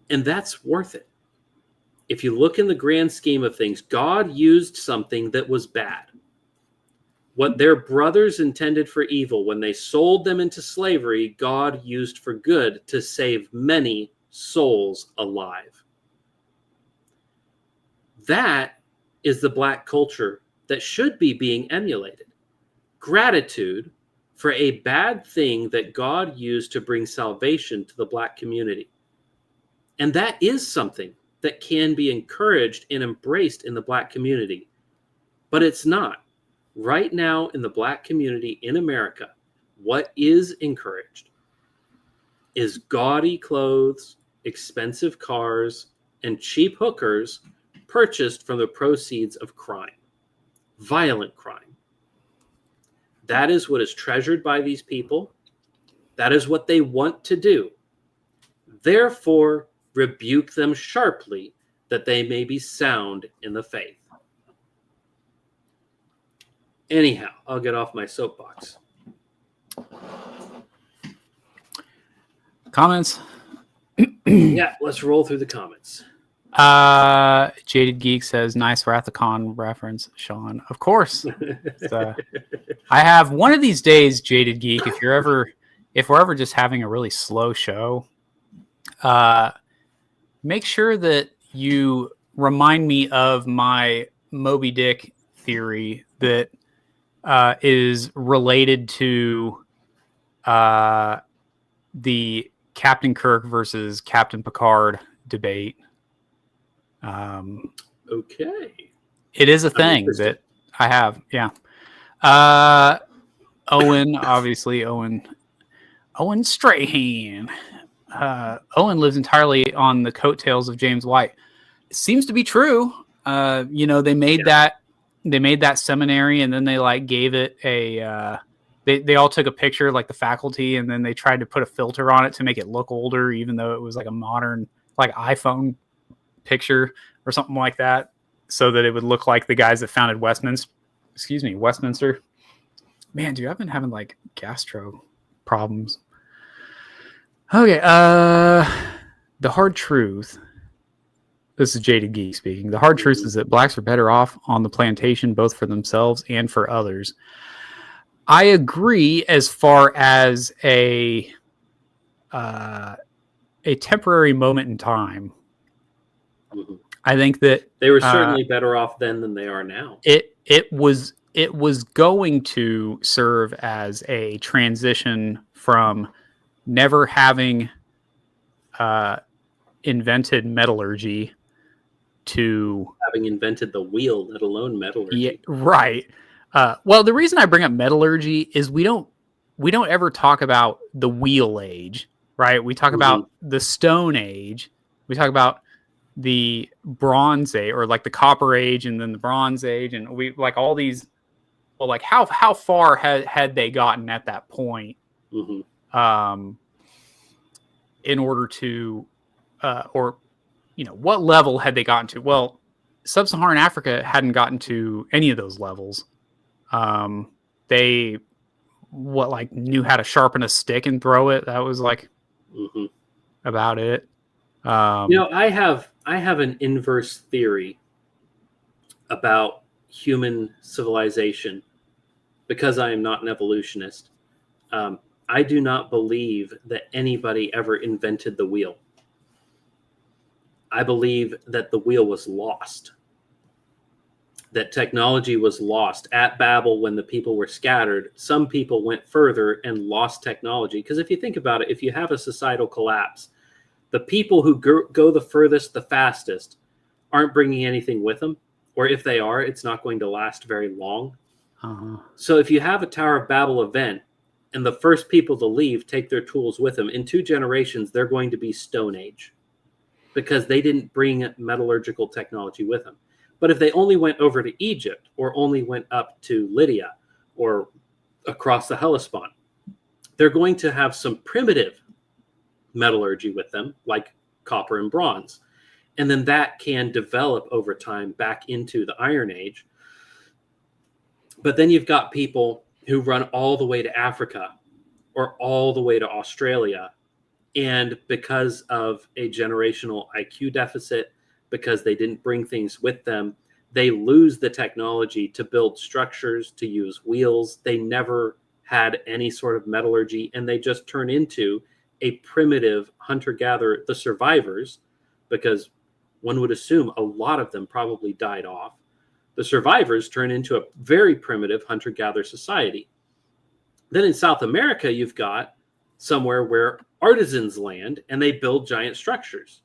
A: And that's worth it. If you look in the grand scheme of things, God used something that was bad. What their brothers intended for evil, when they sold them into slavery, God used for good to save many souls alive. That is the Black culture that should be being emulated. Gratitude for a bad thing that God used to bring salvation to the Black community. And that is something that can be encouraged and embraced in the Black community. But it's not. Right now in the Black community in America, what is encouraged is gaudy clothes, expensive cars, and cheap hookers purchased from the proceeds of crime, violent crime. That is what is treasured by these people. That is what they want to do. Therefore, rebuke them sharply that they may be sound in the faith. Anyhow, I'll get off my soapbox.
B: Comments?
A: Yeah, let's roll through the comments.
B: Jaded Geek says, nice Wrathacon reference, Sean. Of course. I have one of these days, Jaded Geek, if we're ever just having a really slow show, make sure that you remind me of my Moby Dick theory that is related to the Captain Kirk versus Captain Picard debate.
A: Okay.
B: It is a thing that I have. Yeah. Owen, obviously, Owen Strahan. Owen lives entirely on the coattails of James White. It seems to be true. You know, they made that seminary, and then they like gave it a. They all took a picture, like the faculty, and then they tried to put a filter on it to make it look older, even though it was like a modern, like iPhone picture or something like that, so that it would look like the guys that founded Westminster. Man, dude, I've been having like gastro problems. Okay, the hard truth. This is Jaded Geek speaking. The hard truth is that blacks are better off on the plantation, both for themselves and for others. I agree as far as a temporary moment in time.
A: Mm-hmm.
B: I think that
A: they were certainly better off then than they are now.
B: It was going to serve as a transition from never having invented metallurgy to
A: having invented the wheel, let alone metallurgy.
B: Yeah, right. Well, the reason I bring up metallurgy is we don't ever talk about the wheel age, right? We talk about the Stone Age. We talk about the Bronze Age, or like the Copper Age, and then the Bronze Age, and we like all these. Well, like how far had they gotten at that point?
A: Mm-hmm.
B: In order to, or what level had they gotten to? Well, Sub-Saharan Africa hadn't gotten to any of those levels. They knew how to sharpen a stick and throw it. That was like about it.
A: I have an inverse theory about human civilization because I am not an evolutionist. I do not believe that anybody ever invented the wheel. I believe that the wheel was lost. That technology was lost at Babel when the people were scattered. Some people went further and lost technology. Because if you think about it, if you have a societal collapse, the people who go the furthest, the fastest, aren't bringing anything with them. Or if they are, it's not going to last very long. So if you have a Tower of Babel event and the first people to leave take their tools with them, in 2 generations, they're going to be Stone Age because they didn't bring metallurgical technology with them. But if they only went over to Egypt or only went up to Lydia or across the Hellespont, they're going to have some primitive metallurgy with them, like copper and bronze. And then that can develop over time back into the Iron Age. But then you've got people who run all the way to Africa or all the way to Australia. And because of a generational IQ deficit, because they didn't bring things with them, they lose the technology to build structures, to use wheels. They never had any sort of metallurgy, and they just turn into a primitive hunter-gatherer, the survivors, because one would assume a lot of them probably died off. The survivors turn into a very primitive hunter-gatherer society. Then in South America, you've got somewhere where artisans land and they build giant structures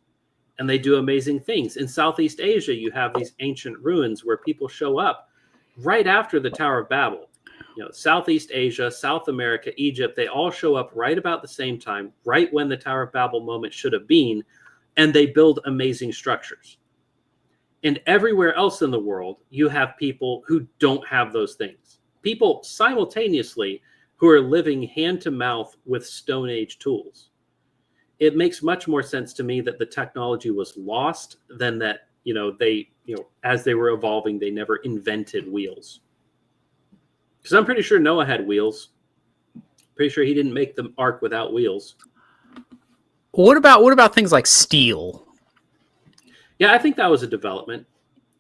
A: and they do amazing things. In Southeast Asia, you have these ancient ruins where people show up right after the Tower of Babel. Southeast Asia, South America, Egypt, they all show up right about the same time, right when the Tower of Babel moment should have been, and they build amazing structures. And everywhere else in the world, you have people who don't have those things. People simultaneously who are living hand to mouth with Stone Age tools. It makes much more sense to me that the technology was lost than that, as they were evolving, they never invented wheels. Because I'm pretty sure Noah had wheels. Pretty sure he didn't make the ark without wheels.
B: What about things like steel?
A: Yeah, I think that was a development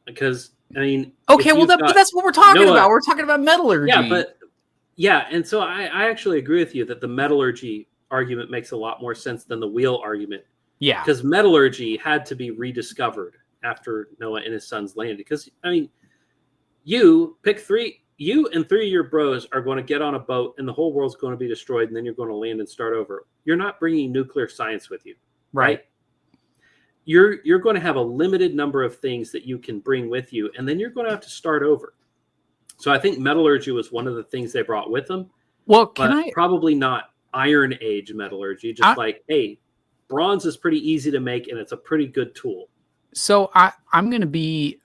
A: because
B: okay, but that's what we're talking about. We're talking about metallurgy.
A: And so I actually agree with you that the metallurgy argument makes a lot more sense than the wheel argument.
B: Yeah,
A: because metallurgy had to be rediscovered after Noah and his sons landed. Because you pick 3. You and 3 of your bros are going to get on a boat, and the whole world's going to be destroyed, and then you're going to land and start over. You're not bringing nuclear science with you, right? You're going to have a limited number of things that you can bring with you, and then you're going to have to start over. So I think metallurgy was one of the things they brought with them.
B: Well,
A: probably not Iron Age metallurgy. Hey, bronze is pretty easy to make, and it's a pretty good tool.
B: So I'm going to be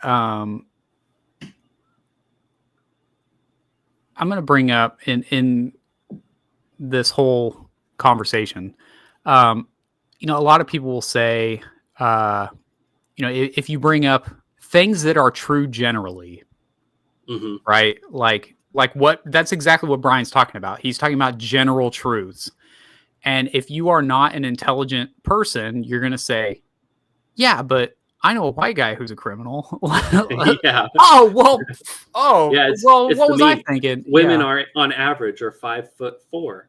B: I'm going to bring up in this whole conversation. A lot of people will say, if you bring up things that are true generally, right? Like that's exactly what Brian's talking about. He's talking about general truths. And if you are not an intelligent person, you're going to say, yeah, but I know a white guy who's a criminal.
A: Yeah.
B: Oh, well. Oh,
A: Yeah,
B: well,
A: it's
B: what
A: the
B: was I
A: meme.
B: thinking?
A: Women are on average are 5'4",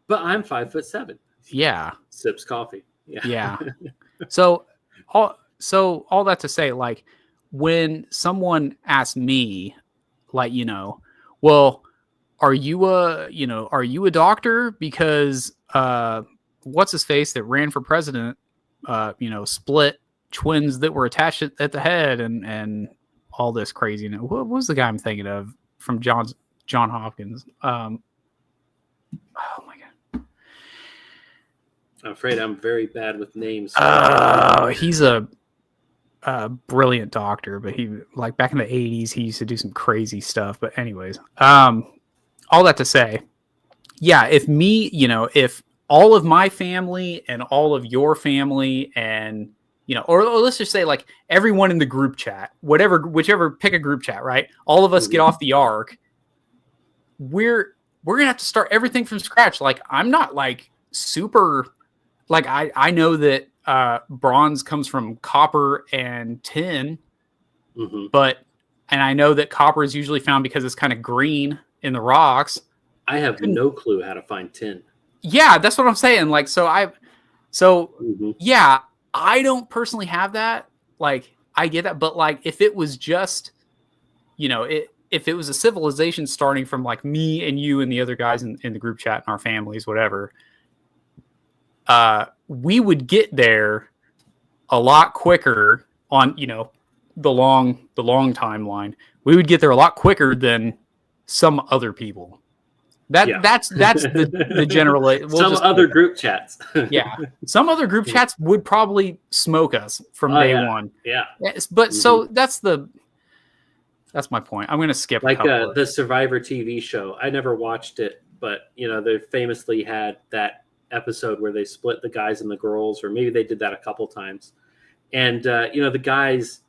A: but I'm 5'7".
B: Yeah.
A: Sips coffee. Yeah.
B: Yeah. So all that to say, like, when someone asks me, like, well, are you a doctor? Because what's his face that ran for president, split twins that were attached at the head and all this craziness. What was the guy I'm thinking of from John Hopkins? Oh my god.
A: I'm afraid I'm very bad with names.
B: He's a brilliant doctor, but he, like, back in the 80s, he used to do some crazy stuff. But anyways, all that to say, yeah, if all of my family and all of your family and, or let's just say, like, everyone in the group chat, whichever, pick a group chat, right? All of us get off the ark. We're going to have to start everything from scratch. Like, I'm not like super, like, I know that bronze comes from copper and tin, and I know that copper is usually found because it's kind of green in the rocks.
A: I have no clue how to find tin. Yeah,
B: that's what I'm saying. Like, yeah, I don't personally have that. Like, I get that, but like, if it was just, if it was a civilization starting from like me and you and the other guys in the group chat and our families, whatever, we would get there a lot quicker on, the long timeline. We would get there a lot quicker than some other people. That's the general.
A: Other group chats.
B: Yeah, some other group chats would probably smoke us from day one.
A: Yeah,
B: but so that's my point. I'm going to skip
A: like the Survivor TV show. I never watched it, but they famously had that episode where they split the guys and the girls, or maybe they did that a couple times. And the guys,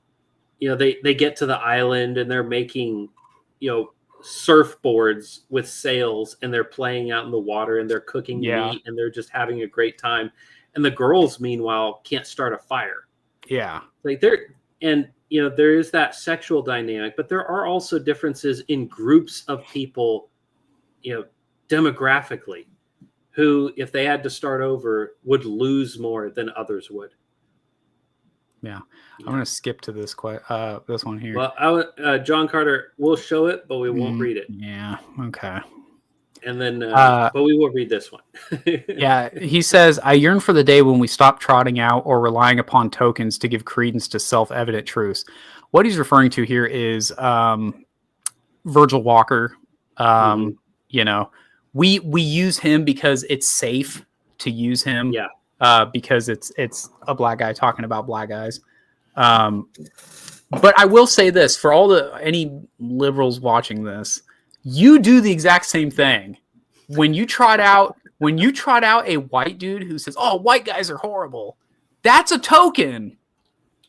A: they get to the island and they're making surfboards with sails, and they're playing out in the water, and they're cooking meat, and they're just having a great time. And the girls, meanwhile, can't start a fire.
B: Yeah,
A: like there is that sexual dynamic, but there are also differences in groups of people, demographically, who, if they had to start over, would lose more than others would.
B: Yeah. I'm going to skip to this one here.
A: Well, John Carter, we'll show it, but we won't read it.
B: Yeah. Okay.
A: And then, but we will read this one.
B: Yeah. He says, I yearn for the day when we stop trotting out or relying upon tokens to give credence to self-evident truths. What he's referring to here is Virgil Walker. We use him because it's safe to use him.
A: Yeah.
B: Because it's a black guy talking about black guys. But I will say this, for any liberals watching this, you do the exact same thing. When you trot out a white dude who says, "Oh, white guys are horrible," that's a token.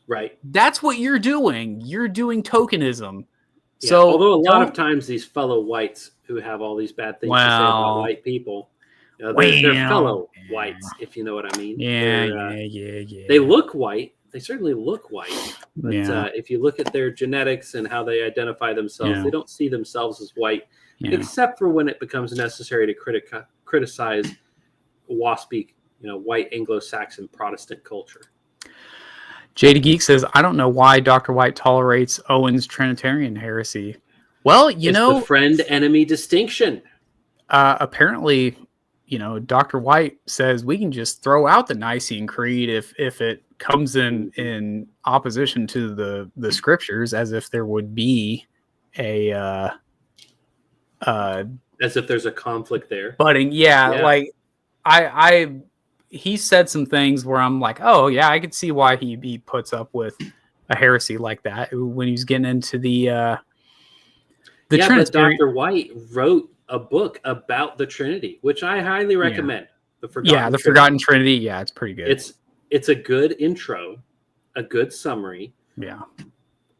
A: Right.
B: That's what you're doing. You're doing tokenism.
A: Yeah,
B: so
A: although a lot of times these fellow whites who have all these bad things to say about white people, they're fellow whites, if you know what I mean.
B: Yeah.
A: They look white. They certainly look white. But if you look at their genetics and how they identify themselves, they don't see themselves as white, except for when it becomes necessary to criticize waspy, white Anglo-Saxon Protestant culture.
B: Jada Geek says, I don't know why Dr. White tolerates Owen's Trinitarian heresy. Well, it's
A: the friend-enemy distinction.
B: Apparently, Dr. White says we can just throw out the Nicene Creed if it comes in opposition to the scriptures, as if there would be as
A: if there's a conflict there.
B: Like he said some things where I'm like, oh yeah, I could see why he puts up with a heresy like that when he's getting into the Trinitarian.
A: But Dr. White wrote a book about the Trinity, which I highly recommend. The
B: Forgotten Trinity. Yeah, it's pretty good.
A: It's a good intro, a good summary.
B: Yeah.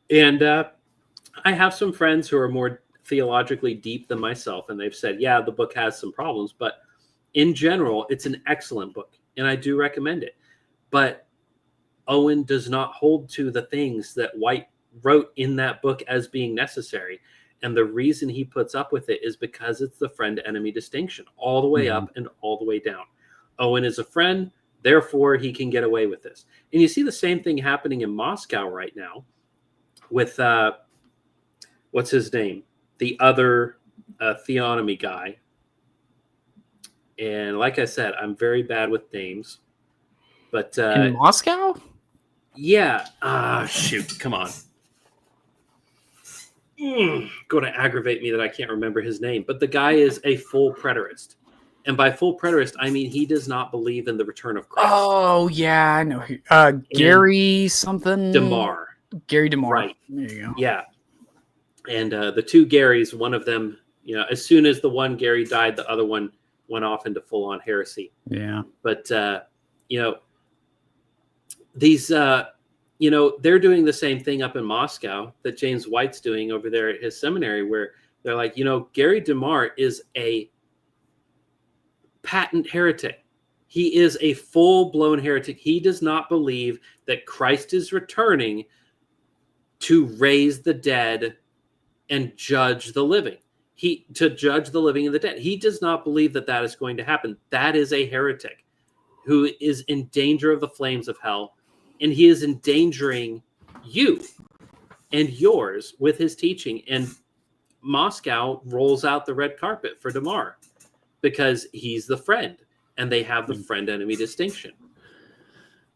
A: And I have some friends who are more theologically deep than myself, and they've said, the book has some problems, but in general, it's an excellent book, and I do recommend it. But Owen does not hold to the things that White wrote in that book as being necessary. And the reason he puts up with it is because it's the friend-enemy distinction, all the way up and all the way down. Owen is a friend, therefore he can get away with this. And you see the same thing happening in Moscow right now with, what's his name? The other theonomy guy. And like I said, I'm very bad with names. But
B: in Moscow?
A: Yeah. Shoot. Come on. Going to aggravate me that I can't remember his name. But the guy is a full preterist. And by full preterist, I mean he does not believe in the return of Christ.
B: Oh, yeah, I know. Gary something?
A: DeMar.
B: Gary DeMar.
A: Right.
B: There you go.
A: Yeah. And the two Garys, one of them, as soon as the one Gary died, the other one went off into full-on heresy.
B: Yeah.
A: But, these, they're doing the same thing up in Moscow that James White's doing over there at his seminary, where they're like, Gary DeMar is a patent heretic. He is a full-blown heretic. He does not believe that Christ is returning to raise the dead and judge the living. To judge the living and the dead. He does not believe that that is going to happen. That is a heretic who is in danger of the flames of hell, and he is endangering you and yours with his teaching. And Moscow rolls out the red carpet for DeMar because he's the friend, and they have the friend-enemy distinction.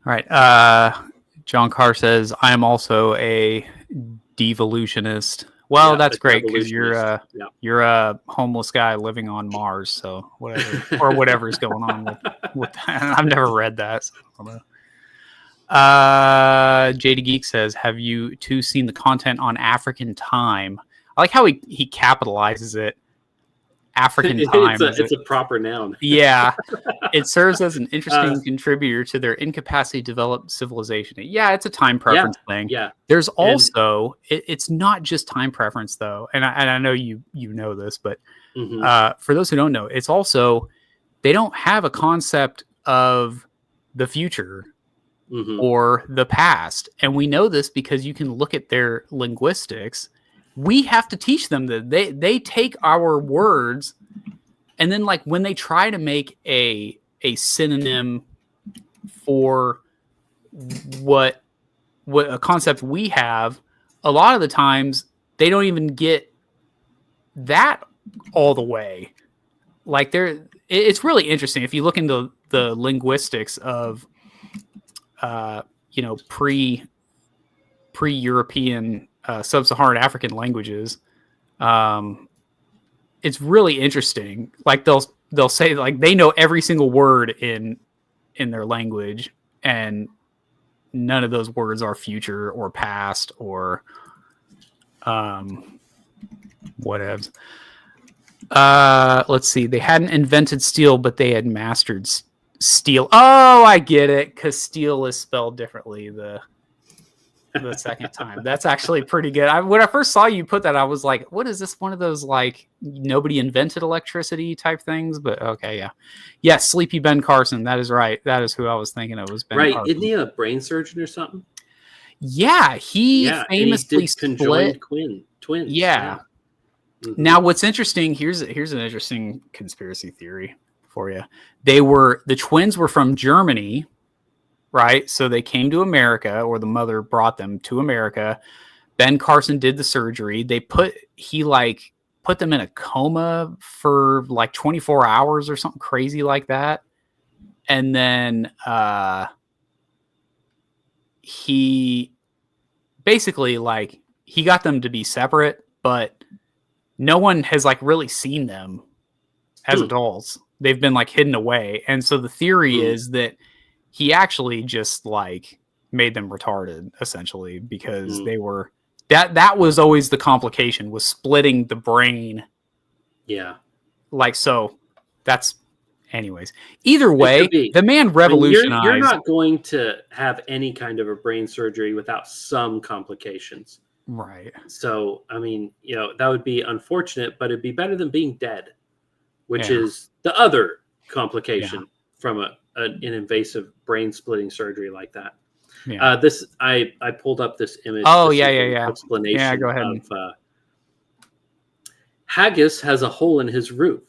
B: All right. John Carr says, I am also a devolutionist. Well, that's great because you're a homeless guy living on Mars, so whatever is going on with that. I've never read that. So I don't know. JD Geek says, have you two seen the content on African time? I like how he capitalizes it. African time.
A: It's a proper noun.
B: Yeah. It serves as an interesting contributor to their incapacity to develop civilization. Yeah, it's a time preference thing.
A: Yeah.
B: There's also, it's not just time preference, though. And I know you know this, but for those who don't know, it's also, they don't have a concept of the future or the past. And we know this because you can look at their linguistics. We have to teach them that they take our words, and then like when they try to make a synonym for what a concept we have, a lot of the times they don't even get that all the way. Like it's really interesting if you look into the linguistics of pre-European sub-Saharan African languages. It's really interesting. Like they'll say like they know every single word in their language, and none of those words are future or past or whatevs. Let's see. They hadn't invented steel, but they had mastered steel. Oh, I get it, because steel is spelled differently the second time. That's actually pretty good. When I first saw you put that, I was like, what is this? One of those like nobody invented electricity type things? But okay, yeah. Sleepy Ben Carson. That is right. That is who I was thinking of. Was Ben
A: right?
B: Carson.
A: Isn't he a brain surgeon or something?
B: Yeah, he famously split
A: twins.
B: Yeah. Now, what's interesting? Here's an interesting conspiracy theory for you. The twins were from Germany. Right. So they came to America, or the mother brought them to America. Ben Carson did the surgery. He put them in a coma for like 24 hours or something crazy like that. And then he basically he got them to be separate, but no one has really seen them as adults. They've been hidden away. And so the theory is that he actually just made them retarded, essentially, because they were that was always the complication, was splitting the brain.
A: Yeah.
B: So that's anyways. Either way, the man revolutionized.
A: You're not going to have any kind of a brain surgery without some complications.
B: Right.
A: So, that would be unfortunate, but it'd be better than being dead, which is the other complication from an invasive brain splitting surgery like that.
B: Yeah.
A: This I pulled up this image.
B: Oh,
A: This
B: yeah,
A: is
B: yeah,
A: an
B: yeah.
A: Explanation
B: Yeah, go ahead.
A: of Haggis has a hole in his roof.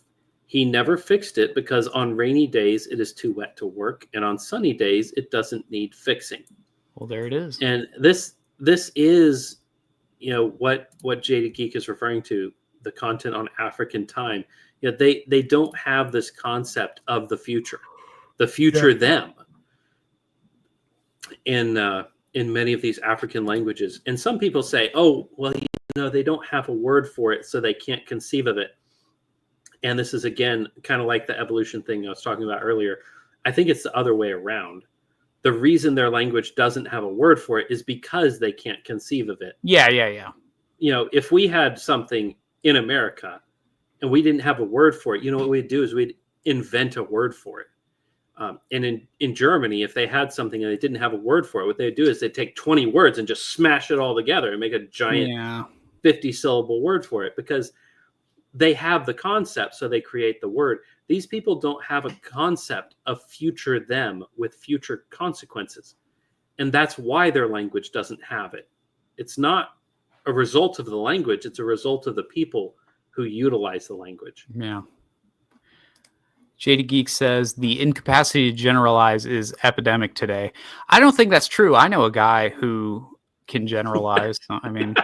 A: He never fixed it because on rainy days it is too wet to work, and on sunny days it doesn't need fixing.
B: Well, there it is.
A: And this is, what Jaded Geek is referring to, the content on African time. They don't have this concept of the future them in many of these African languages. And some people say, oh, well, they don't have a word for it, so they can't conceive of it. And this is, again, kind of like the evolution thing I was talking about earlier. I think it's the other way around. The reason their language doesn't have a word for it is because they can't conceive of it.
B: Yeah.
A: If we had something in America and we didn't have a word for it, what we'd do is we'd invent a word for it. And in Germany, if they had something and they didn't have a word for it, what they'd do is they'd take 20 words and just smash it all together and make a giant 50-syllable word for it, because they have the concept, so they create the word. These people don't have a concept of future them with future consequences. And that's why their language doesn't have it. It's not a result of the language. It's a result of the people who utilize the language.
B: Yeah. Jada Geek says the incapacity to generalize is epidemic today. I don't think that's true. I know a guy who can generalize. I mean...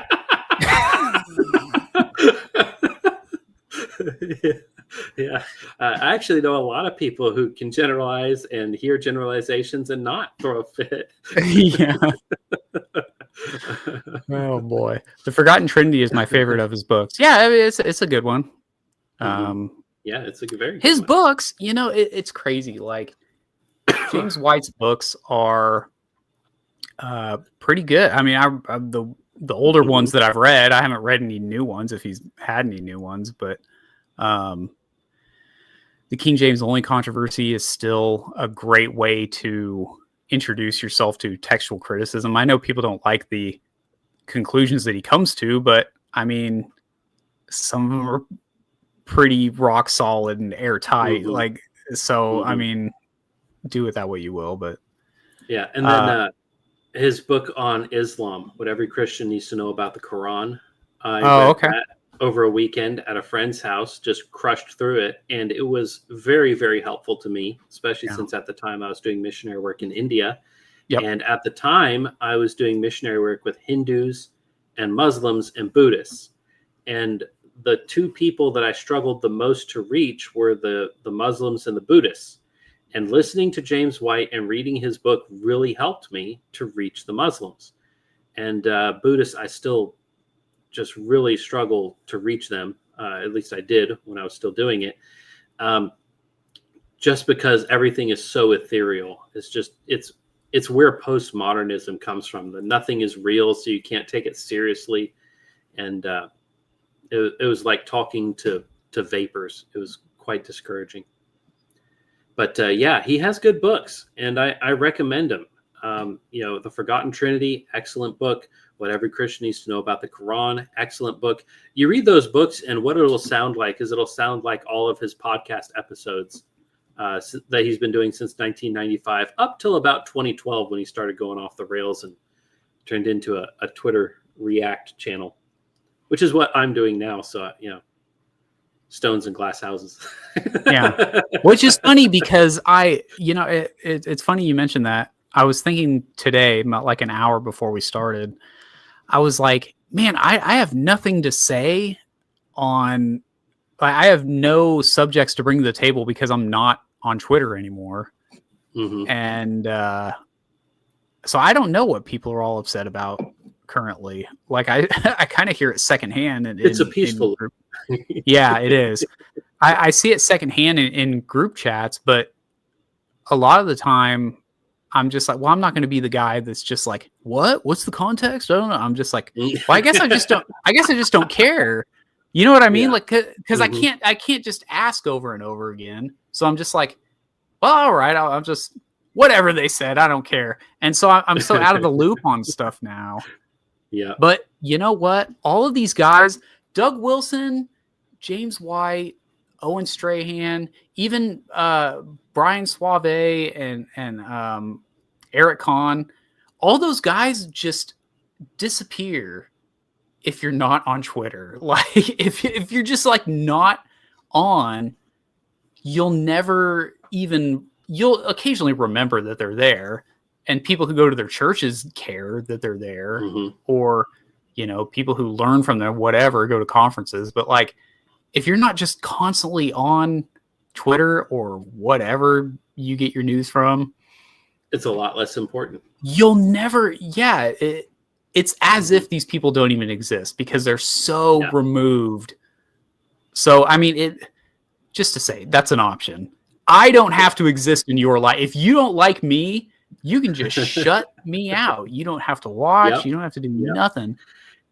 A: Yeah. I actually know a lot of people who can generalize and hear generalizations and not throw a fit.
B: Yeah. Oh boy, The Forgotten Trinity is my favorite of his books. Yeah, I mean, it's a good one.
A: Yeah, it's a very good
B: his
A: one.
B: books. It's crazy. Like James White's books are pretty good. I mean, the older ones that I've read, I haven't read any new ones. If he's had any new ones, but the King James only controversy is still a great way to introduce yourself to textual criticism. I know people don't like the conclusions that he comes to, but I mean, some of them are pretty rock solid and airtight. I mean, do with that what you will, but
A: yeah. And then his book on Islam, What Every Christian Needs to Know About the Quran. I read that over a weekend at a friend's house, just crushed through it. And it was very, very helpful to me, especially since at the time I was doing missionary work in India.
B: Yep.
A: And at the time I was doing missionary work with Hindus and Muslims and Buddhists. And the two people that I struggled the most to reach were the Muslims and the Buddhists. And listening to James White and reading his book really helped me to reach the Muslims. And Buddhists, I still just really struggle to reach them. At least I did when I was still doing it. Just because everything is so ethereal. It's where postmodernism comes from. That nothing is real, so you can't take it seriously. And it was like talking to vapors. It was quite discouraging. But yeah, he has good books, and I recommend them. The Forgotten Trinity, excellent book. What Every Christian Needs to Know About the Quran, excellent book. You read those books, and what it'll sound like is it'll sound like all of his podcast episodes that he's been doing since 1995 up till about 2012 when he started going off the rails and turned into a Twitter React channel, which is what I'm doing now. So, stones and glass houses.
B: Yeah, which is funny because it's funny you mentioned that. I was thinking today, like an hour before we started, I was like, man, I have nothing to say on, I have no subjects to bring to the table because I'm not on Twitter anymore.
A: Mm-hmm.
B: And so I don't know what people are all upset about currently. Like I kind of hear it secondhand.
A: It's a peaceful.
B: Yeah, it is. I see it secondhand in group chats, but a lot of the time I'm just like, well, I'm not going to be the guy that's just like, what's the context? I don't know. I'm just like, well, I guess I just don't care. You know what I mean?
A: Yeah.
B: Like, cause I can't just ask over and over again. So I'm just like, well, all right. I'm just, whatever they said, I don't care. And so I'm so out of the loop on stuff now.
A: Yeah.
B: But you know what? All of these guys, Doug Wilson, James White, Owen Strahan, even Brian Suave and Eric Kahn, all those guys just disappear if you're not on Twitter. Like if you're just like not on, you'll occasionally remember that they're there, and people who go to their churches care that they're there, or, you know, people who learn from them, whatever, go to conferences. But like, if you're not just constantly on Twitter or whatever you get your news from,
A: it's a lot less important.
B: You'll never, it's as if these people don't even exist because they're so removed. So, I mean, just to say, that's an option. I don't have to exist in your life. If you don't like me, you can just shut me out. You don't have to watch. You don't have to do nothing.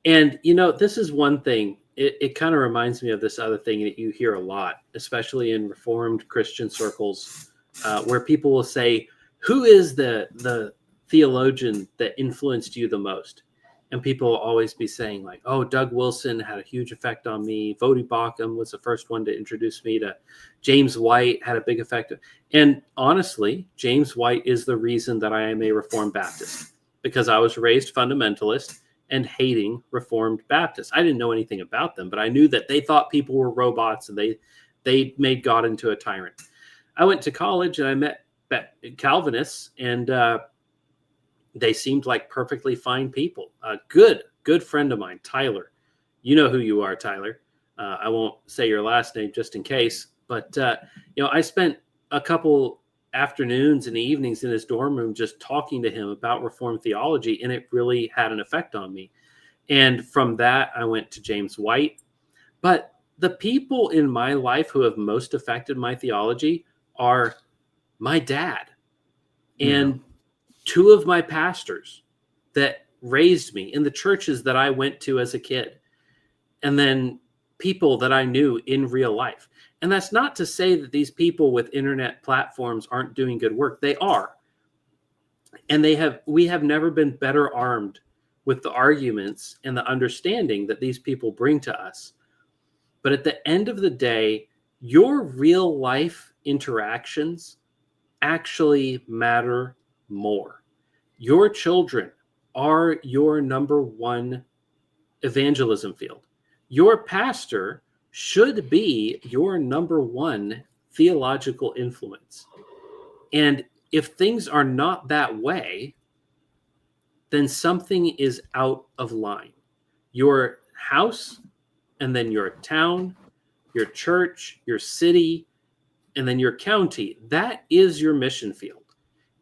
A: And, you know, this is one thing. It kind of reminds me of this other thing that you hear a lot, especially in Reformed Christian circles, where people will say, who is the theologian that influenced you the most? And people will always be saying like, oh, Doug Wilson had a huge effect on me. Voddie Baucham was the first one to introduce me to James White, had a big effect. And honestly, James White is the reason that I am a Reformed Baptist, because I was raised fundamentalist and hating Reformed Baptists. I didn't know anything about them, but I knew that they thought people were robots and they made God into a tyrant. I went to college and I met Calvinists, and they seemed like perfectly fine people. A good friend of mine, Tyler. You know who you are, Tyler. I won't say your last name just in case, but you know, I spent a couple afternoons and evenings in his dorm room just talking to him about Reformed theology, and it really had an effect on me. And from that, I went to James White. But the people in my life who have most affected my theology are my dad and two of my pastors that raised me in the churches that I went to as a kid, and then people that I knew in real life. And that's not to say that these people with internet platforms aren't doing good work. They are. And we have never been better armed with the arguments and the understanding that these people bring to us. But at the end of the day, your real life interactions actually matter more. Your children are your number one evangelism field. Your pastor should be your number one theological influence. And if things are not that way, then something is out of line. Your house, and then your town, your church, your city, and then your county, that is your mission field.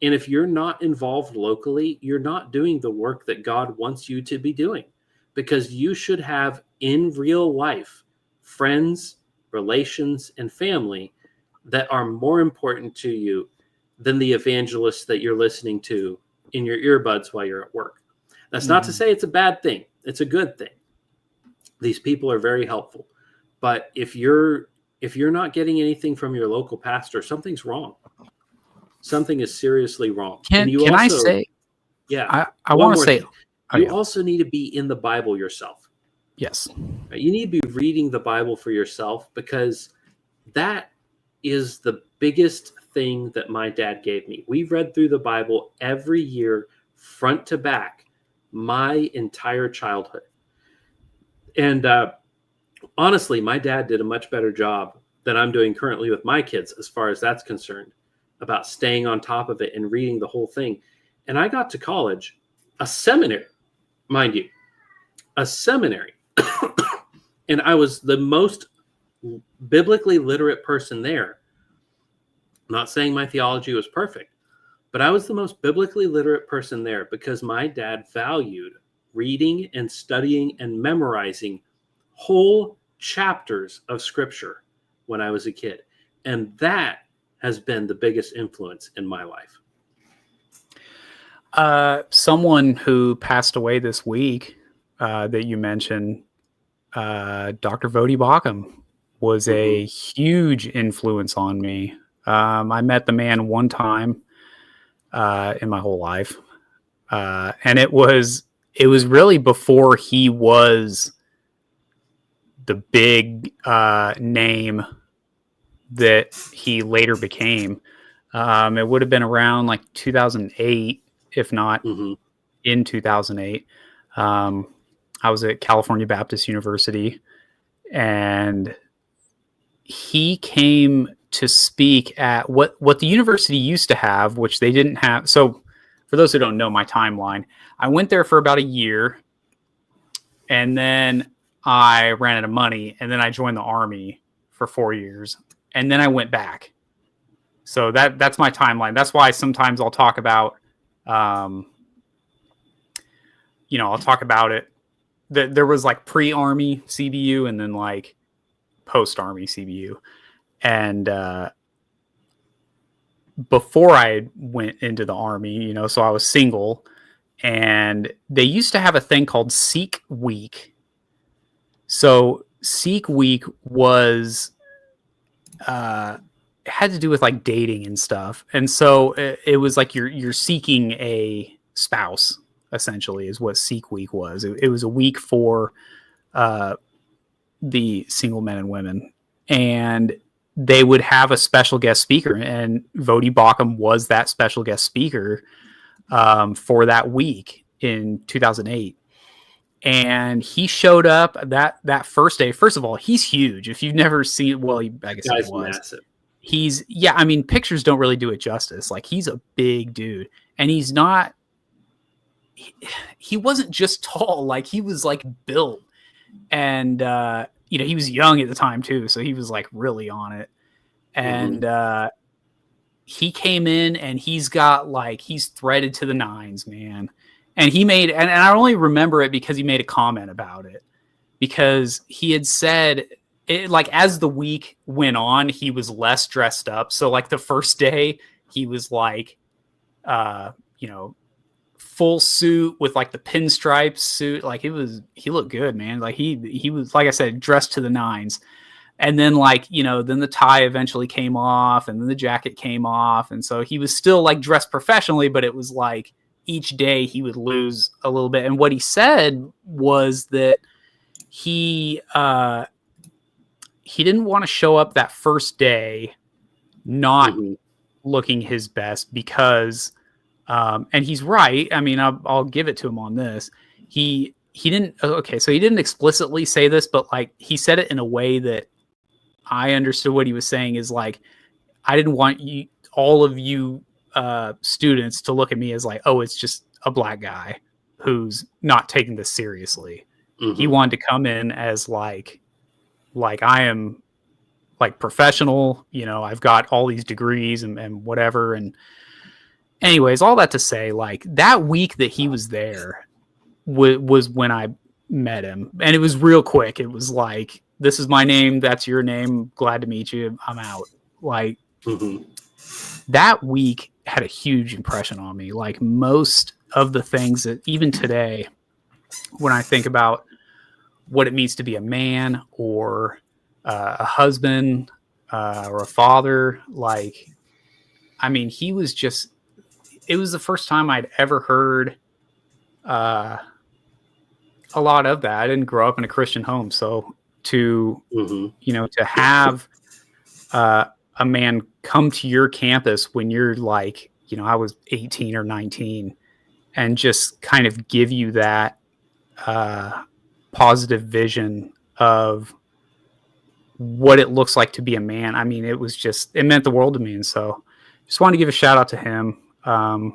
A: And if you're not involved locally, you're not doing the work that God wants you to be doing, because you should have in real life friends, relations, and family that are more important to you than the evangelists that you're listening to in your earbuds while you're at work. That's not to say it's a bad thing. It's a good thing. These people are very helpful. But if you're not getting anything from your local pastor, something's wrong. Something is seriously wrong.
B: Can I say?
A: Yeah.
B: I want to say.
A: You also need to be in the Bible yourself.
B: Yes.
A: You need to be reading the Bible for yourself, because that is the biggest thing that my dad gave me. We read through the Bible every year, front to back, my entire childhood. And honestly, my dad did a much better job than I'm doing currently with my kids as far as that's concerned, about staying on top of it and reading the whole thing. And I got to college, a seminary, mind you, a seminary. And I was the most biblically literate person there. I'm not saying my theology was perfect, but I was the most biblically literate person there because my dad valued reading and studying and memorizing whole chapters of scripture when I was a kid. And that has been the biggest influence in my life.
B: Someone who passed away this week that you mentioned, Dr. Voddie Baucham, was a huge influence on me. I met the man one time in my whole life. And it was really before he was the big name that he later became. It would have been around like 2008, if not in 2008. I was at California Baptist University, and he came to speak at what the university used to have, which they didn't have. So for those who don't know my timeline, I went there for about a year, and then I ran out of money, and then I joined the Army for 4 years, and then I went back. So that's my timeline. That's why sometimes I'll talk about, I'll talk about it. There was like pre-Army CBU and then like post-Army CBU. And before I went into the Army, so I was single, and they used to have a thing called Sikh Week. So Sikh Week was had to do with like dating and stuff, and so it was like you're seeking a spouse, essentially, is what Sikh Week was. It was a week for the single men and women, and they would have a special guest speaker, and Vodi Bakum was that special guest speaker for that week in 2008. And he showed up that first day. First of all, he's huge. If you've never seen, I guess he was. Massive. Pictures don't really do it justice. Like, he's a big dude, and he's not. He wasn't just tall. Like, he was like built, and he was young at the time too, so he was like really on it. And he came in, and he's threaded to the nines, man. And he made, and I only remember it because he made a comment about it, because he had said it, like, as the week went on, he was less dressed up. So like the first day he was like, full suit with like the pinstripe suit. Like, he looked good, man. Like he was, like I said, dressed to the nines. And then then the tie eventually came off, and then the jacket came off. And so he was still like dressed professionally, but it was like, each day he would lose a little bit. And what he said was that he didn't want to show up that first day not looking his best, because and he's right. I mean, I'll give it to him on this. He didn't explicitly say this, but like, he said it in a way that I understood what he was saying, is like, I didn't want all of you students to look at me as like, oh, it's just a black guy who's not taking this seriously. He wanted to come in as like I am like professional, I've got all these degrees and whatever. And anyways, all that to say, like, that week that he was there was when I met him, and it was real quick. It was like, this is my name, that's your name, glad to meet you, I'm out. Like, that week had a huge impression on me. Like, most of the things that even today, when I think about what it means to be a man or a husband or a father, like, I mean, it was the first time I'd ever heard a lot of that. I didn't grow up in a Christian home. So to have a man come to your campus when you're like, I was 18 or 19, and just kind of give you that positive vision of what it looks like to be a man. I mean, it meant the world to me. And so just wanted to give a shout out to him. I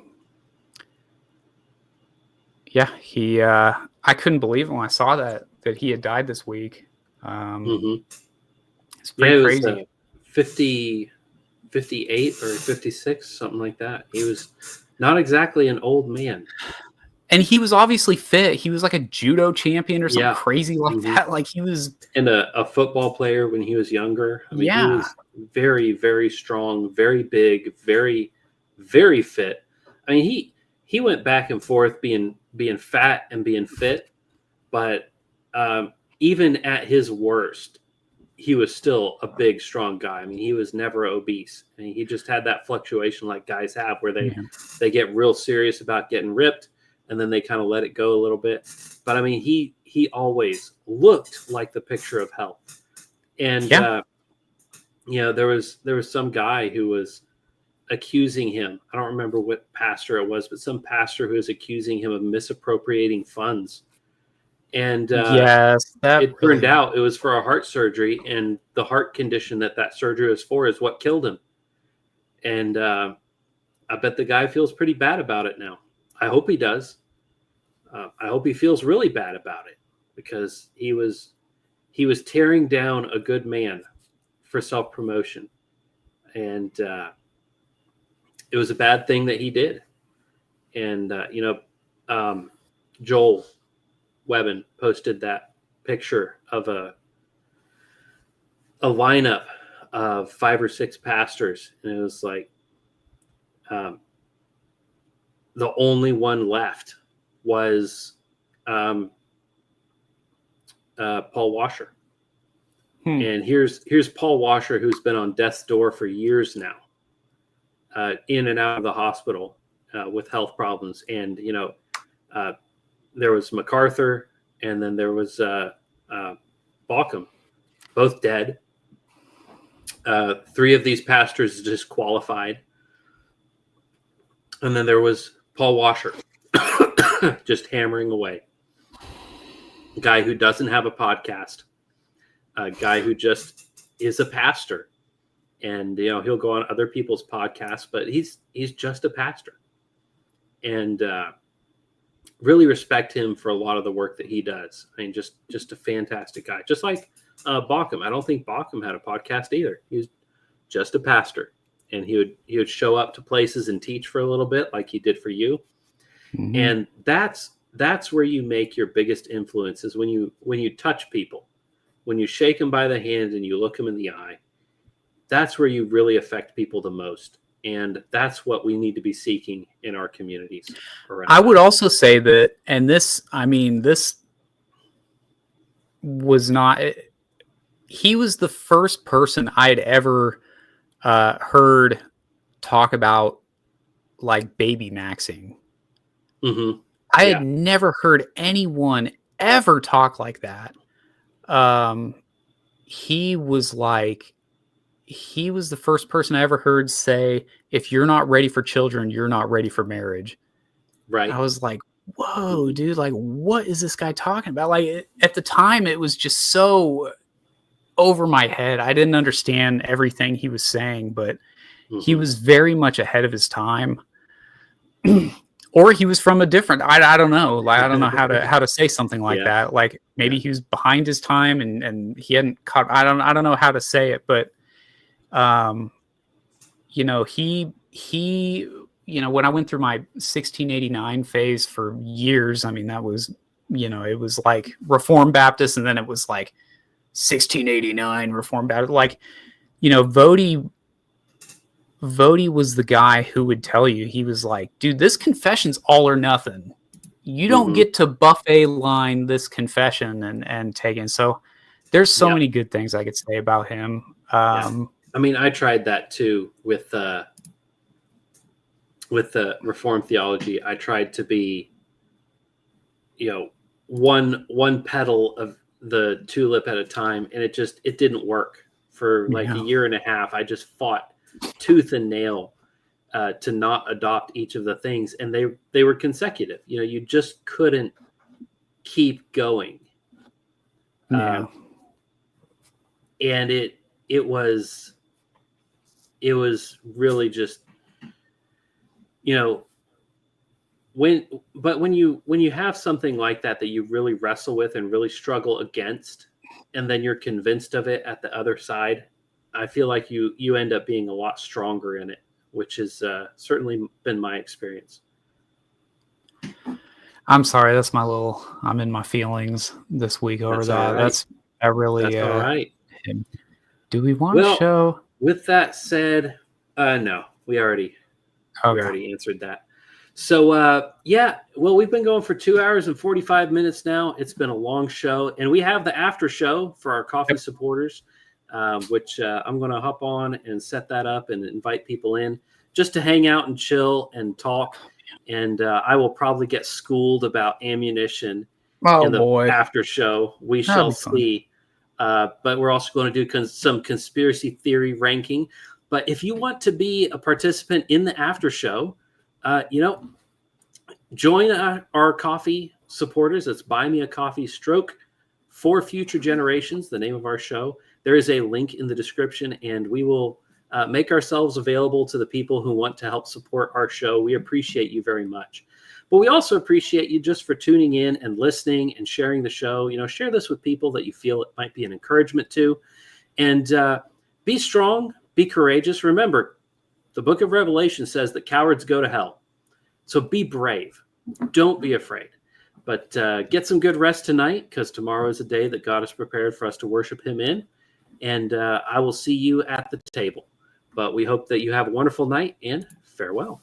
B: couldn't believe it when I saw that he had died this week. It's pretty crazy.
A: 58 or 56, something like that. He was not exactly an old man.
B: And he was obviously fit. He was like a judo champion or something crazy like that. Like, he was...
A: And a football player when he was younger. I mean, he was very, very strong, very big, very, very fit. I mean, he went back and forth being fat and being fit. But even at his worst, he was still a big, strong guy. I mean, he was never obese. I mean, he just had that fluctuation like guys have, where they get real serious about getting ripped, and then they kind of let it go a little bit. But I mean, he always looked like the picture of health. And there was some guy who was accusing him. I don't remember what pastor it was, but some pastor who was accusing him of misappropriating funds. And
B: yes,
A: it turned out it was for a heart surgery, and the heart condition that surgery was for is what killed him. And I bet the guy feels pretty bad about it now. I hope he does. I hope he feels really bad about it, because he was tearing down a good man for self-promotion. And it was a bad thing that he did. And, Joel Webben posted that picture of a lineup of 5 or 6 pastors. And it was like, the only one left was Paul Washer. And here's Paul Washer, who's been on death's door for years now, in and out of the hospital with health problems. And, there was MacArthur, and then there was Bauckham, both dead. 3 of these pastors disqualified. And then there was Paul Washer, just hammering away. A guy who doesn't have a podcast, a guy who just is a pastor. And, he'll go on other people's podcasts, but he's just a pastor. And really respect him for a lot of the work that he does. I mean, just a fantastic guy. Just like Bauckham. I don't think Bauckham had a podcast either. He was just a pastor. And he would show up to places and teach for a little bit, like he did for you. Mm-hmm. And that's where you make your biggest influence, is when you touch people, when you shake them by the hand and you look them in the eye. That's where you really affect people the most. And that's what we need to be seeking in our communities.
B: I would also say that, and this was not, he was the first person I had ever heard talk about like baby maxing.
A: Mm-hmm.
B: I had never heard anyone ever talk like that. He was the first person I ever heard say, if you're not ready for children, you're not ready for marriage.
A: Right.
B: I was like, whoa, dude, like, what is this guy talking about? Like, at the time, it was just so over my head. I didn't understand everything he was saying, but he was very much ahead of his time. Or he was from a different, I don't know. Like, I don't know how to say something like that. Like, maybe he was behind his time and he hadn't caught, I don't know how to say it, but he when I went through my 1689 phase for years, I mean, that was, it was like Reformed Baptist, and then it was like 1689 Reformed Baptist. Like, Vody was the guy who would tell you, he was like, dude, this confession's all or nothing. You don't get to buffet line this confession and take it. So there's so many good things I could say about him.
A: I mean, I tried that too with the Reformed theology. I tried to be, one petal of the tulip at a time, and it didn't work for like a year and a half. I just fought tooth and nail to not adopt each of the things, and they were consecutive. You just couldn't keep going. And it was really just, when you have something like that you really wrestle with and really struggle against, and then you're convinced of it at the other side, I feel like you end up being a lot stronger in it, which has certainly been my experience.
B: I'm sorry, that's I'm in my feelings this week over that. Right. That's all right. Do we want to show?
A: With that said, no, we already answered that. So, we've been going for 2 hours and 45 minutes now. It's been a long show, and we have the after show for our coffee supporters, which I'm going to hop on and set that up and invite people in just to hang out and chill and talk. And I will probably get schooled about ammunition in the after show. We shall see. But we're also going to do some conspiracy theory ranking. But if you want to be a participant in the after show, join our coffee supporters. It's Buy Me a Coffee Stroke for Future Generations, the name of our show. There is a link in the description, and we will make ourselves available to the people who want to help support our show. We appreciate you very much. But we also appreciate you just for tuning in and listening and sharing the show. Share this with people that you feel it might be an encouragement to. And be strong, be courageous. Remember, the book of Revelation says that cowards go to hell. So be brave. Don't be afraid. But get some good rest tonight, because tomorrow is a day that God has prepared for us to worship him in. And I will see you at the table. But we hope that you have a wonderful night, and farewell.